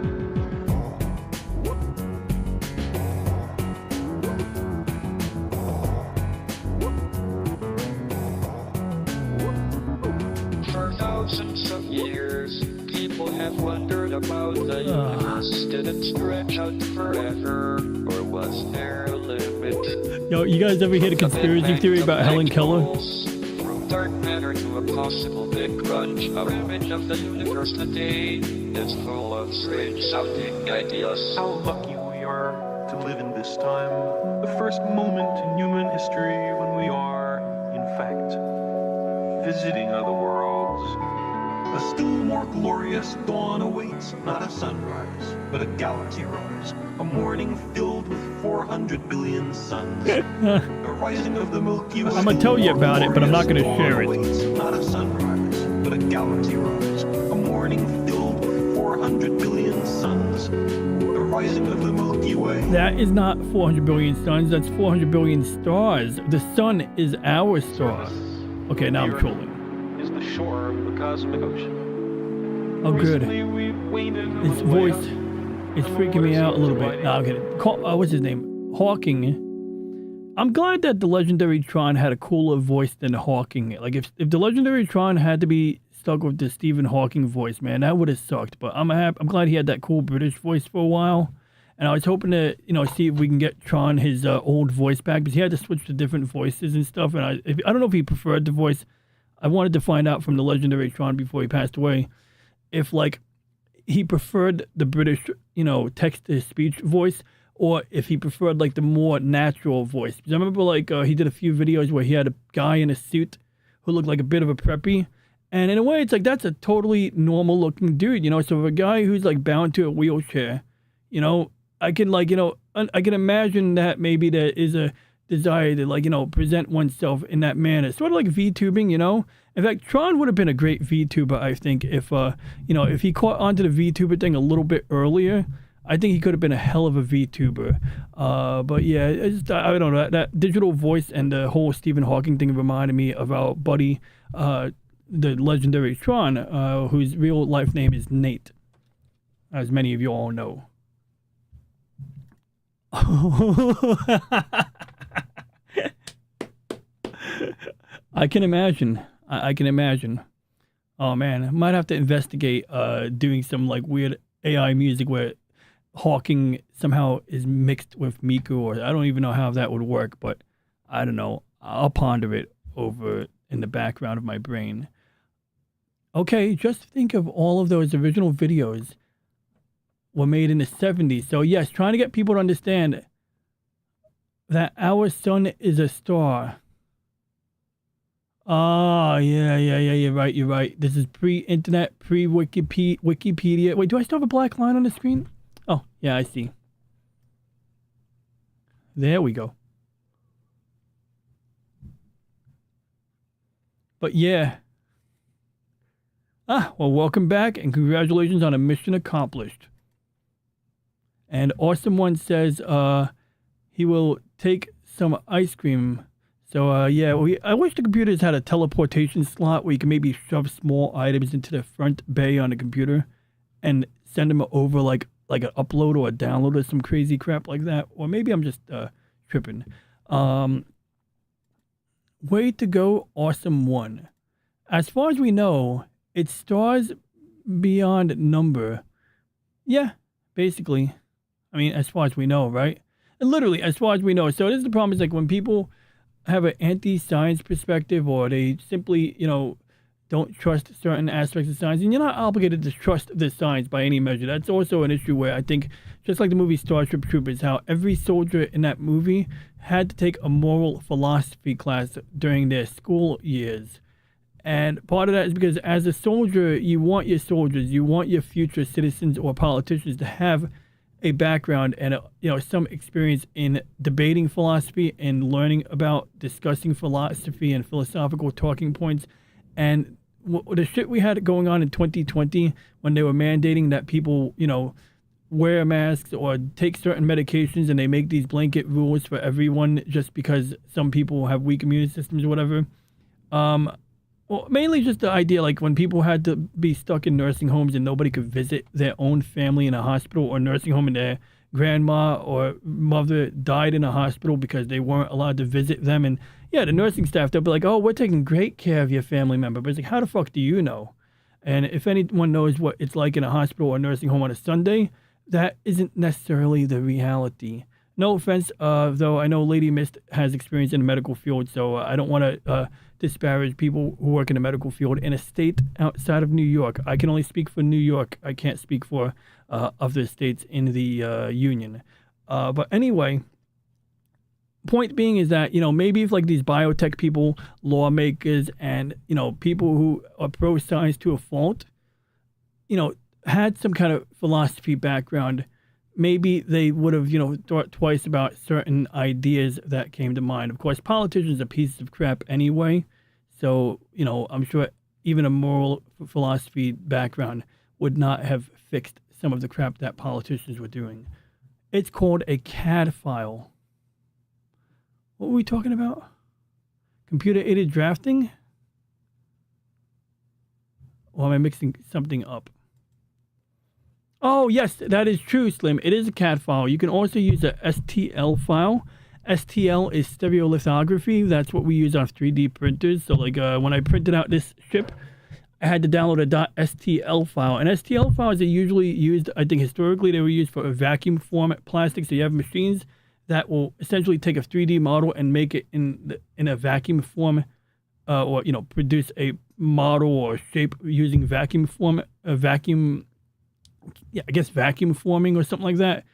For thousands of years, people have wondered about the universe. Did it stretch out forever, or was there a limit? Yo, you guys ever hear the conspiracy theory about Helen Keller? From dark matter to a possible big crunch, our image of the universe today is full of strange sounding ideas. How lucky we are to live in this time, the first moment in human history when we are, in fact, visiting other worlds. A still more glorious dawn awaits, not a sunrise, but a galaxy rise. A morning filled with 400 billion suns. The rising of the Milky Way. I'm gonna tell you about it, but I'm not gonna share it. Awaits, not a sunrise, but a galaxy rise. A morning filled with 400 billion suns. The rising of the Milky Way. That is not 400 billion suns, that's 400 billion stars. The sun is our star. Okay, now I'm trolling. Is the shore of the cosmic ocean. Oh, good. Recently, we've waded His on the way voice out. is freaking me out a little bit. No, I'm kidding. What's his name? Hawking. I'm glad that the legendary Tron had a cooler voice than Hawking. Like, if the legendary Tron had to be stuck with the Stephen Hawking voice, man, that would have sucked. But I'm glad he had that cool British voice for a while. And I was hoping to, see if we can get Tron his old voice back, because he had to switch to different voices and stuff. And I don't know if he preferred the voice. I wanted to find out from the legendary Tron before he passed away if, like, he preferred the British, text-to-speech voice, or if he preferred, like, the more natural voice. Because I remember, like, he did a few videos where he had a guy in a suit who looked like a bit of a preppy. And in a way, it's like, that's a totally normal-looking dude, So if a guy who's, like, bound to a wheelchair, I can, like, I can imagine that maybe there is a desire to, like, present oneself in that manner. Sort of like VTubing, In fact, Tron would have been a great VTuber, I think, if, if he caught onto the VTuber thing a little bit earlier. I think he could have been a hell of a VTuber. But yeah, I don't know. That digital voice and the whole Stephen Hawking thing reminded me of our buddy, the legendary Tron, whose real life name is Nate, as many of you all know. I can imagine. I can imagine. Oh man, I might have to investigate doing some like weird AI music where Hawking somehow is mixed with Miku, or I don't even know how that would work, but I don't know. I'll ponder it over in the background of my brain. Okay, just think of all of those original videos were made in the 70s. So yes, trying to get people to understand that our sun is a star. Ah, yeah, you're right. This is pre-internet, pre-Wikipedia. Wait, do I still have a black line on the screen? Oh, yeah, I see. There we go. But yeah. Well, welcome back and congratulations on a mission accomplished. And Awesome One says he will take some ice cream. So, yeah, I wish the computers had a teleportation slot where you can maybe shove small items into the front bay on the computer and send them over like an upload or a download or some crazy crap like that. Or maybe I'm just tripping. Way to go, Awesome One. As far as we know, it's stars beyond number. Yeah, basically. I mean, as far as we know, right? And literally, as far as we know. So this is the problem, is like when people have an anti-science perspective, or they simply, don't trust certain aspects of science, and you're not obligated to trust the science by any measure. That's also an issue where I think, just like the movie Starship Troopers, how every soldier in that movie had to take a moral philosophy class during their school years. And part of that is because as a soldier, you want your soldiers, you want your future citizens or politicians to have a background and some experience in debating philosophy and learning about discussing philosophy and philosophical talking points. And the shit we had going on in 2020 when they were mandating that people, wear masks or take certain medications, and they make these blanket rules for everyone just because some people have weak immune systems or whatever. Well, mainly just the idea, like when people had to be stuck in nursing homes and nobody could visit their own family in a hospital or nursing home, and their grandma or mother died in a hospital because they weren't allowed to visit them. And yeah, the nursing staff, they'll be like, oh, we're taking great care of your family member. But it's like, how the fuck do you know? And if anyone knows what it's like in a hospital or nursing home on a Sunday, that isn't necessarily the reality. No offense, though I know Lady Mist has experience in the medical field, so I don't want to disparage people who work in the medical field in a state outside of New York. I can only speak for New York. I can't speak for other states in the union. But anyway, point being is that, maybe if like these biotech people, lawmakers, and, people who are pro-science to a fault, had some kind of philosophy background, maybe they would have, thought twice about certain ideas that came to mind. Of course, politicians are pieces of crap anyway. So, I'm sure even a moral philosophy background would not have fixed some of the crap that politicians were doing. It's called a CAD file. What were we talking about? Computer-aided drafting? Or am I mixing something up? Oh, yes, that is true, Slim. It is a CAD file. You can also use a STL file. STL is stereolithography. That's what we use on 3D printers. So, like, when I printed out this ship, I had to download a .stl file. And STL files are usually used, I think historically, they were used for a vacuum format plastic. So you have machines that will essentially take a 3D model and make it in a vacuum form, or, produce a model or shape using vacuum forming or something like that.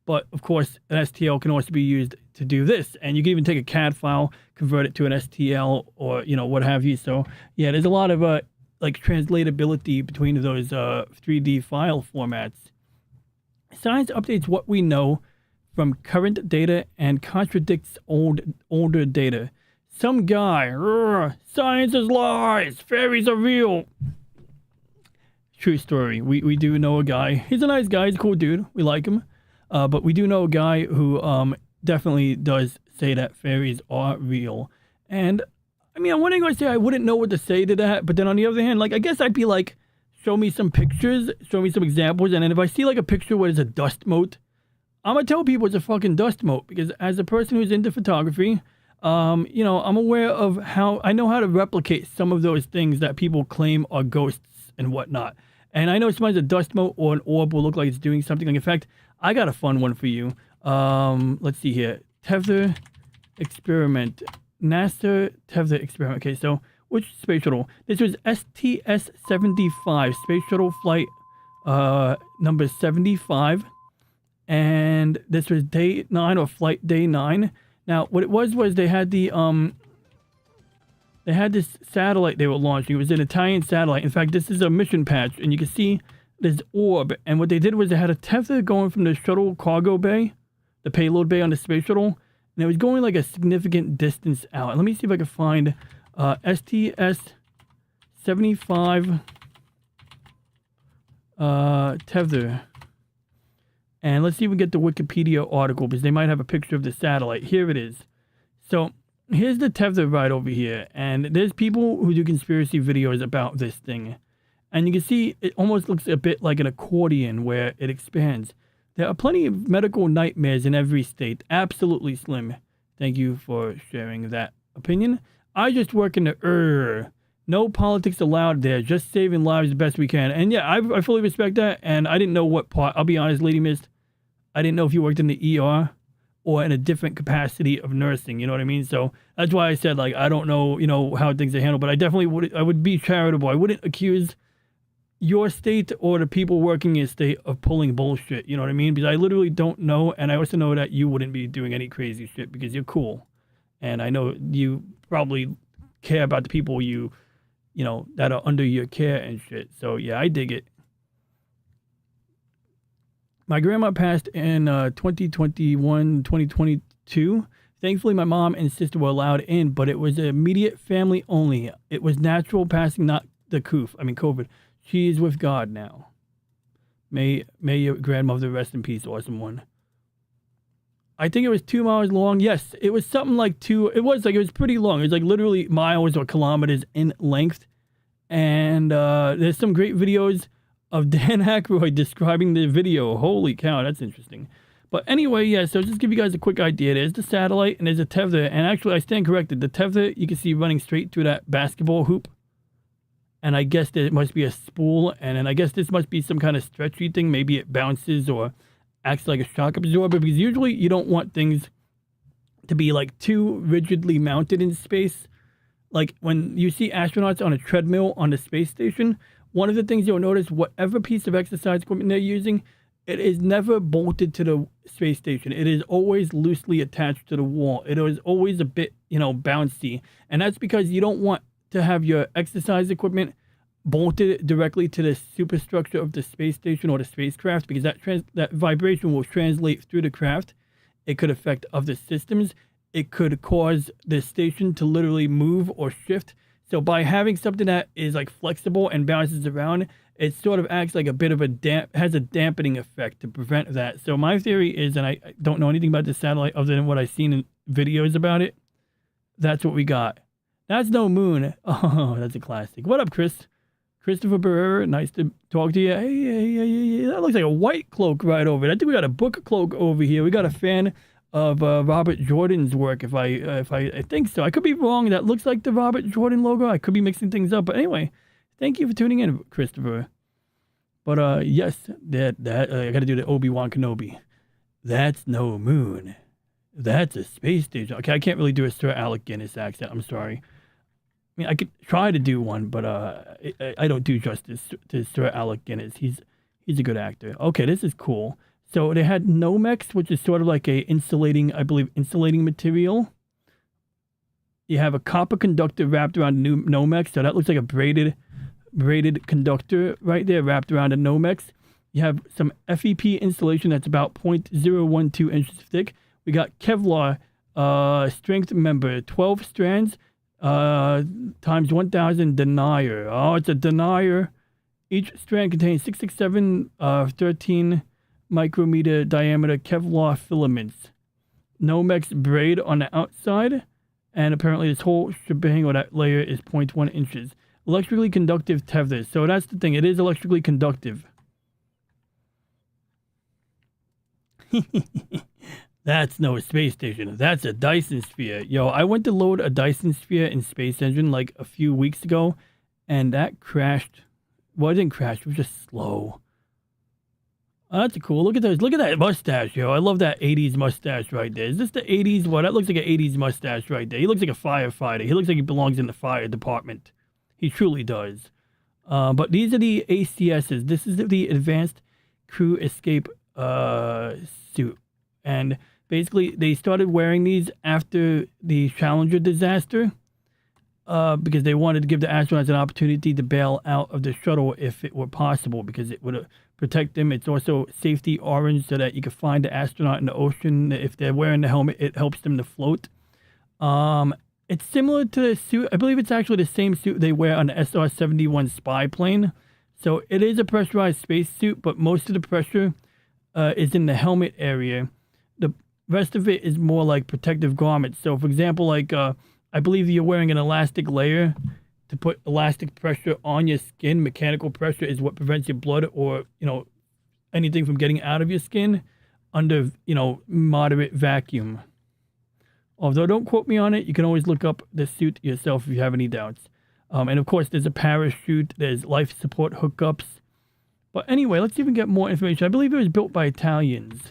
But of course, an STL can also be used to do this. And you can even take a CAD file, convert it to an STL or, what have you. So yeah, there's a lot of translatability between those 3D file formats. Science updates what we know from current data and contradicts older data. Some guy, science is lies, fairies are real. True story. We do know a guy. He's a nice guy. He's a cool dude. We like him. But we do know a guy who definitely does say that fairies are real. And, I mean, I'm wondering to say I wouldn't know what to say to that. But then on the other hand, I guess I'd be like, show me some pictures, show me some examples. And then if I see, a picture where there's a dust mote, I'm going to tell people it's a fucking dust mote. Because as a person who's into photography, I'm aware of I know how to replicate some of those things that people claim are ghosts and whatnot. And I know sometimes a dust mote or an orb will look like it's doing something. In fact, I got a fun one for you. Let's see here. Tether experiment. NASA Tether experiment. Okay, so which space shuttle? This was STS-75, space shuttle flight number 75. And this was day 9 or flight day 9. Now, what it was they had they had this satellite they were launching. It was an Italian satellite. In fact, this is a mission patch, and you can see this orb. And what they did was they had a tether going from the shuttle cargo bay, the payload bay on the space shuttle, and it was going a significant distance out. And let me see if I can find STS-75 tether. And let's see if we can get the Wikipedia article, because they might have a picture of the satellite. Here it is. So here's the tether right over here. And there's people who do conspiracy videos about this thing. And you can see it almost looks a bit like an accordion where it expands. There are plenty of medical nightmares in every state. Absolutely, Slim. Thank you for sharing that opinion. I just work in the no politics allowed there. Just saving lives the best we can. And yeah, I fully respect that. And I didn't know what part. I'll be honest, Lady Mist. I didn't know if you worked in the ER or in a different capacity of nursing. You know what I mean? So that's why I said, I don't know, how things are handled. But I definitely would be charitable. I wouldn't accuse your state or the people working in a state of pulling bullshit. You know what I mean? Because I literally don't know. And I also know that you wouldn't be doing any crazy shit because you're cool. And I know you probably care about the people that are under your care and shit. So yeah, I dig it. My grandma passed in 2021, 2022. Thankfully, my mom and sister were allowed in, but it was immediate family only. It was natural passing, not the COVID. She is with God now. May your grandmother rest in peace, awesome one. I think it was 2 miles long. Yes, it was something like it was pretty long. It was like literally miles or kilometers in length. And there's some great videos of Dan Aykroyd describing the video. Holy cow, that's interesting. But anyway, yeah, so just give you guys a quick idea. There's the satellite and there's a tether. And actually, I stand corrected. The tether, you can see running straight through that basketball hoop. And I guess there must be a spool. And then I guess this must be some kind of stretchy thing. Maybe it bounces or acts like a shock absorber. Because usually you don't want things to be like too rigidly mounted in space. Like when you see astronauts on a treadmill on the space station, one of the things you'll notice, whatever piece of exercise equipment they're using, it is never bolted to the space station. It is always loosely attached to the wall. It is always a bit, bouncy. And that's because you don't want to have your exercise equipment bolted directly to the superstructure of the space station or the spacecraft, because that vibration will translate through the craft. It could affect other systems. It could cause the station to literally move or shift. So by having something that is like flexible and bounces around, it sort of acts like a bit of has a dampening effect to prevent that. So my theory is, and I don't know anything about the satellite other than what I've seen in videos about it, that's what we got. That's no moon. Oh, that's a classic. What up, Chris? Christopher Barrera, nice to talk to you. Hey, that looks like a white cloak right over it. I think we got a book cloak over here. We got a fan of Robert Jordan's work, if I think so. I could be wrong. That looks like the Robert Jordan logo. I could be mixing things up. But anyway, thank you for tuning in, Christopher. But yes, that I got to do the Obi-Wan Kenobi. That's no moon. That's a space station. Okay, I can't really do a Sir Alec Guinness accent. I'm sorry. I mean, I could try to do one, but I don't do justice to Sir Alec Guinness. He's a good actor. Okay, this is cool. So they had Nomex, which is sort of like a insulating material. You have a copper conductor wrapped around Nomex, so that looks like a braided conductor right there wrapped around a Nomex. You have some FEP insulation that's about 0.012 inches thick. We got Kevlar strength member, 12 strands times 1,000 denier. Oh, it's a denier. Each strand contains 667 13 micrometer diameter Kevlar filaments. Nomex braid on the outside, and apparently this whole shebang or that layer is 0.1 inches. Electrically conductive tethers. So that's the thing. It is electrically conductive. That's no space station. That's a Dyson Sphere. Yo, I went to load a Dyson Sphere in Space Engine like a few weeks ago, and that crashed. Well, it didn't crash. It was just slow. Oh, that's cool. Look at those. Look at that mustache, yo. I love that 80s mustache right there. Is this the 80s? Well, that looks like an 80s mustache right there. He looks like a firefighter. He looks like he belongs in the fire department. He truly does. But these are the ACSs. This is the Advanced Crew Escape suit. And basically, they started wearing these after the Challenger disaster because they wanted to give the astronauts an opportunity to bail out of the shuttle if it were possible, because it would protect them. It's also safety orange so that you can find the astronaut in the ocean. If they're wearing the helmet, it helps them to float. It's similar to the suit. I believe it's actually the same suit they wear on the SR-71 spy plane. So it is a pressurized spacesuit, but most of the pressure is in the helmet area. The rest of it is more like protective garments. So, for example, like I believe you're wearing an elastic layer to put elastic pressure on your skin. Mechanical pressure is what prevents your blood or, anything from getting out of your skin under, moderate vacuum. Although don't quote me on it, you can always look up the suit yourself if you have any doubts. And of course, there's a parachute, there's life support hookups. But anyway, let's see if we can get more information. I believe it was built by Italians.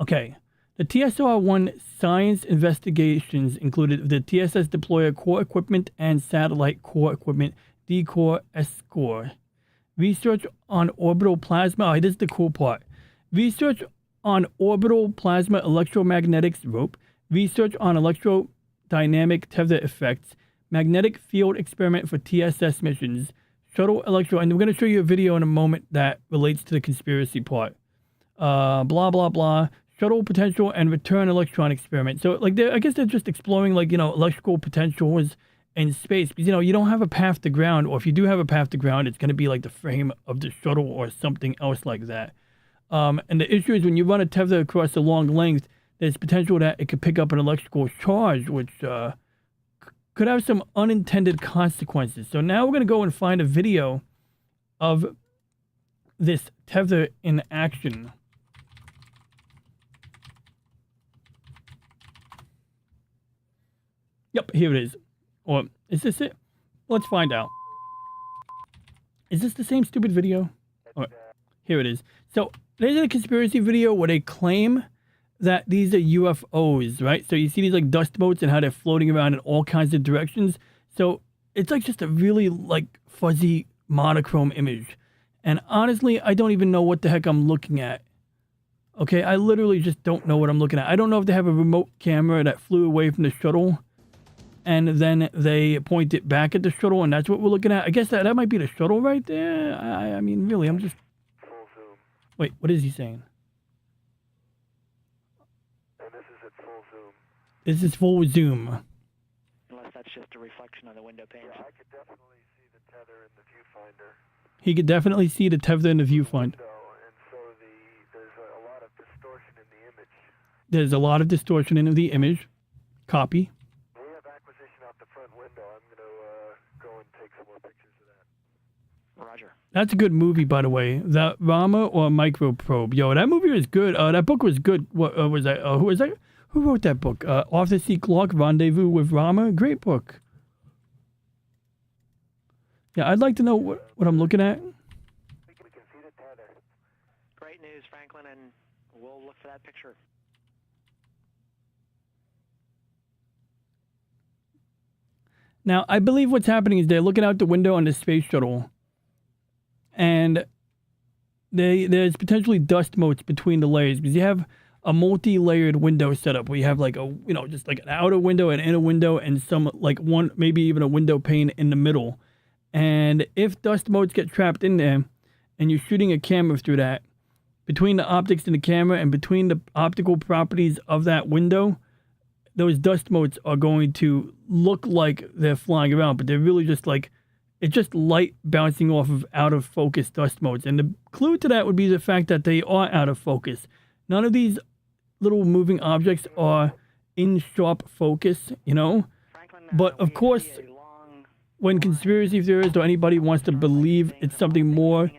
Okay, the TSR-1 science investigations included the TSS deployer core equipment and satellite core equipment, D-Core, S-Core. Research on orbital plasma. Oh, this is the cool part. Research on orbital plasma electromagnetics rope. Research on electrodynamic tether effects. Magnetic field experiment for TSS missions. Shuttle electro. And we're going to show you a video in a moment that relates to the conspiracy part. Blah, blah, blah. Shuttle potential and return electron experiment. So, I guess they're just exploring, electrical potentials in space. Because, you don't have a path to ground. Or if you do have a path to ground, it's going to be like the frame of the shuttle or something else like that. And the issue is when you run a tether across a long length, there's potential that it could pick up an electrical charge, which could have some unintended consequences. So now we're going to go and find a video of this tether in action. Yep, here it is. Or is this it? Let's find out. Is this the same stupid video? Or, here it is. So there's a conspiracy video where they claim that these are UFOs, right? So you see these like dust motes and how they're floating around in all kinds of directions. So it's like just a really like fuzzy monochrome image. And honestly, I don't even know what the heck I'm looking at. Okay, I literally just don't know what I'm looking at. I don't know if they have a remote camera that flew away from the shuttle and then they point it back at the shuttle and that's what we're looking at. I guess that might be the shuttle right there. I mean, really, I'm just... Wait, what is he saying? And this is at full zoom. This is full zoom. Unless that's just a reflection on the window panes. Yeah, I could definitely see the tether in the viewfinder. He could definitely see the tether in the viewfinder. And so there's a lot of distortion in the image. There's a lot of distortion in the image. Copy. We have acquisition out the front window. I'm going to go and take some more pictures of that. Roger. That's a good movie, by the way. That Rama or Microprobe. Yo, that movie was good. That book was good. What was that? Who was that? Who wrote that book? Arthur C. Clarke, Rendezvous with Rama. Great book. Yeah, I'd like to know what I'm looking at. We can see the tether. Great news, Franklin, and we'll look for that picture. Now, I believe what's happening is they're looking out the window on the space shuttle, and there's potentially dust motes between the layers because you have a multi-layered window setup where you have like just like an outer window, an inner window, and some like one, maybe even a window pane in the middle. And if dust motes get trapped in there and you're shooting a camera through that, between the optics in the camera and between the optical properties of that window, those dust motes are going to look like they're flying around, but they're really just like, it's just light bouncing off of out of focus dust motes. And the clue to that would be the fact that they are out of focus. None of these little moving objects are in sharp focus, you know? But of course, when conspiracy theorists or anybody wants to believe it's something more,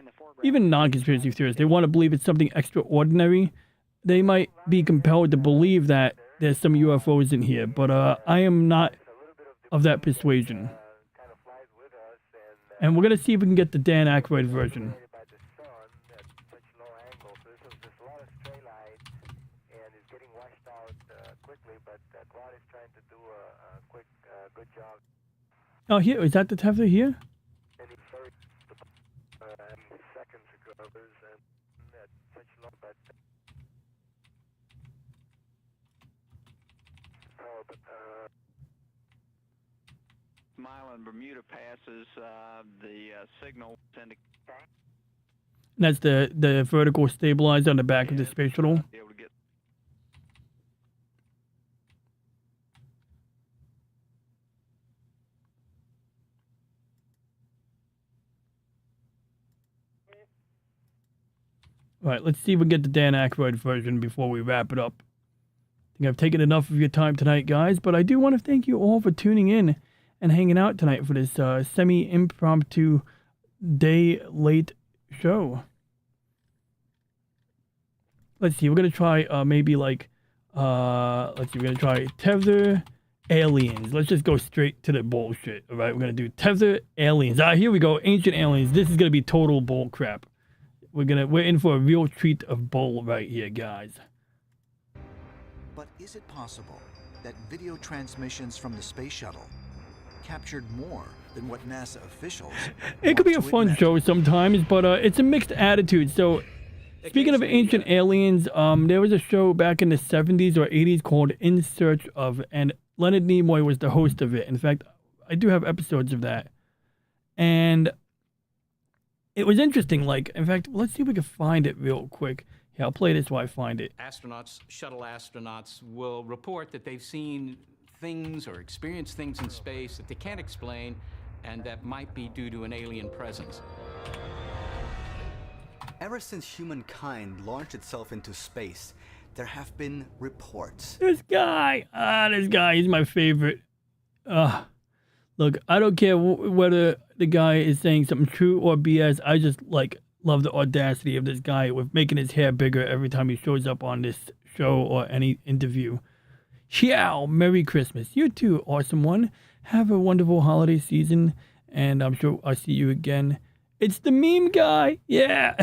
even non-conspiracy theorists, they want to believe it's something extraordinary, they might be compelled to believe that there's some UFOs in here. But I am not of that persuasion. And we're going to see if we can get the Dan Aykroyd version. Oh, here, is that the tether here? Mile and Bermuda passes the signal. That's the vertical stabilizer on the back of the space shuttle. All right, let's see if we can get the Dan Aykroyd version before we wrap it up. I think I've taken enough of your time tonight, guys, but I do want to thank you all for tuning in and hanging out tonight for this semi-impromptu day late show. Let's see, we're going to try maybe like, let's see, we're going to try Tether Aliens. Let's just go straight to the bullshit, all right? We're going to do Tether Aliens. Here we go, Ancient Aliens. This is going to be total bull crap. We're in for a real treat of bull right here, guys. But is it possible that video transmissions from the space shuttle captured more than what NASA officials It could be a fun show sometimes, but it's a mixed attitude. So, speaking of Ancient Aliens, there was a show back in the 70s or 80s called In Search Of, and Leonard Nimoy was the host of it. In fact, I do have episodes of that. And it was interesting. Like, in fact, let's see if we can find it real quick. Yeah, I'll play this while I find it. Shuttle astronauts will report that they've seen things or experienced things in space that they can't explain and that might be due to an alien presence. Ever since humankind launched itself into space, there have been reports. This guy, he's my favorite. Look, I don't care whether the guy is saying something true or BS. I just love the audacity of this guy with making his hair bigger every time he shows up on this show or any interview. Ciao, Merry Christmas. You too, awesome one. Have a wonderful holiday season, and I'm sure I'll see you again. It's the meme guy. Yeah.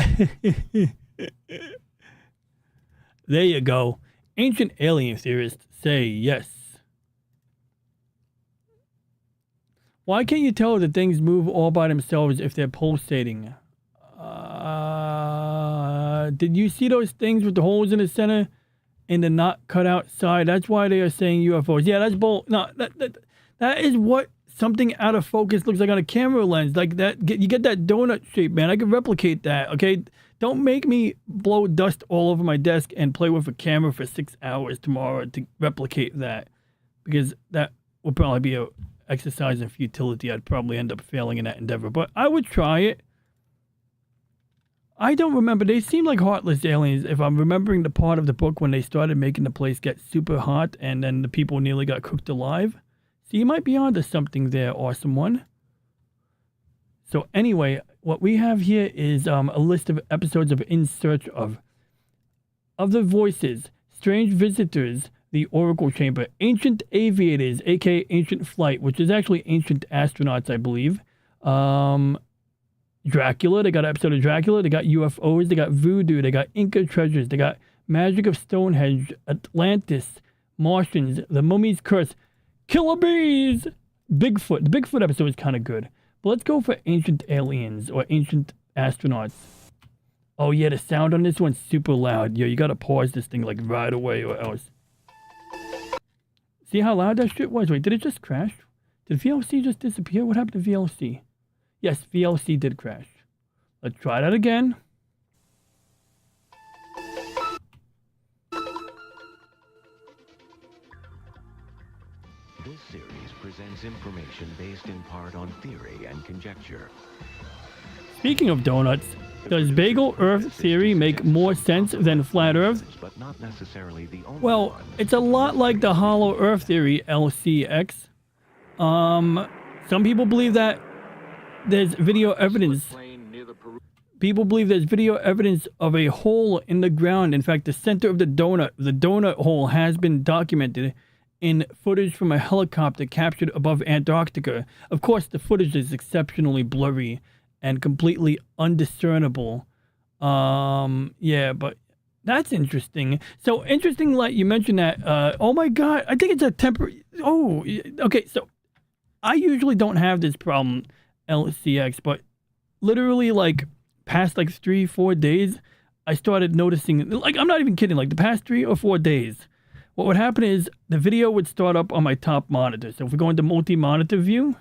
There you go. Ancient alien theorists say yes. Why can't you tell that things move all by themselves if they're pulsating? Did you see those things with the holes in the center and the not cut out side? That's why they are saying UFOs. Yeah, that's bull. No, that is what something out of focus looks like on a camera lens. Like that, you get that donut shape, man. I can replicate that, okay? Don't make me blow dust all over my desk and play with a camera for 6 hours tomorrow to replicate that. Because that would probably be a exercise in futility. I'd probably end up failing in that endeavor. But I would try it. I don't remember. They seem like heartless aliens. If I'm remembering the part of the book when they started making the place get super hot and then the people nearly got cooked alive. So you might be onto something there, awesome one. So anyway, what we have here is a list of episodes of In Search of the Voices, Strange Visitors, The Oracle Chamber, Ancient Aviators, aka Ancient Flight, which is actually Ancient Astronauts, I believe. Dracula, they got an episode of Dracula, they got UFOs, they got Voodoo, they got Inca treasures, they got Magic of Stonehenge, Atlantis, Martians, The Mummy's Curse, Killer Bees, Bigfoot. The Bigfoot episode is kind of good. But let's go for Ancient Aliens or Ancient Astronauts. Oh yeah, the sound on this one's super loud. Yo, you gotta pause this thing like right away or else. See how loud that shit was? Wait, did it just crash? Did VLC just disappear? What happened to VLC? Yes, VLC did crash. Let's try that again. This series presents information based in part on theory and conjecture. Speaking of donuts, does bagel Earth theory make more sense than flat Earth? But not necessarily the only well, it's a lot like the hollow Earth theory, LCX. Some people believe that there's video evidence. People believe there's video evidence of a hole in the ground. In fact, the center of the donut hole has been documented in footage from a helicopter captured above Antarctica. Of course, the footage is exceptionally blurry and completely undiscernible. Yeah, but that's interesting. So interesting, like you mentioned that. Oh my God, I think it's a temporary. Oh, okay. So I usually don't have this problem, LCX, but literally like past like 3-4 days, I started noticing, like, I'm not even kidding, like the past 3 or 4 days, what would happen is the video would start up on my top monitor. So if we go into multi-monitor view,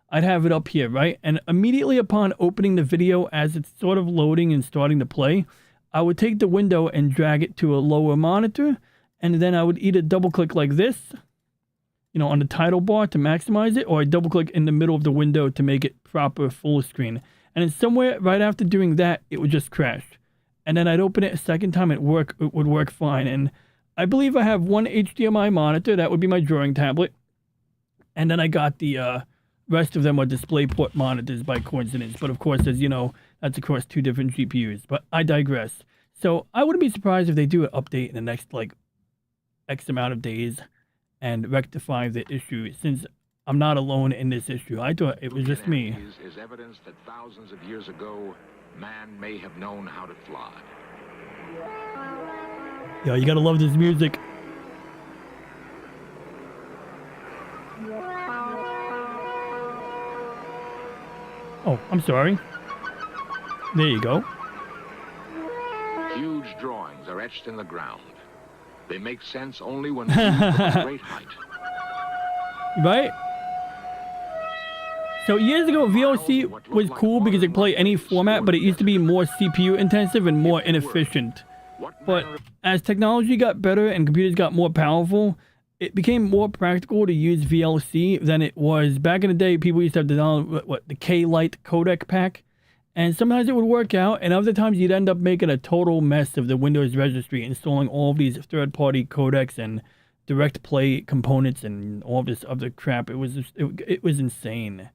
I'd have it up here, right? And immediately upon opening the video, as it's sort of loading and starting to play, I would take the window and drag it to a lower monitor, and then I would either double click like this, you know, on the title bar to maximize it, or I double click in the middle of the window to make it proper full screen. And then somewhere right after doing that, it would just crash. And then I'd open it a second time, it would work fine. And I believe I have one HDMI monitor, that would be my drawing tablet. And then I got the rest of them are DisplayPort monitors by coincidence. But of course, as you know, that's across 2 different GPUs. But I digress. So I wouldn't be surprised if they do an update in the next like X amount of days and rectify the issue, since I'm not alone in this issue. I thought it was just me. Is evidence that thousands of years ago, man may have known how to fly. Yo, you gotta love this music. Oh, I'm sorry. There you go. Huge drawings are etched in the ground. They make sense only when viewed from great height. Right? So years ago, VLC was cool because it could play any format, but it used to be more CPU intensive and more inefficient. But as technology got better and computers got more powerful, it became more practical to use VLC than it was. Back in the day, people used to have to download the K-Lite codec pack, And sometimes it would work out, and other times you'd end up making a total mess of the Windows registry, installing all of these third-party codecs and direct play components and all this other crap. It was insane.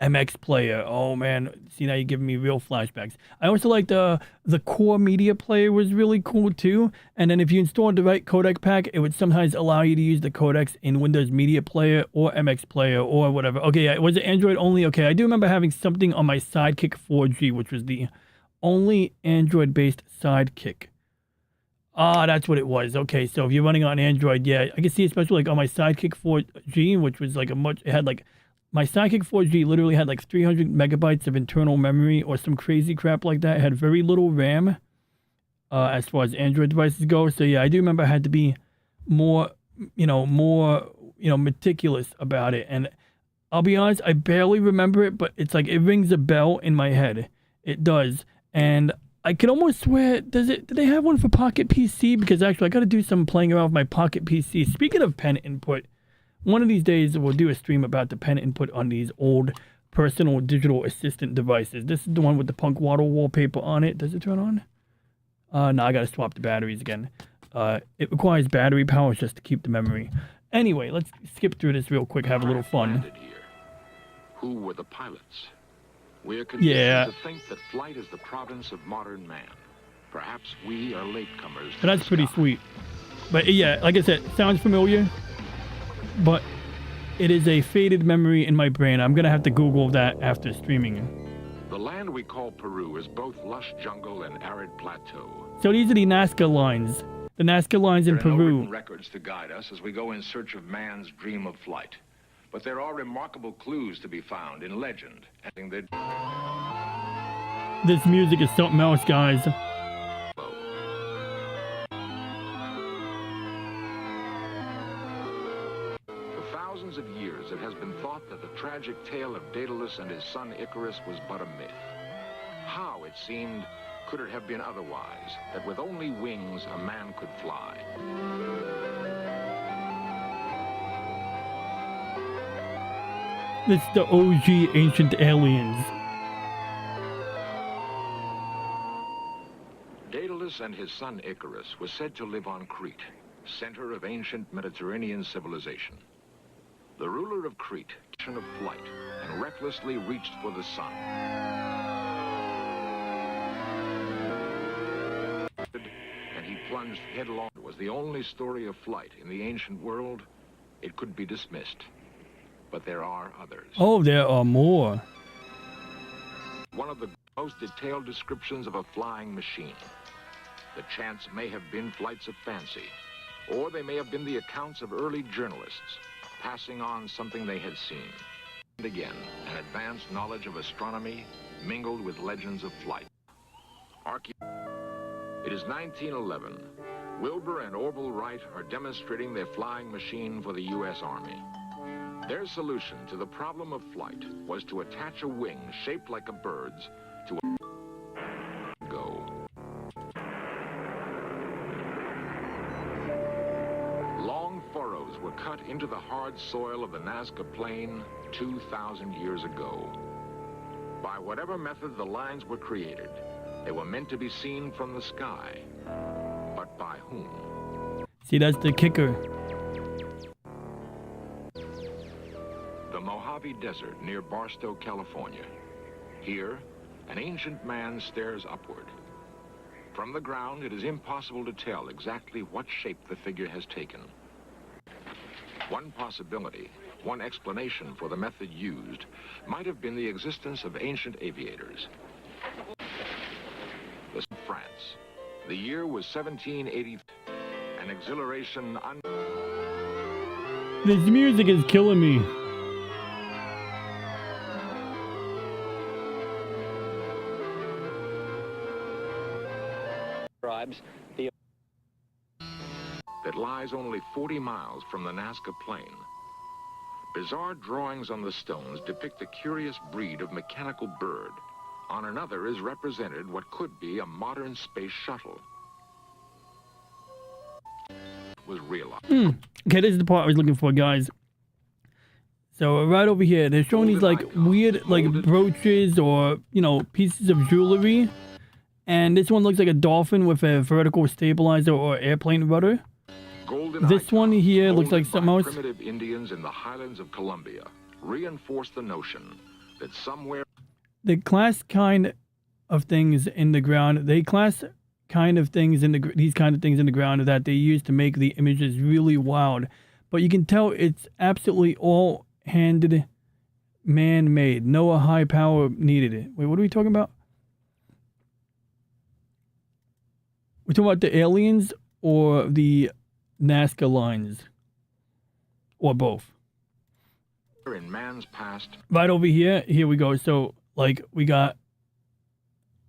MX Player, oh man, see, now you're giving me real flashbacks. I also like the Core Media Player was really cool too. And then if you installed the right codec pack, it would sometimes allow you to use the codecs in Windows Media Player or MX Player or whatever. Okay, yeah, was it Android only? Okay, I do remember having something on my Sidekick 4G, which was the only Android-based Sidekick. Ah, that's what it was. Okay, so if you're running on Android, yeah, I can see especially like on my Sidekick 4G, which was like it had like, my Sidekick 4G literally had like 300 megabytes of internal memory or some crazy crap like that. It had very little RAM as far as Android devices go. So yeah, I do remember I had to be more meticulous about it. And I'll be honest, I barely remember it, but it's like it rings a bell in my head. It does. And I can almost swear, do they have one for Pocket PC? Because actually I got to do some playing around with my Pocket PC. Speaking of pen input, one of these days, we'll do a stream about the pen input on these old personal digital assistant devices. This is the one with the punk waddle wallpaper on it. Does it turn on? No, I gotta swap the batteries again. It requires battery power just to keep the memory. Anyway, let's skip through this real quick, have a little fun. Who were the pilots? We're conditioned to think that flight is the province of modern man. Perhaps we are latecomers. So that's pretty sweet. But yeah, like I said, sounds familiar. But it is a faded memory in my brain. I'm going to have to Google that after streaming. The land we call Peru is both lush jungle and arid plateau. So these are the Nazca lines. The Nazca lines in There are no Peru. written records to guide us as we go in search of man's dream of flight. But there are remarkable clues to be found in legend. This music is something else, guys. Thousands of years, it has been thought that the tragic tale of Daedalus and his son Icarus was but a myth. How, it seemed, could it have been otherwise, that with only wings a man could fly? This is the OG Ancient Aliens. Daedalus and his son Icarus were said to live on Crete, center of ancient Mediterranean civilization. The ruler of Crete, of flight, and recklessly reached for the sun. And he plunged headlong. It was the only story of flight in the ancient world. It could be dismissed. But there are others. Oh, there are more. One of the most detailed descriptions of a flying machine. The chance may have been flights of fancy, or they may have been the accounts of early journalists passing on something they had seen. And again, an advanced knowledge of astronomy mingled with legends of flight. It is 1911. Wilbur and Orville Wright are demonstrating their flying machine for the U.S. Army. Their solution to the problem of flight was to attach a wing shaped like a bird's to a go. Long furrows were cut into the hard soil of the Nazca Plain 2,000 years ago. By whatever method the lines were created, they were meant to be seen from the sky. But by whom? See, that's the kicker. The Mojave Desert near Barstow, California. Here, an ancient man stares upward. From the ground, it is impossible to tell exactly what shape the figure has taken. One possibility, one explanation for the method used, might have been the existence of ancient aviators. France. The year was 1780. An exhilaration This music is killing me. that lies only 40 miles from the Nazca Plain. Bizarre drawings on the stones depict a curious breed of mechanical bird. On another is represented what could be a modern space shuttle. Was realized. Okay, this is the part I was looking for, guys. So right over here, they're showing these like weird like brooches or, you know, pieces of jewelry. And this one looks like a dolphin with a vertical stabilizer or airplane rudder. This one here looks like something else. Primitive Indians in the highlands of Colombia reinforce the notion that somewhere They class kind of things in the ground. They class kind of things in the these kind of things in the ground that they use to make the images really wild. But you can tell it's absolutely all handed, man-made. No high power needed. Wait, what are we talking about? We're talking about the aliens or the Nazca lines? Or both? in man's past. Right over here. Here we go. So, like, we got...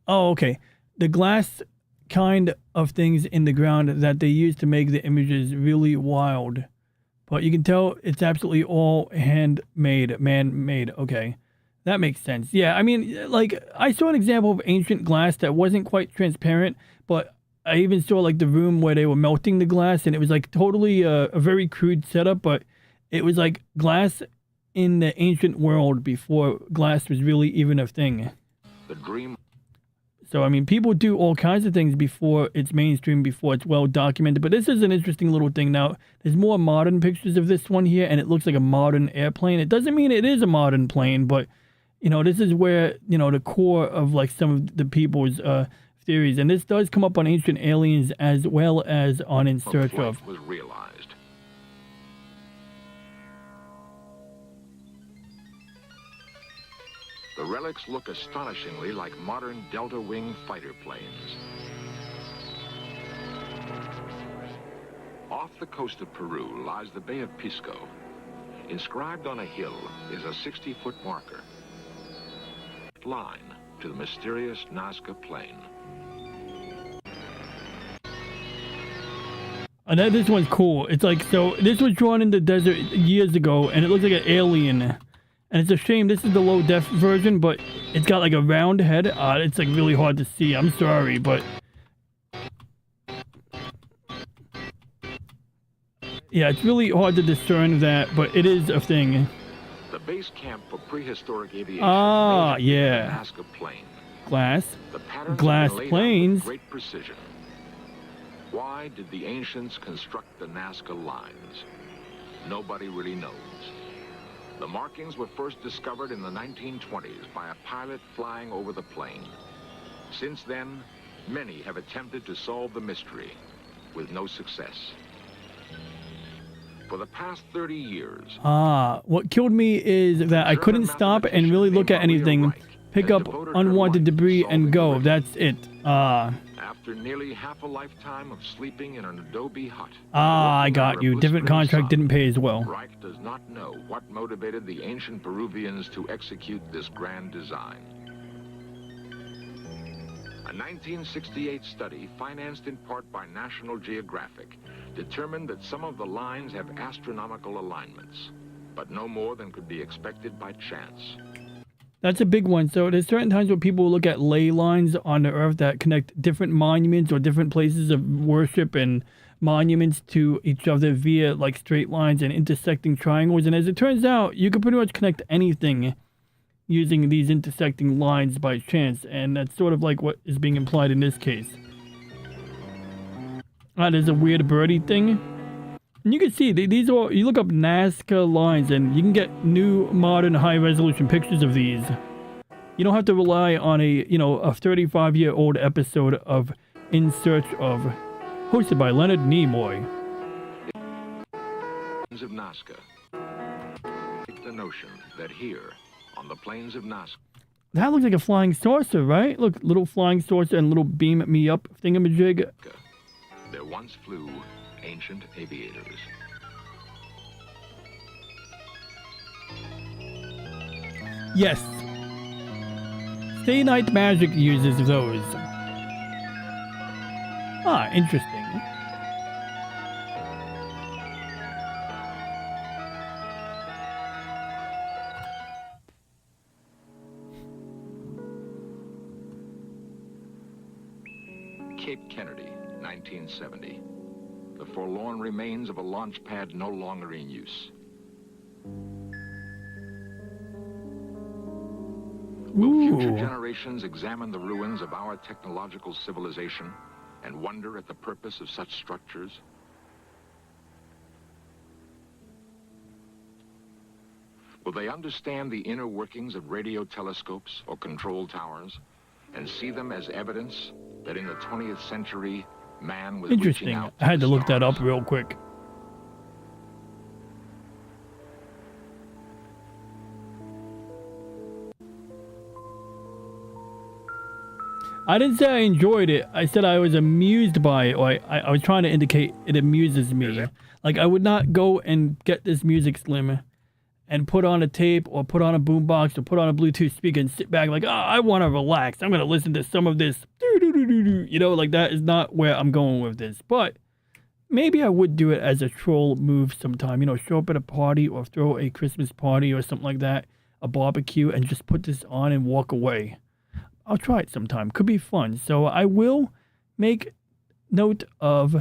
Oh, okay. The glass kind of things in the ground that they use to make the images really wild. But you can tell it's absolutely all handmade, man-made. Okay. That makes sense. Yeah, I mean, like, I saw an example of ancient glass that wasn't quite transparent, but I even saw, like, the room where they were melting the glass, and it was, like, totally a very crude setup, but it was, like, glass in the ancient world before glass was really even a thing. The dream. So, I mean, people do all kinds of things before it's mainstream, before it's well documented, but this is an interesting little thing. Now, there's more modern pictures of this one here, and it looks like a modern airplane. It doesn't mean it is a modern plane, but, you know, this is where, you know, the core of, like, some of the people's theories, and this does come up on Ancient Aliens as well as on In Search of. Was realized. The relics look astonishingly like modern delta-wing fighter planes. Off the coast of Peru lies the Bay of Pisco. Inscribed on a hill is a 60-foot marker. Line to the mysterious Nazca Plain. And this one's cool. It's like, so this was drawn in the desert years ago, and it looks like an alien. And it's a shame this is the low-def version, but it's got like a round head. It's like really hard to see. I'm sorry, but... yeah, it's really hard to discern that, but it is a thing. The base camp for prehistoric aviation. Ah, yeah. Nazca Plain. Glass. The patterns Glass have been laid out planes. with great precision. Why did the ancients construct the Nazca lines? Nobody really knows. The markings were first discovered in the 1920s by a pilot flying over the plain. Since then, many have attempted to solve the mystery, with no success. For the past 30 years... what killed me is that I couldn't stop and really look at anything, pick up unwanted debris, and go. That's it. After nearly half a lifetime of sleeping in an adobe hut... I got you. Different contract didn't pay as well. Reich does not know what motivated the ancient Peruvians to execute this grand design. A 1968 study, financed in part by National Geographic, determined that some of the lines have astronomical alignments, but no more than could be expected by chance. That's a big one. So there's certain times where people look at ley lines on the earth that connect different monuments or different places of worship and monuments to each other via like straight lines and intersecting triangles. And as it turns out, you can pretty much connect anything using these intersecting lines by chance. And that's sort of like what is being implied in this case. There's a weird birdie thing. And you can see, these are, you look up Nazca lines and you can get new, modern, high-resolution pictures of these. You don't have to rely on a, you know, a 35-year-old episode of In Search of, hosted by Leonard Nimoy. Of Nazca. The notion that here, on the plains of Nazca... That looks like a flying saucer, right? Look, little flying saucer and little beam me up thingamajig. There once flew ancient aviators. Yes. Stay Night Magic uses those. Interesting. Cape Kennedy, 1970. The forlorn remains of a launch pad no longer in use. Will future Ooh. generations examine the ruins of our technological civilization and wonder at the purpose of such structures? Will they understand the inner workings of radio telescopes or control towers and see them as evidence that in the 20th century, man was reaching Interesting. out I had to look that up real quick. I didn't say I enjoyed it. I said I was amused by it, or I was trying to indicate it amuses me. Like, I would not go and get this music Slim and put on a tape or put on a boombox or put on a Bluetooth speaker and sit back like, oh, I want to relax. I'm going to listen to some of this. You know, like, that is not where I'm going with this. But maybe I would do it as a troll move sometime. You know, show up at a party or throw a Christmas party or something like that, a barbecue, and just put this on and walk away. I'll try it sometime. Could be fun. So I will make note of...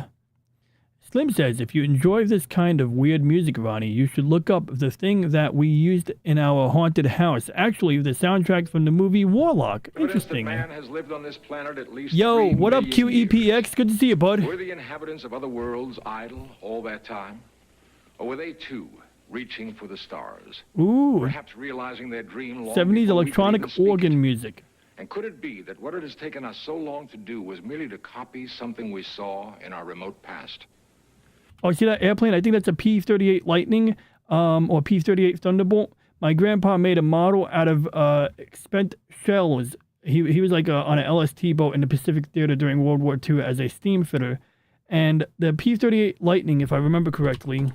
Slim says, if you enjoy this kind of weird music, Ronnie, you should look up the thing that we used in our haunted house. Actually, the soundtrack from the movie Warlock. Interesting. Man has lived on this planet at least Yo, 3 what up, million years. QEPX? Good to see you, bud. Were the inhabitants of other worlds idle all that time? Or were they too reaching for the stars? Ooh. Perhaps realizing their dream long 70s before we could electronic even speak organ it? music. And could it be that what it has taken us so long to do was merely to copy something we saw in our remote past? Oh, see that airplane? I think that's a P-38 Lightning or P-38 Thunderbolt. My grandpa made a model out of spent shells. He was like on an LST boat in the Pacific Theater during World War II as a steam fitter. And the P-38 Lightning, if I remember correctly,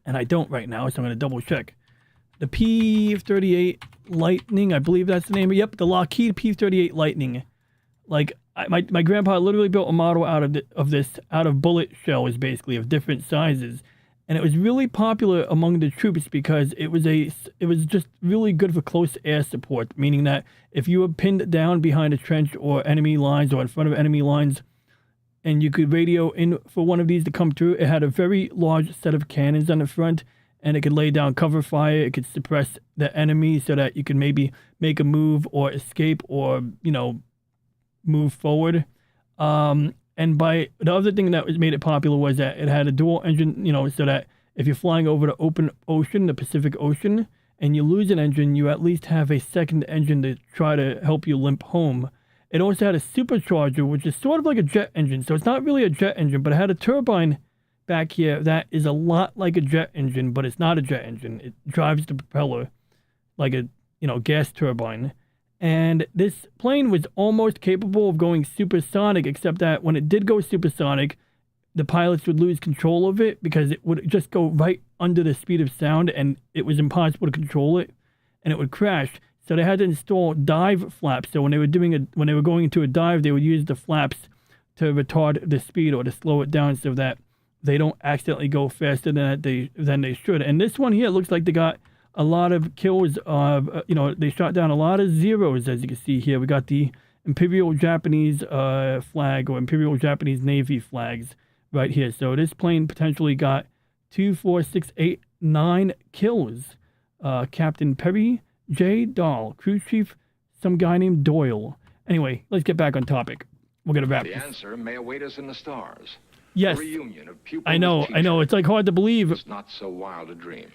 and I don't right now, so I'm going to double check. The P-38 Lightning, I believe that's the name. Yep, the Lockheed P-38 Lightning. Like, my grandpa literally built a model out of this out of bullet shells, basically, of different sizes. And it was really popular among the troops because it was just really good for close air support, meaning that if you were pinned down behind a trench or enemy lines or in front of enemy lines, and you could radio in for one of these to come through, it had a very large set of cannons on the front, and it could lay down cover fire. It could suppress the enemy so that you could maybe make a move or escape or, you know, move forward. And by the other thing that made it popular was that it had a dual engine, you know, so that if you're flying over the open ocean, the Pacific Ocean, and you lose an engine, you at least have a second engine to try to help you limp home. It also had a supercharger, which is sort of like a jet engine. So it's not really a jet engine, but it had a turbine back here that is a lot like a jet engine, but it's not a jet engine. It drives the propeller like a, you know, gas turbine. And this plane was almost capable of going supersonic, except that when it did go supersonic, the pilots would lose control of it because it would just go right under the speed of sound, and it was impossible to control it, and it would crash. So they had to install dive flaps. So when they were going into a dive, they would use the flaps to retard the speed or to slow it down so that they don't accidentally go faster than they should. And this one here looks like they got a lot of kills. You know, they shot down a lot of zeros, as you can see here. We got the Imperial Japanese flag or Imperial Japanese Navy flags right here. So this plane potentially got 2, 4, 6, 8, 9 kills. Captain Perry J. Dahl, crew chief, some guy named Doyle. Anyway, let's get back on topic. We're gonna wrap The this. answer may await us in the stars. Yes, A reunion of pupils I know. It's like hard to believe. It's not so wild a dream.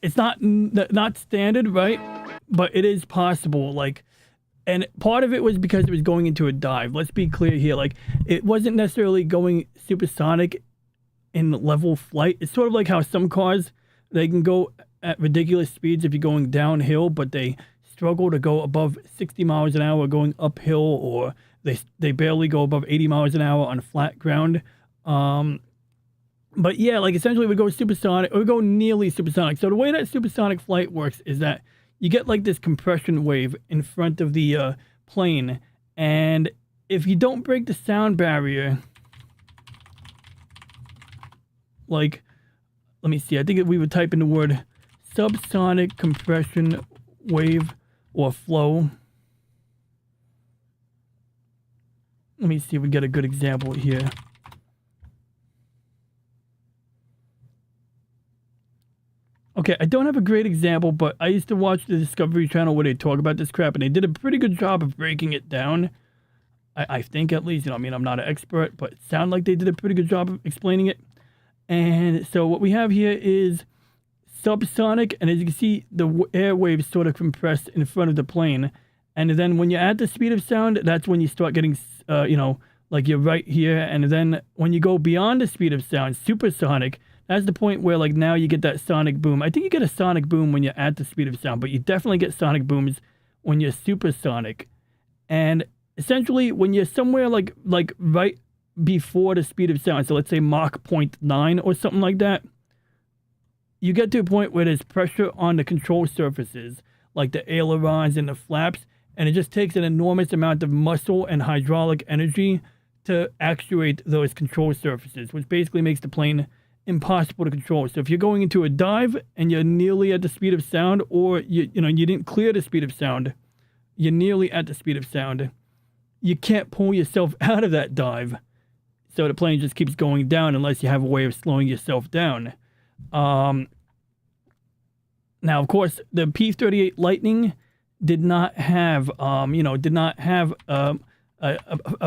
It's not standard, right? But it is possible. Like, and part of it was because it was going into a dive. Let's be clear here. Like, it wasn't necessarily going supersonic in level flight. It's sort of like how some cars, they can go at ridiculous speeds if you're going downhill, but they struggle to go above 60 miles an hour going uphill, or they barely go above 80 miles an hour on flat ground. But yeah, like essentially we go supersonic, or we go nearly supersonic. So the way that supersonic flight works is that you get like this compression wave in front of the plane, and if you don't break the sound barrier, like, let me see, I think we would type in the word subsonic compression wave or flow. Let me see if we get a good example here. Okay, I don't have a great example, but I used to watch the Discovery Channel where they talk about this crap, and they did a pretty good job of breaking it down. I think at least, you know, I mean, I'm not an expert, but it sounded like they did a pretty good job of explaining it. And so what we have here is subsonic, and as you can see, the airwaves sort of compress in front of the plane. And then when you're at the speed of sound, that's when you start getting, you know, like you're right here. And then when you go beyond the speed of sound, supersonic, that's the point where like now you get that sonic boom. I think you get a sonic boom when you're at the speed of sound, but you definitely get sonic booms when you're supersonic. And essentially when you're somewhere like right before the speed of sound, so let's say Mach 0.9 or something like that, you get to a point where there's pressure on the control surfaces, like the ailerons and the flaps, and it just takes an enormous amount of muscle and hydraulic energy to actuate those control surfaces, which basically makes the plane impossible to control. So if you're going into a dive and you're nearly at the speed of sound, or you didn't clear the speed of sound, you're nearly at the speed of sound, you can't pull yourself out of that dive. So the plane just keeps going down unless you have a way of slowing yourself down. Now, of course, the P-38 Lightning did not have, a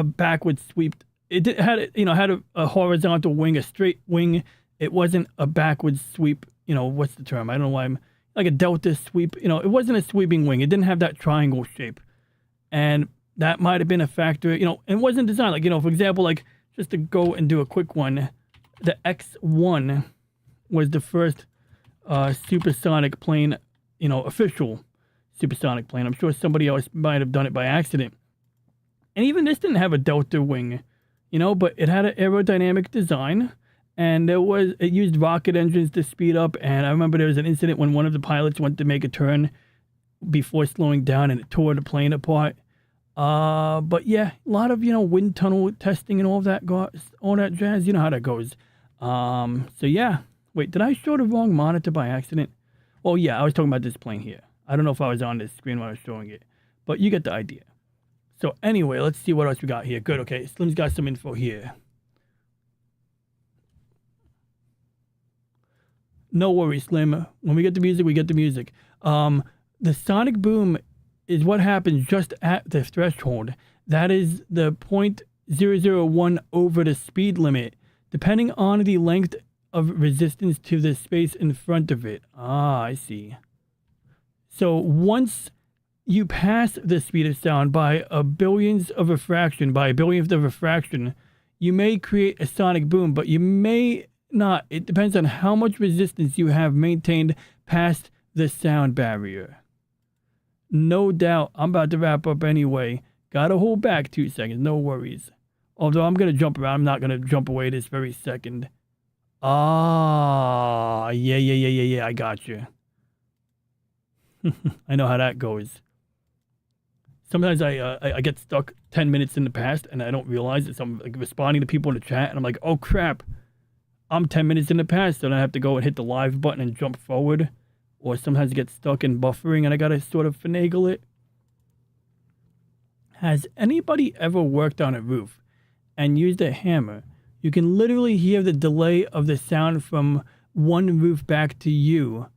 backward sweep. It had a horizontal wing, a straight wing. It wasn't a backward sweep. You know, what's the term? I don't know why I'm like a delta sweep. You know, it wasn't a sweeping wing. It didn't have that triangle shape, and that might have been a factor. You know, it wasn't designed like, you know, for example, like just to go and do a quick one, the X-1 was the first supersonic plane, you know, official supersonic plane. I'm sure somebody else might have done it by accident. And even this didn't have a delta wing, you know, but it had an aerodynamic design, and it used rocket engines to speed up. And I remember there was an incident when one of the pilots went to make a turn before slowing down, and it tore the plane apart. But yeah, a lot of, you know, wind tunnel testing and all that jazz. You know how that goes. So yeah. Wait, did I show the wrong monitor by accident? Oh yeah, I was talking about this plane here. I don't know if I was on this screen when I was showing it, but you get the idea. So anyway, let's see what else we got here. Good, okay, Slim's got some info here. No worries, Slim. When we get the music, we get the music. The sonic boom is what happens just at the threshold. That is the 0.001 over the speed limit, depending on the length of resistance to the space in front of it. Ah, I see. So once you pass the speed of sound by a billionth of a fraction, you may create a sonic boom, but you may not. It depends on how much resistance you have maintained past the sound barrier. No doubt. I'm about to wrap up anyway. Gotta hold back 2 seconds. No worries. Although I'm gonna jump around. I'm not gonna jump away this very second. Ah, yeah. I got you. I know how that goes. Sometimes I get stuck 10 minutes in the past and I don't realize it. So I'm like responding to people in the chat and I'm like, oh crap, I'm 10 minutes in the past. So then I have to go and hit the live button and jump forward. Or sometimes I get stuck in buffering and I gotta sort of finagle it. Has anybody ever worked on a roof and used a hammer? You can literally hear the delay of the sound from one roof back to you.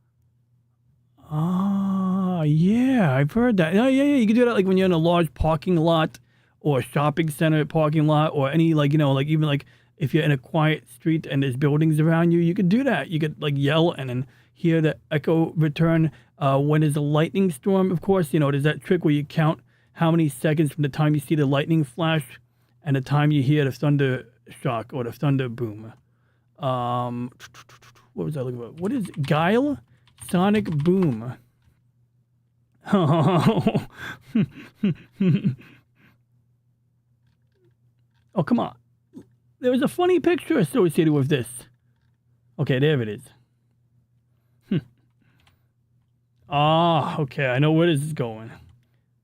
Ah, yeah, I've heard that. Oh, yeah, you can do that like when you're in a large parking lot or a shopping center parking lot or any like, you know, like even like if you're in a quiet street and there's buildings around you, you could do that. You could like yell and then hear the echo return. When there's a lightning storm, of course, you know, there's that trick where you count how many seconds from the time you see the lightning flash and the time you hear the thunder shock or the thunder boom. What was I looking for? What is Guile? Sonic boom. Oh, oh, come on. There was a funny picture associated with this. Okay, there it is. Ah, okay, I know where this is going.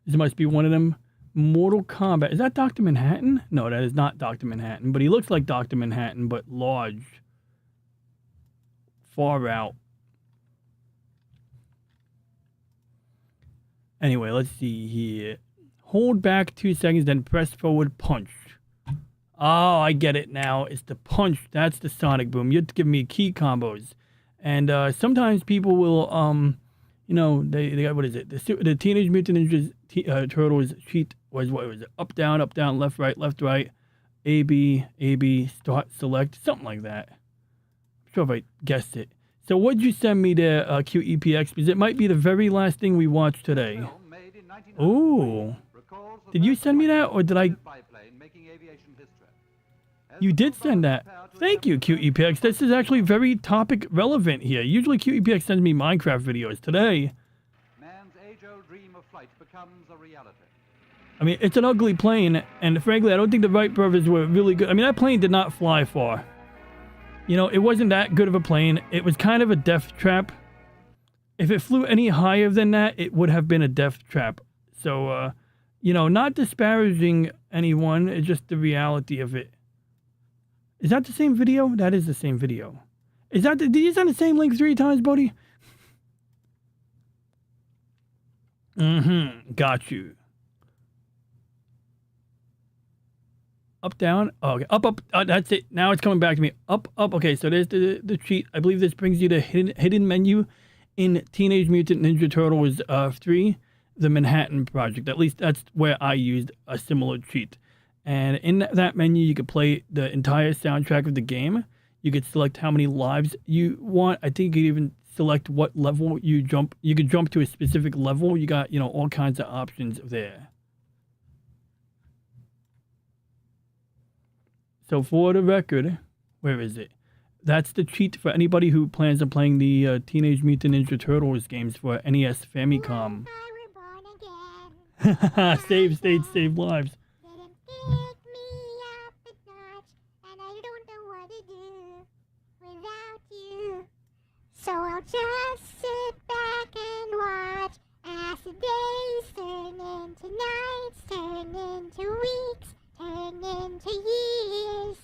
This must be one of them Mortal Kombat. Is that Dr. Manhattan? No, that is not Dr. Manhattan, but he looks like Dr. Manhattan, but large. Far out. Anyway, let's see here. Hold back 2 seconds, then press forward punch. Oh, I get it now. It's the punch. That's the sonic boom. You have to give me key combos. And sometimes people will, you know, they got, what is it? The Teenage Mutant Ninja Turtles cheat was, what was it? Up, down, left, right, A, B, start, select, something like that. I'm sure if I guessed it. So what'd you send me to QEPX? Because it might be the very last thing we watched today. Ooh. Did you send me that, or did I? You did send that. Thank you, QEPX. This is actually very topic relevant here. Usually QEPX sends me Minecraft videos. Today, Man's age-old dream of flight becomes a reality. I mean, it's an ugly plane, and frankly, I don't think the Wright brothers were really good. I mean, that plane did not fly far. You know, it wasn't that good of a plane. It was kind of a death trap. If it flew any higher than that, it would have been a death trap. So, you know, not disparaging anyone, it's just the reality of it. Is that the same video? That is the same video. Is that did you send the same link 3 times, buddy? Got you. Up, down. Oh, okay. Up. That's it. Now it's coming back to me. Up. Okay, so there's the cheat. I believe this brings you to hidden menu in Teenage Mutant Ninja Turtles 3, the Manhattan Project. At least that's where I used a similar cheat. And in that menu, you could play the entire soundtrack of the game. You could select how many lives you want. I think you could even select what level you jump. You could jump to a specific level. You got, you know, all kinds of options there. So for the record, where is it? That's the cheat for anybody who plans on playing the Teenage Mutant Ninja Turtles games for NES Famicom. Save states, save lives. So I'll just sit back and watch as the days turn into nights, turn into weeks, turn into years.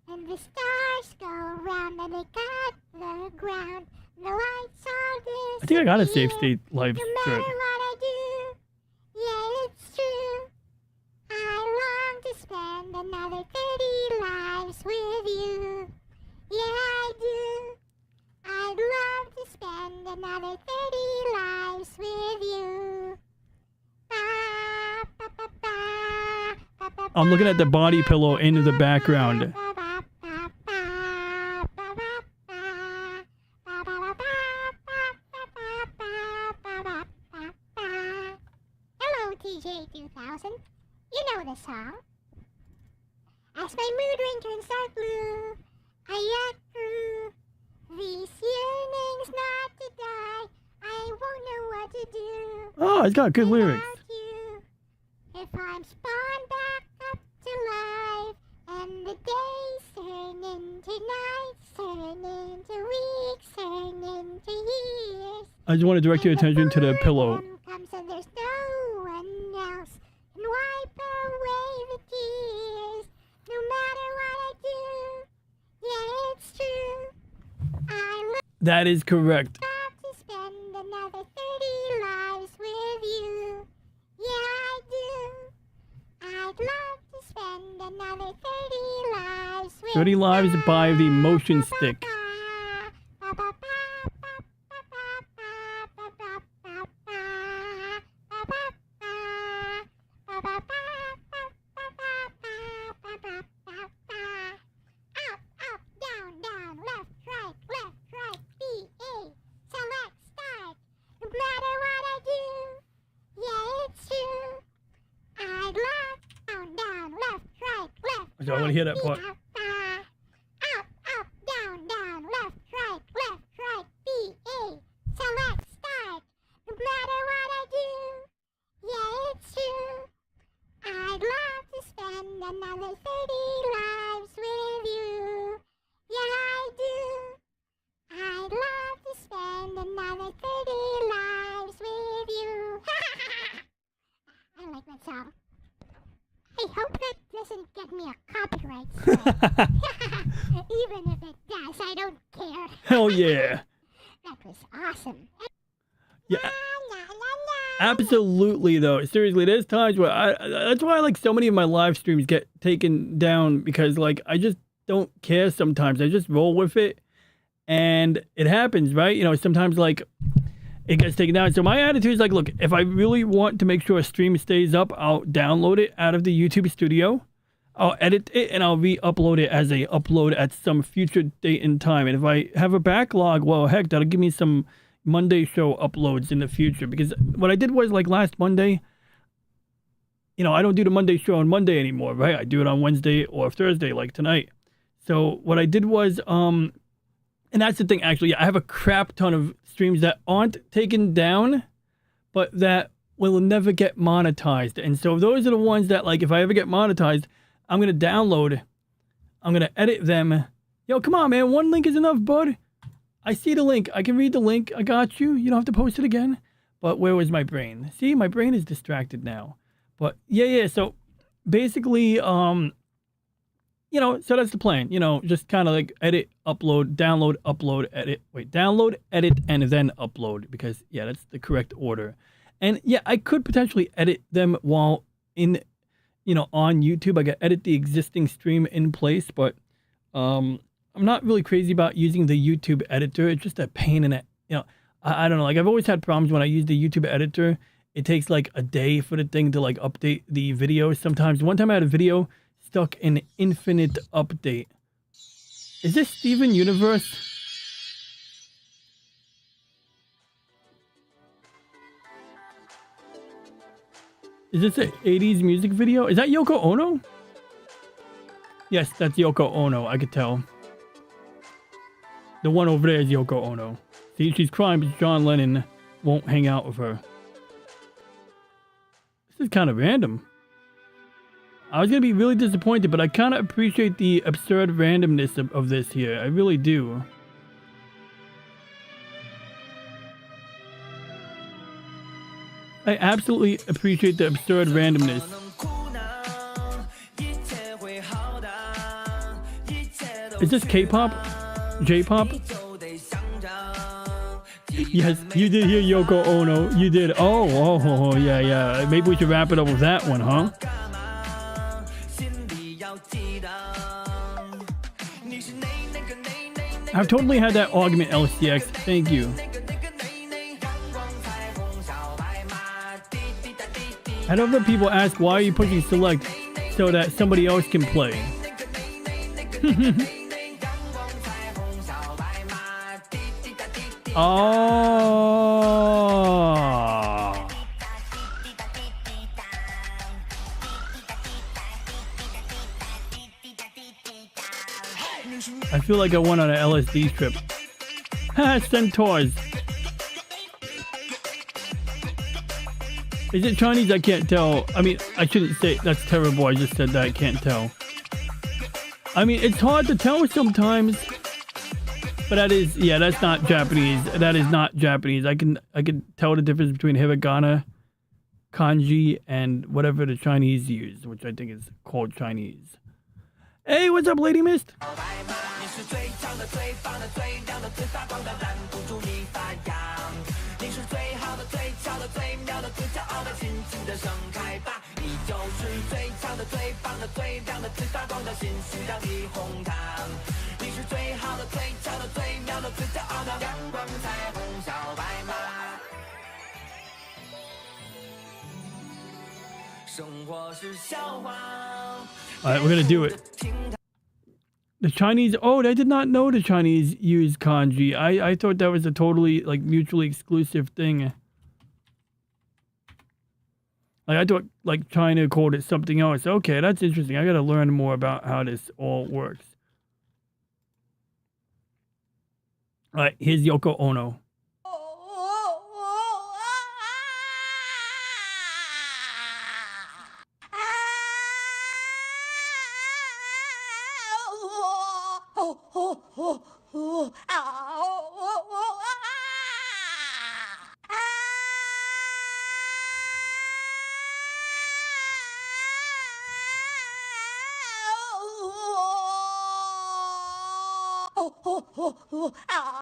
And the stars go round and they cut the ground. The lights are this. I think I got a save state live No matter what I do, yeah, it's true. I long to spend another 30 lives with you. Yeah, I do. I'd love to spend another 30 lives with you. I'm looking at the body pillow in the background. Hello, TJ2000. You know the song. As my mood ring turns dark blue, I yak through. These yearnings not to die, I won't know what to do. Oh, it's got good lyrics. You. If I'm spawned back up to life, and the days turn into nights, turn into weeks, turn into years. I just want to direct your attention to the pillow. Comes and there's no one else can wipe away the tears. No matter what I do, yeah, it's true. That is correct. To spend another 30 lives with you. Yeah, I do. I'd love to spend another 30 lives with 30 lives by the motion stick. I want to hear that part. Up, down, left, right, B, A, select, start. No matter what I do, yeah, it's true. I'd love to spend another 30 lives with you. Yeah, I do. I'd love to spend another 30 lives with you. I like that song. I hope that doesn't get me a copyright strike. Even if it does, I don't care. Hell yeah. That was awesome. Yeah. Absolutely, though. Seriously, there's times where that's why like so many of my live streams get taken down, because like I just don't care sometimes. I just roll with it. And it happens, right? You know, sometimes like it gets taken down. So my attitude is like, look, if I really want to make sure a stream stays up, I'll download it out of the YouTube studio. I'll edit it and I'll re-upload it as a upload at some future date and time. And if I have a backlog, well, heck, that'll give me some Monday show uploads in the future. Because what I did was like last Monday, you know, I don't do the Monday show on Monday anymore, right? I do it on Wednesday or Thursday like tonight. So what I did was, and that's the thing, actually, I have a crap ton of streams that aren't taken down, but that will never get monetized. And so those are the ones that, like, if I ever get monetized, I'm going to download, I'm going to edit them. Yo, come on, man. One link is enough, bud. I see the link. I can read the link. I got you. You don't have to post it again. But where was my brain? See, my brain is distracted now. But yeah. So basically, you know, so that's the plan. You know, just kind of like edit, upload, download, upload, edit. Wait, download, edit, and then upload. Because, yeah, that's the correct order. And, yeah, I could potentially edit them while in, you know, on YouTube. I could edit the existing stream in place. But I'm not really crazy about using the YouTube editor. It's just a pain in it. You know, I don't know. Like, I've always had problems when I use the YouTube editor. It takes like a day for the thing to like update the video. Sometimes one time I had a video stuck in infinite update. Is this Steven Universe? Is this an 80s music video? Is that Yoko Ono? Yes, that's Yoko Ono. I could tell. The one over there is Yoko Ono. See, she's crying because John Lennon won't hang out with her. This is kind of random. I was going to be really disappointed, but I kind of appreciate the absurd randomness of this here. I really do. I absolutely appreciate the absurd randomness. Is this K-pop? J-pop? Yes, you did hear Yoko Ono. You did. Oh, yeah. Maybe we should wrap it up with that one, huh? I've totally had that argument, LCX. Thank you. I love that people ask, why are you pushing select so that somebody else can play? Oh. I feel like I went on an LSD trip. Ha, centaurs. Is it Chinese? I can't tell. I mean, I shouldn't say that's terrible. I just said that I can't tell. I mean, it's hard to tell sometimes. But that is, yeah, that's not Japanese. That is not Japanese. I can tell the difference between hiragana, kanji, and whatever the Chinese use, which I think is called Chinese. Hey, what's up, Lady Mist? Alright, we're gonna do it. The Chinese, oh, I did not know the Chinese use kanji. I thought that was a totally, like, mutually exclusive thing. Like, I thought, like, China called it something else. Okay, that's interesting. I gotta learn more about how this all works. Alright, here's Yoko Ono.